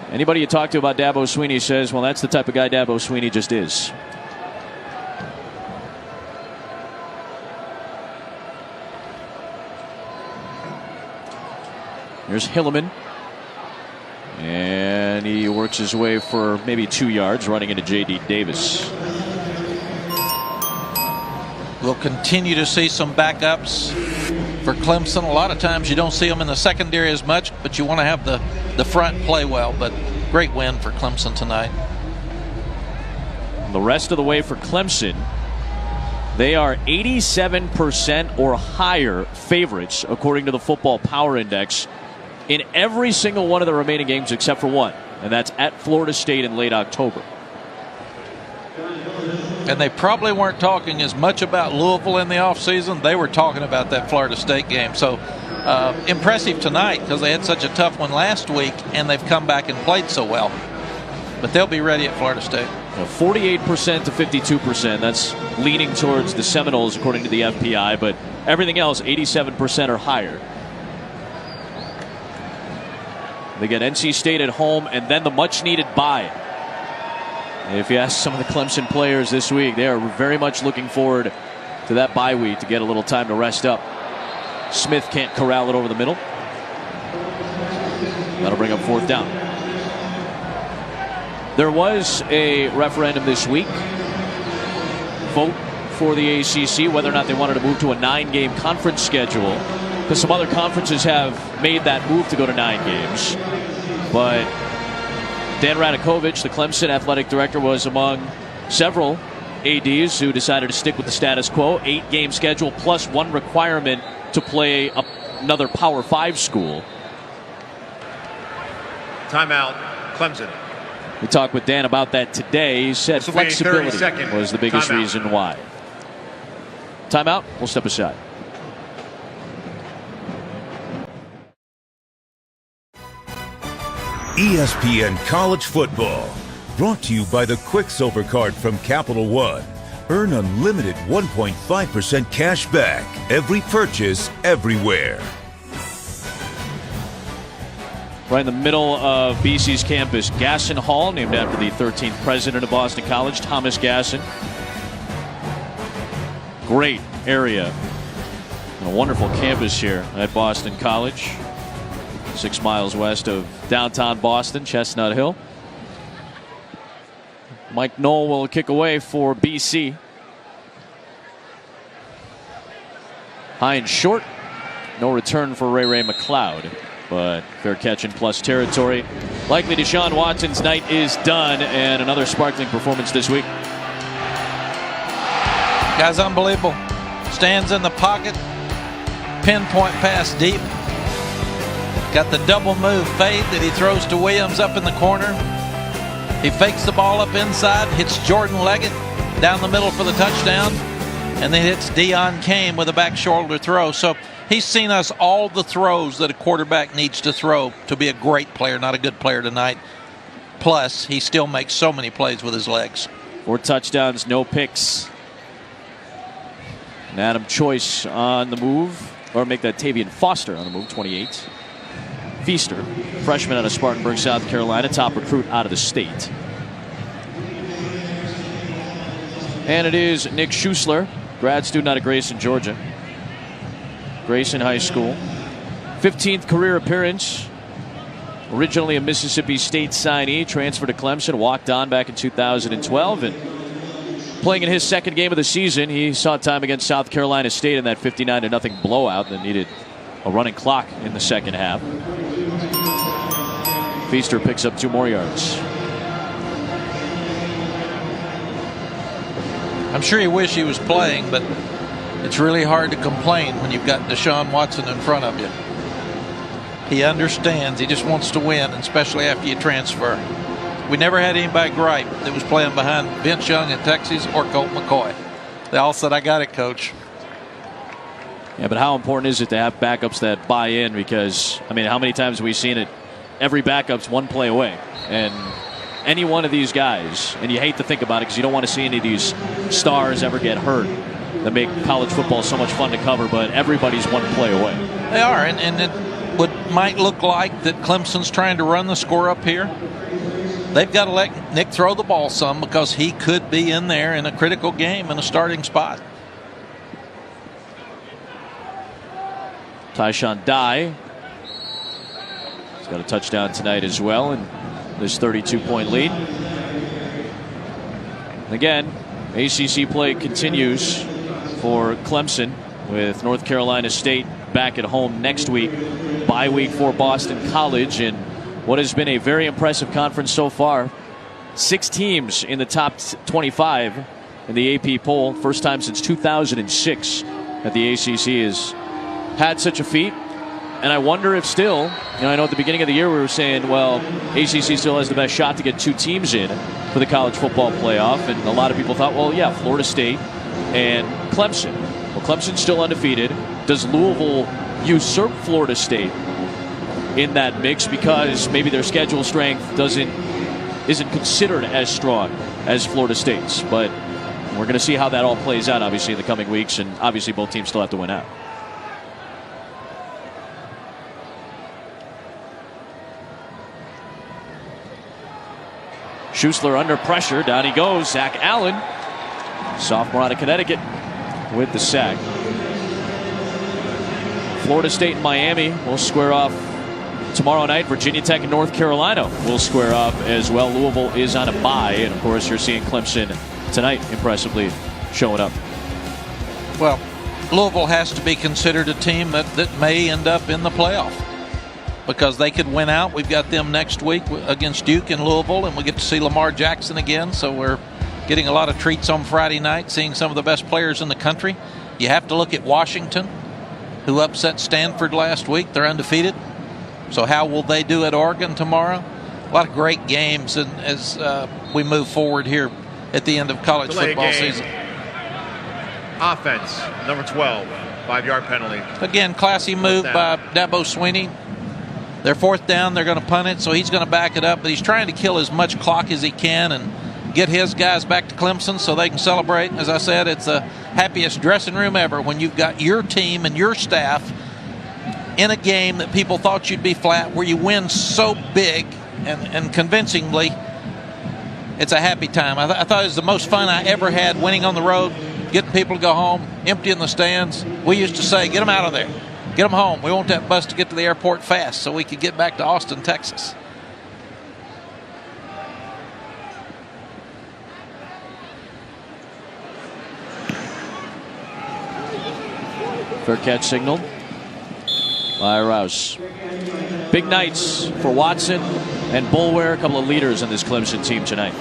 anybody you talk to about Dabo Swinney says, well, that's the type of guy Dabo Swinney just is. Here's Hilleman. And he works his way for maybe 2 yards, running into J.D. Davis. We'll continue to see some backups for Clemson. A lot of times you don't see them in the secondary as much, but you want to have the front play well. But great win for Clemson tonight. The rest of the way for Clemson, they are 87% or higher favorites, according to the Football Power Index, in every single one of the remaining games except for one, and that's at Florida State in late October. And they probably weren't talking as much about Louisville in the offseason. They were talking about that Florida State game. So impressive tonight because they had such a tough one last week, and they've come back and played so well. But they'll be ready at Florida State. 48% to 52%. That's leaning towards the Seminoles, according to the FPI, but everything else, 87% or higher. They get NC State at home and then the much-needed bye. If you ask some of the Clemson players this week, they are very much looking forward to that bye week to get a little time to rest up. Smith can't corral it over the middle. That'll bring up fourth down. There was a referendum this week. Vote for the ACC whether or not they wanted to move to a 9-game conference schedule, because some other conferences have made that move to go to 9 games. But Dan Radakovich, the Clemson athletic director, was among several ADs who decided to stick with the status quo. 8-game schedule plus one requirement to play another Power 5 school. Timeout, Clemson. We talked with Dan about that today. He said flexibility was the biggest reason why. Timeout. We'll step aside. ESPN College Football, brought to you by the Quicksilver Card from Capital One. Earn unlimited 1.5% cash back every purchase, everywhere. Right in the middle of BC's campus, Gasson Hall, named after the 13th president of Boston College, Thomas Gasson. Great area and a wonderful campus here at Boston College. 6 miles west of downtown Boston, Chestnut Hill. Mike Knoll will kick away for BC. High and short. No return for Ray McLeod, but fair catch in plus territory. Likely Deshaun Watson's night is done, and another sparkling performance this week. Guy's unbelievable. Stands in the pocket. Pinpoint pass deep. Got the double move fade that he throws to Williams up in the corner. He fakes the ball up inside, hits Jordan Leggett down the middle for the touchdown, and then hits Deion Kane with a back shoulder throw. So he's seen us all the throws that a quarterback needs to throw to be a great player, not a good player tonight. Plus, he still makes so many plays with his legs. 4 touchdowns, no picks. And Adam Choice on the move, or make that Tavian Foster on the move, 28. Feaster, freshman out of Spartanburg, South Carolina, top recruit out of the state. And it is Nick Schuessler, grad student out of Grayson, Georgia. Grayson High School. 15th career appearance originally a Mississippi State signee, transferred to Clemson, walked on back in 2012, and playing in his second game of the season, he saw time against South Carolina State in that 59-0 blowout that needed a running clock in the second half. Feaster picks up 2 more yards. I'm sure you wish he was playing, but it's really hard to complain when you've got Deshaun Watson in front of you. He understands. He just wants to win, especially after you transfer. We never had anybody gripe that was playing behind Vince Young at Texas or Colt McCoy. They all said, "I got it, Coach." Yeah, but how important is it to have backups that buy in? Because, I mean, how many times have we seen it? Every backup's one play away. And any one of these guys, and you hate to think about it because you don't want to see any of these stars ever get hurt that make college football so much fun to cover, but everybody's one play away. They are, and it might look like that Clemson's trying to run the score up here. They've got to let Nick throw the ball some because he could be in there in a critical game in a starting spot. Tyshawn Dye. He's got a touchdown tonight as well in this 32-point lead. Again, ACC play continues for Clemson with North Carolina State back at home next week. Bye week for Boston College, and what has been a very impressive conference so far. 6 teams in the top 25 in the AP poll. First time since 2006 that the ACC has had such a feat. And I wonder if still, I know at the beginning of the year we were saying, well, ACC still has the best shot to get 2 teams in for the college football playoff. And a lot of people thought, well, yeah, Florida State and Clemson. Well, Clemson's still undefeated. Does Louisville usurp Florida State in that mix because maybe their schedule strength isn't considered as strong as Florida State's? But we're going to see how that all plays out, obviously, in the coming weeks. And obviously both teams still have to win out. Schuessler under pressure. Down he goes. Zach Allen, sophomore out of Connecticut, with the sack. Florida State and Miami will square off tomorrow night. Virginia Tech and North Carolina will square off as well. Louisville is on a bye. And, of course, you're seeing Clemson tonight impressively showing up. Well, Louisville has to be considered a team that may end up in the playoff, because they could win out. We've got them next week against Duke in Louisville, and we get to see Lamar Jackson again. So we're getting a lot of treats on Friday night, seeing some of the best players in the country. You have to look at Washington, who upset Stanford last week. They're undefeated. So how will they do at Oregon tomorrow? A lot of great games as we move forward here at the end of college football season. Offense, number 12, 5-yard penalty. Again, classy move by Dabo Swinney. They're 4th down. They're going to punt it, so he's going to back it up. But he's trying to kill as much clock as he can and get his guys back to Clemson so they can celebrate. As I said, it's the happiest dressing room ever when you've got your team and your staff in a game that people thought you'd be flat, where you win so big and convincingly. It's a happy time. I thought it was the most fun I ever had winning on the road, getting people to go home, emptying the stands. We used to say, get them out of there. Get them home. We want that bus to get to the airport fast so we could get back to Austin, Texas. Fair catch signaled by Rouse. Big nights for Watson and Boulware, a couple of leaders in this Clemson team tonight.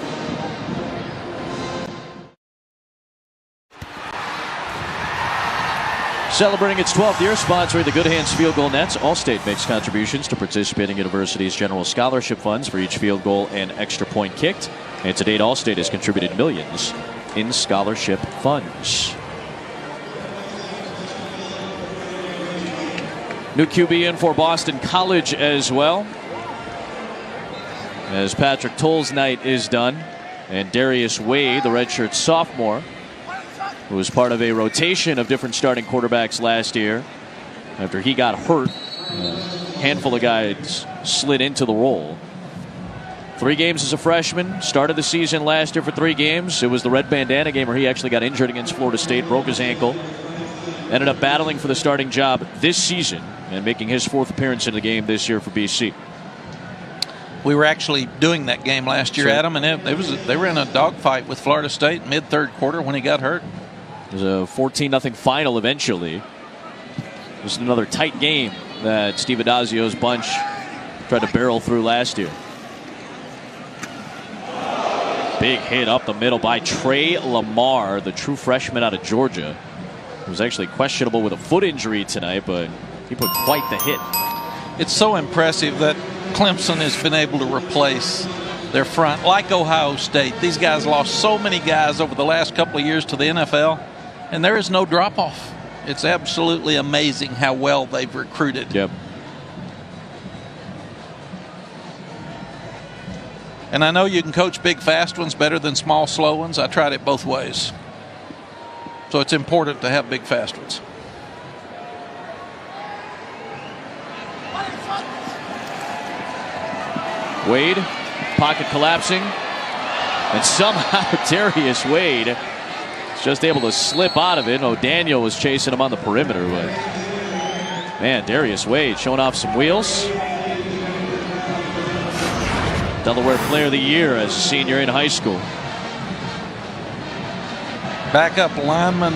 Celebrating its 12th year, sponsoring the Good Hands Field Goal Nets, Allstate makes contributions to participating universities' general scholarship funds for each field goal and extra point kicked. And to date, Allstate has contributed millions in scholarship funds. New QB in for Boston College as well, as Patrick Toll's night is done. And Darius Wade, the redshirt sophomore, who was part of a rotation of different starting quarterbacks last year. After he got hurt, a handful of guys slid into the role. 3 games as a freshman, started the season last year for 3 games. It was the red bandana game where he actually got injured against Florida State, broke his ankle. Ended up battling for the starting job this season and making his 4th appearance in the game this year for BC. We were actually doing that game last year, Adam, and they were in a dogfight with Florida State mid-third quarter when he got hurt. It was a 14-0 final eventually. It was another tight game that Steve Adazio's bunch tried to barrel through last year. Big hit up the middle by Trey Lamar, the true freshman out of Georgia. He was actually questionable with a foot injury tonight, but he put quite the hit. It's so impressive that Clemson has been able to replace their front, like Ohio State. These guys lost so many guys over the last couple of years to the NFL, and there is no drop-off. It's absolutely amazing how well they've recruited. Yep. And I know you can coach big, fast ones better than small, slow ones. I tried it both ways. So it's important to have big, fast ones. Wade, pocket collapsing. And somehow Darius Wade is just able to slip out of it. O'Daniel was chasing him on the perimeter. But man, Darius Wade showing off some wheels. Delaware Player of the Year as a senior in high school. Backup lineman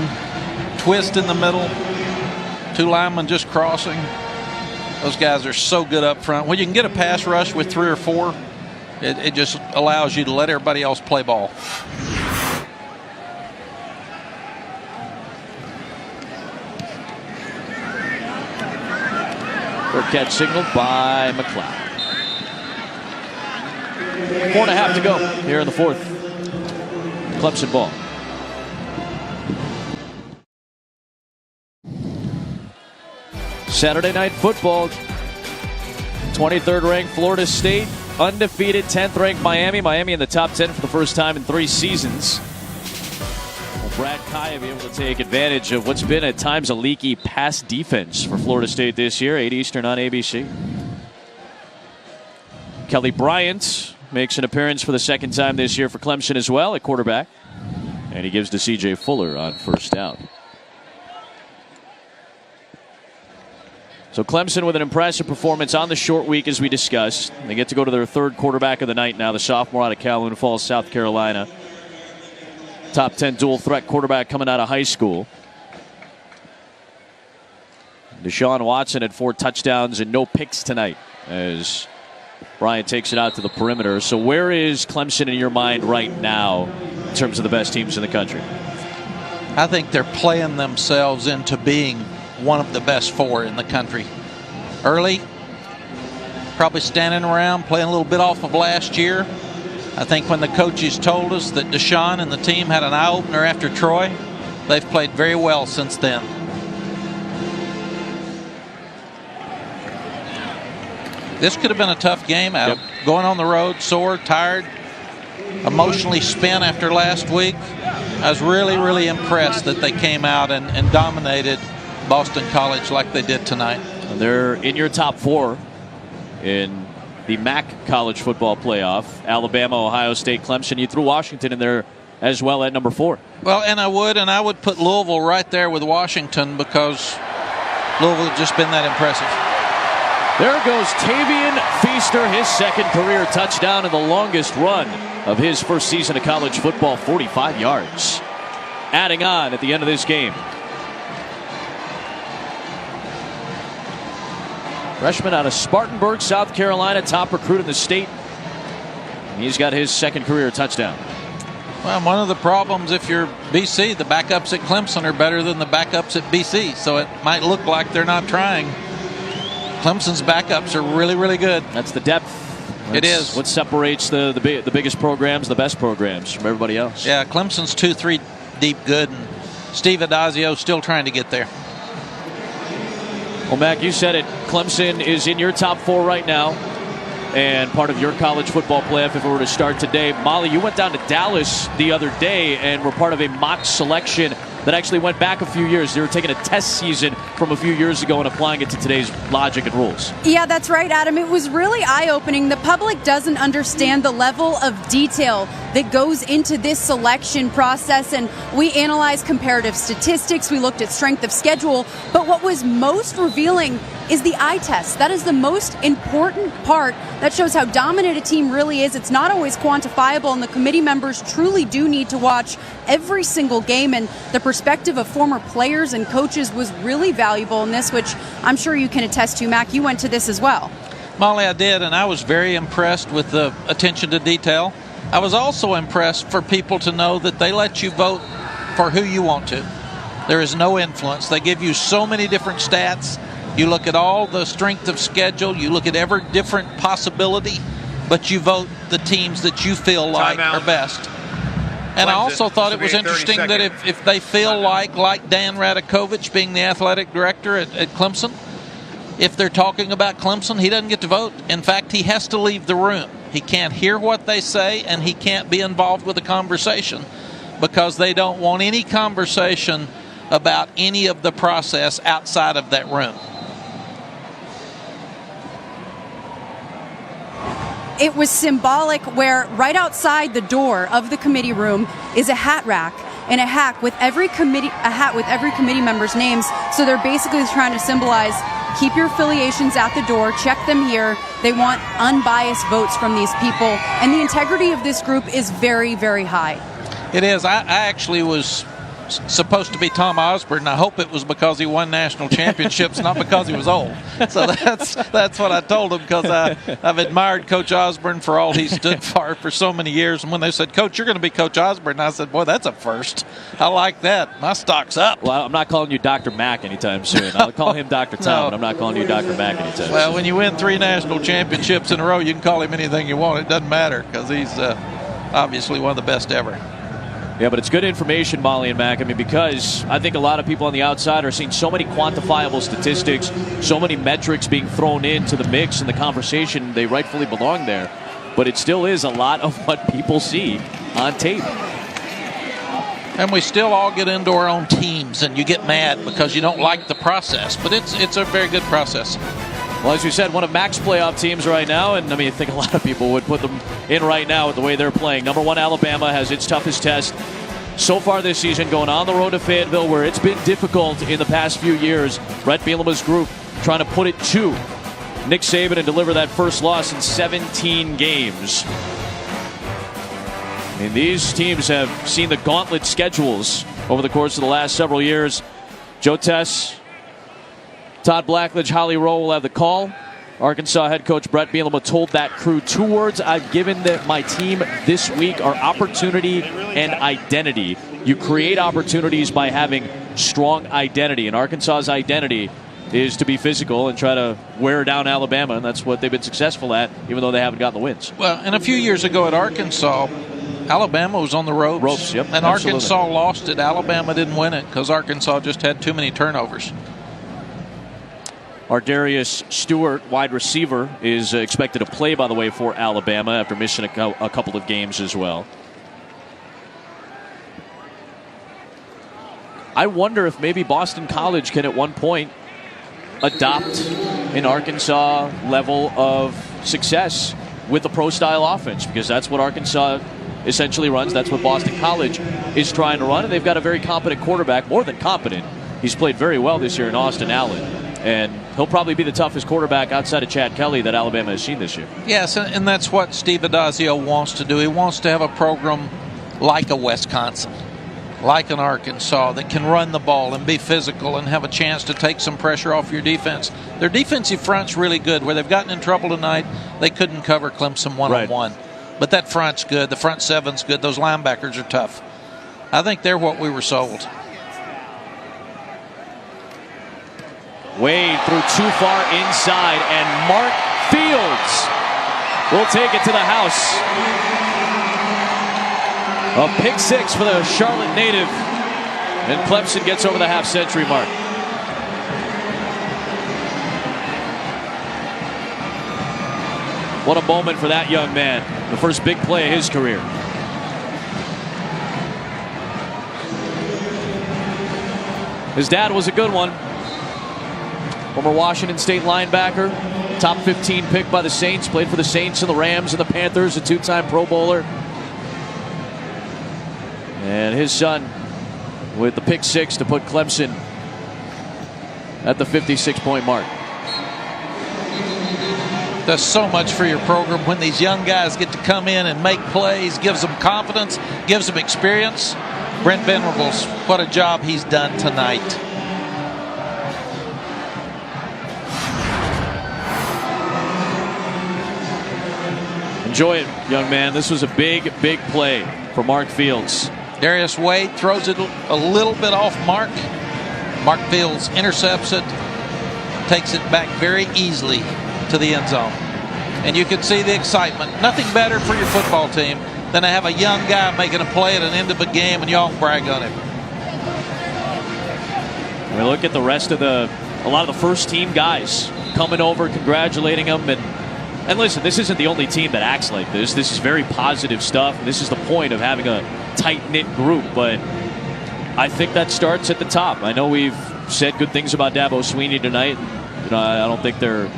twist in the middle. Two linemen just crossing. Those guys are so good up front. When you can get a pass rush with 3 or 4, it just allows you to let everybody else play ball. First catch signaled by McLeod. 4.5 to go here in the fourth. Clemson ball. Saturday night football. 23rd ranked Florida State, undefeated 10th ranked Miami. Miami in the top 10 for the first time in 3 seasons. Will Brad Kaya be able to take advantage of what's been at times a leaky pass defense for Florida State this year? 8 Eastern on ABC. Kelly Bryant makes an appearance for the second time this year for Clemson as well at quarterback. And he gives to C.J. Fuller on first down. So Clemson with an impressive performance on the short week, as we discussed. They get to go to their third quarterback of the night now, the sophomore out of Calhoun Falls, South Carolina. Top 10 dual threat quarterback coming out of high school. Deshaun Watson had 4 touchdowns and no picks tonight as Bryant takes it out to the perimeter. So where is Clemson in your mind right now in terms of the best teams in the country? I think they're playing themselves into being one of the best 4 in the country. Early, probably standing around, playing a little bit off of last year. I think when the coaches told us that Deshaun and the team had an eye-opener after Troy, they've played very well since then. This could have been a tough game, Adam. Yep. Going on the road, sore, tired, emotionally spent after last week. I was really, really impressed that they came out and dominated Boston College like they did tonight. They're in your top 4 in the MAC college football playoff. Alabama, Ohio State, Clemson. You threw Washington in there as well at number 4. Well, and I would put Louisville right there with Washington because Louisville has just been that impressive. There goes Tavian Feaster, his second career touchdown and the longest run of his first season of college football, 45 yards. Adding on at the end of this game. Freshman out of Spartanburg, South Carolina, top recruit in the state. He's got his second career touchdown. Well, one of the problems if you're BC, the backups at Clemson are better than the backups at BC, so it might look like they're not trying. Clemson's backups are really, really good. That's the depth. It is. What separates the biggest programs, the best programs from everybody else. Yeah, Clemson's 2-3 deep good, and Steve Adazio still trying to get there. Well, Mac, you said it. Clemson is in your top 4 right now and part of your college football playoff if it were to start today. Molly, you went down to Dallas the other day and were part of a mock selection that actually went back a few years. They were taking a test season from a few years ago and applying it to today's logic and rules. Yeah, that's right, Adam. It was really eye-opening. The public doesn't understand the level of detail that goes into this selection process. And we analyzed comparative statistics. We looked at strength of schedule. But what was most revealing is the eye test. That is the most important part. That shows how dominant a team really is. It's not always quantifiable, and the committee members truly do need to watch every single game. And the perspective of former players and coaches was really valuable in this, which I'm sure you can attest to. Mac, you went to this as well. Molly, I did, and I was very impressed with the attention to detail. I was also impressed for people to know that they let you vote for who you want to. There is no influence. They give you so many different stats. You look at all the strength of schedule. You look at every different possibility, but you vote the teams that you feel like are best. And I also thought it was interesting that if they feel like Dan Radakovich being the athletic director at Clemson, if they're talking about Clemson, he doesn't get to vote. In fact, he has to leave the room. He can't hear what they say, and he can't be involved with the conversation because they don't want any conversation about any of the process outside of that room. It was symbolic where right outside the door of the committee room is a hat rack and a hat with every committee member's names. So they're basically trying to symbolize, keep your affiliations at the door, check them here. They want unbiased votes from these people. And the integrity of this group is very, very high. It is. I actually was supposed to be Tom Osborne. I hope it was because he won national championships, not because he was old. So that's what I told him, because I've admired Coach Osborne for all he stood for so many years. And when they said, Coach, you're going to be Coach Osborne, I said, boy, that's a first. I like that. My stock's up. Well, I'm not calling you Dr. Mack anytime soon. I'll call him Dr. Tom, but I'm not calling you Dr. Mack anytime soon. Well, when you win 3 national championships in a row, you can call him anything you want. It doesn't matter, because he's obviously one of the best ever. Yeah, but it's good information, Molly and Mac. I mean, because I think a lot of people on the outside are seeing so many quantifiable statistics, so many metrics being thrown into the mix and the conversation. They rightfully belong there. But it still is a lot of what people see on tape. And we still all get into our own teams, and you get mad because you don't like the process. But it's a very good process. Well, as you said, one of Mac's playoff teams right now, and I mean, I think a lot of people would put them in right now with the way they're playing. Number 1, Alabama has its toughest test so far this season, going on the road to Fayetteville, where it's been difficult in the past few years. Brett Bielema's group trying to put it to Nick Saban and deliver that first loss in 17 games. And these teams have seen the gauntlet schedules over the course of the last several years. Joe Tess, Todd Blackledge, Holly Rowe will have the call. Arkansas head coach Brett Bielema told that crew, 2 words I've given my team this week are opportunity and identity. You create opportunities by having strong identity, and Arkansas's identity is to be physical and try to wear down Alabama, and that's what they've been successful at, even though they haven't gotten the wins. Well, and a few years ago at Arkansas, Alabama was on the ropes. Yep, and absolutely. Arkansas lost it. Alabama didn't win it because Arkansas just had too many turnovers. Ardarius Stewart, wide receiver, is expected to play, by the way, for Alabama after missing a couple of games as well. I wonder if maybe Boston College can at one point adopt an Arkansas level of success with a pro-style offense, because that's what Arkansas essentially runs. That's what Boston College is trying to run, and they've got a very competent quarterback, more than competent. He's played very well this year in Austin Allen, and he'll probably be the toughest quarterback outside of Chad Kelly that Alabama has seen this year. Yes, and that's what Steve Adazio wants to do. He wants to have a program like a Wisconsin, like an Arkansas, that can run the ball and be physical and have a chance to take some pressure off your defense. Their defensive front's really good. Where they've gotten in trouble tonight, they couldn't cover Clemson one-on-one. Right. But that front's good. The front seven's good. Those linebackers are tough. I think they're what we were sold. Wade threw too far inside, and Mark Fields will take it to the house. A pick 6 for the Charlotte native, and Clemson gets over the half-century mark. What a moment for that young man. The first big play of his career. His dad was a good one. Former Washington State linebacker, top 15 pick by the Saints, played for the Saints and the Rams and the Panthers, a 2-time Pro Bowler. And his son with the pick 6 to put Clemson at the 56-point mark. Does so much for your program when these young guys get to come in and make plays, gives them confidence, gives them experience. Brent Venables, what a job he's done tonight. Enjoy it, young man. This was a big, big play for Mark Fields. Darius Wade throws it a little bit off Mark. Mark Fields intercepts it, takes it back very easily to the end zone. And you can see the excitement. Nothing better for your football team than to have a young guy making a play at an end of a game and you all brag on him. We look at the rest of a lot of the first team guys coming over, congratulating him. And listen, this isn't the only team that acts like this. This is very positive stuff. This is the point of having a tight-knit group. But I think that starts at the top. I know we've said good things about Dabo Swinney tonight. You know, I don't think they're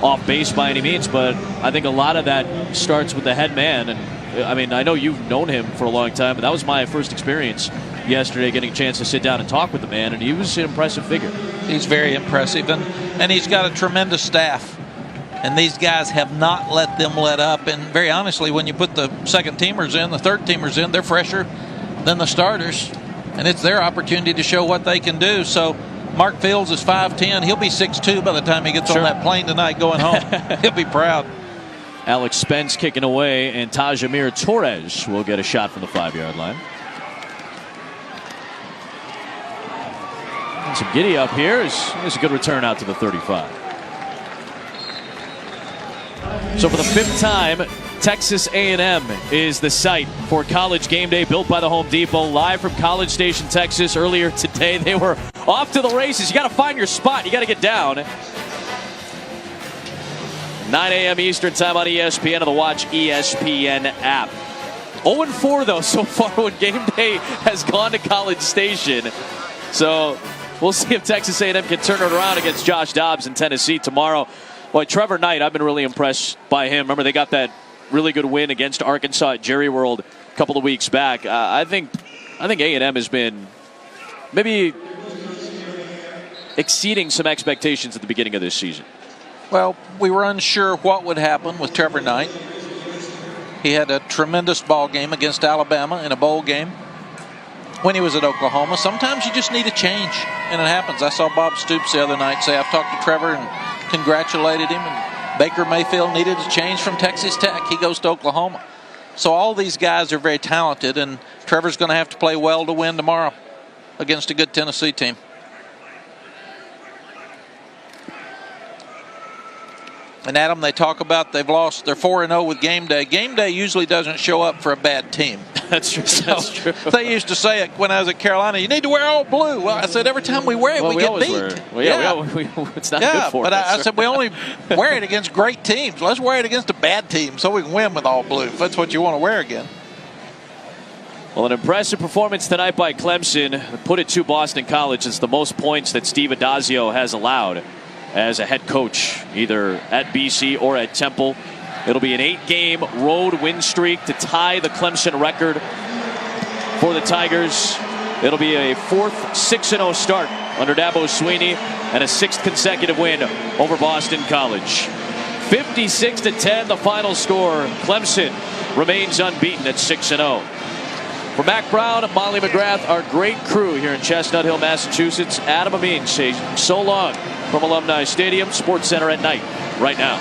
off base by any means, but I think a lot of that starts with the head man. And I mean, I know you've known him for a long time, but that was my first experience yesterday, getting a chance to sit down and talk with the man, and he was an impressive figure. He's very impressive, and he's got a tremendous staff. And these guys have not let them let up. And very honestly, when you put the second teamers in, the third teamers in, they're fresher than the starters. And it's their opportunity to show what they can do. So Mark Fields is 5'10". He'll be 6'2" by the time he gets on that plane tonight going home. He'll be proud. Alex Spence kicking away, and Tajamir Torres will get a shot from the 5-yard line. And some giddy up here. Is a good return out to the 35. So for the 5th time, Texas A&M is the site for College Game Day, built by the Home Depot, live from College Station, Texas. Earlier today, they were off to the races. You got to find your spot. You got to get down. 9 a.m. Eastern time on ESPN and the Watch ESPN app. 0-4, though, so far when Game Day has gone to College Station. So we'll see if Texas A&M can turn it around against Josh Dobbs in Tennessee tomorrow. Boy, Trevor Knight, I've been really impressed by him. Remember, they got that really good win against Arkansas at Jerry World a couple of weeks back. I think A&M has been maybe exceeding some expectations at the beginning of this season. Well, we were unsure what would happen with Trevor Knight. He had a tremendous ball game against Alabama in a bowl game when he was at Oklahoma. Sometimes you just need a change, and it happens. I saw Bob Stoops the other night say, I've talked to Trevor and congratulated him, and Baker Mayfield needed a change from Texas Tech. He goes to Oklahoma. So all these guys are very talented, and Trevor's going to have to play well to win tomorrow against a good Tennessee team. And Adam, they talk about they've lost. They're 4-0 with Game Day. Game Day usually doesn't show up for a bad team. That's true. That's true. They used to say it when I was at Carolina, you need to wear all blue. Well, I said every time we wear it, we get beat. It's not good for us. But I said we only wear it against great teams. Let's wear it against a bad team so we can win with all blue, if that's what you want to wear again. Well, an impressive performance tonight by Clemson. Put it to Boston College. It's the most points that Steve Adazio has allowed as a head coach, either at BC or at Temple. It'll be an 8-game road win streak to tie the Clemson record for the Tigers. It'll be a 4th 6-0 start under Dabo Swinney and a 6th consecutive win over Boston College. 56-10 the final score. Clemson remains unbeaten at 6-0. For Mac Brown, Molly McGrath, our great crew here in Chestnut Hill, Massachusetts, Adam Amin says so long from Alumni Stadium. Sports Center at night right now.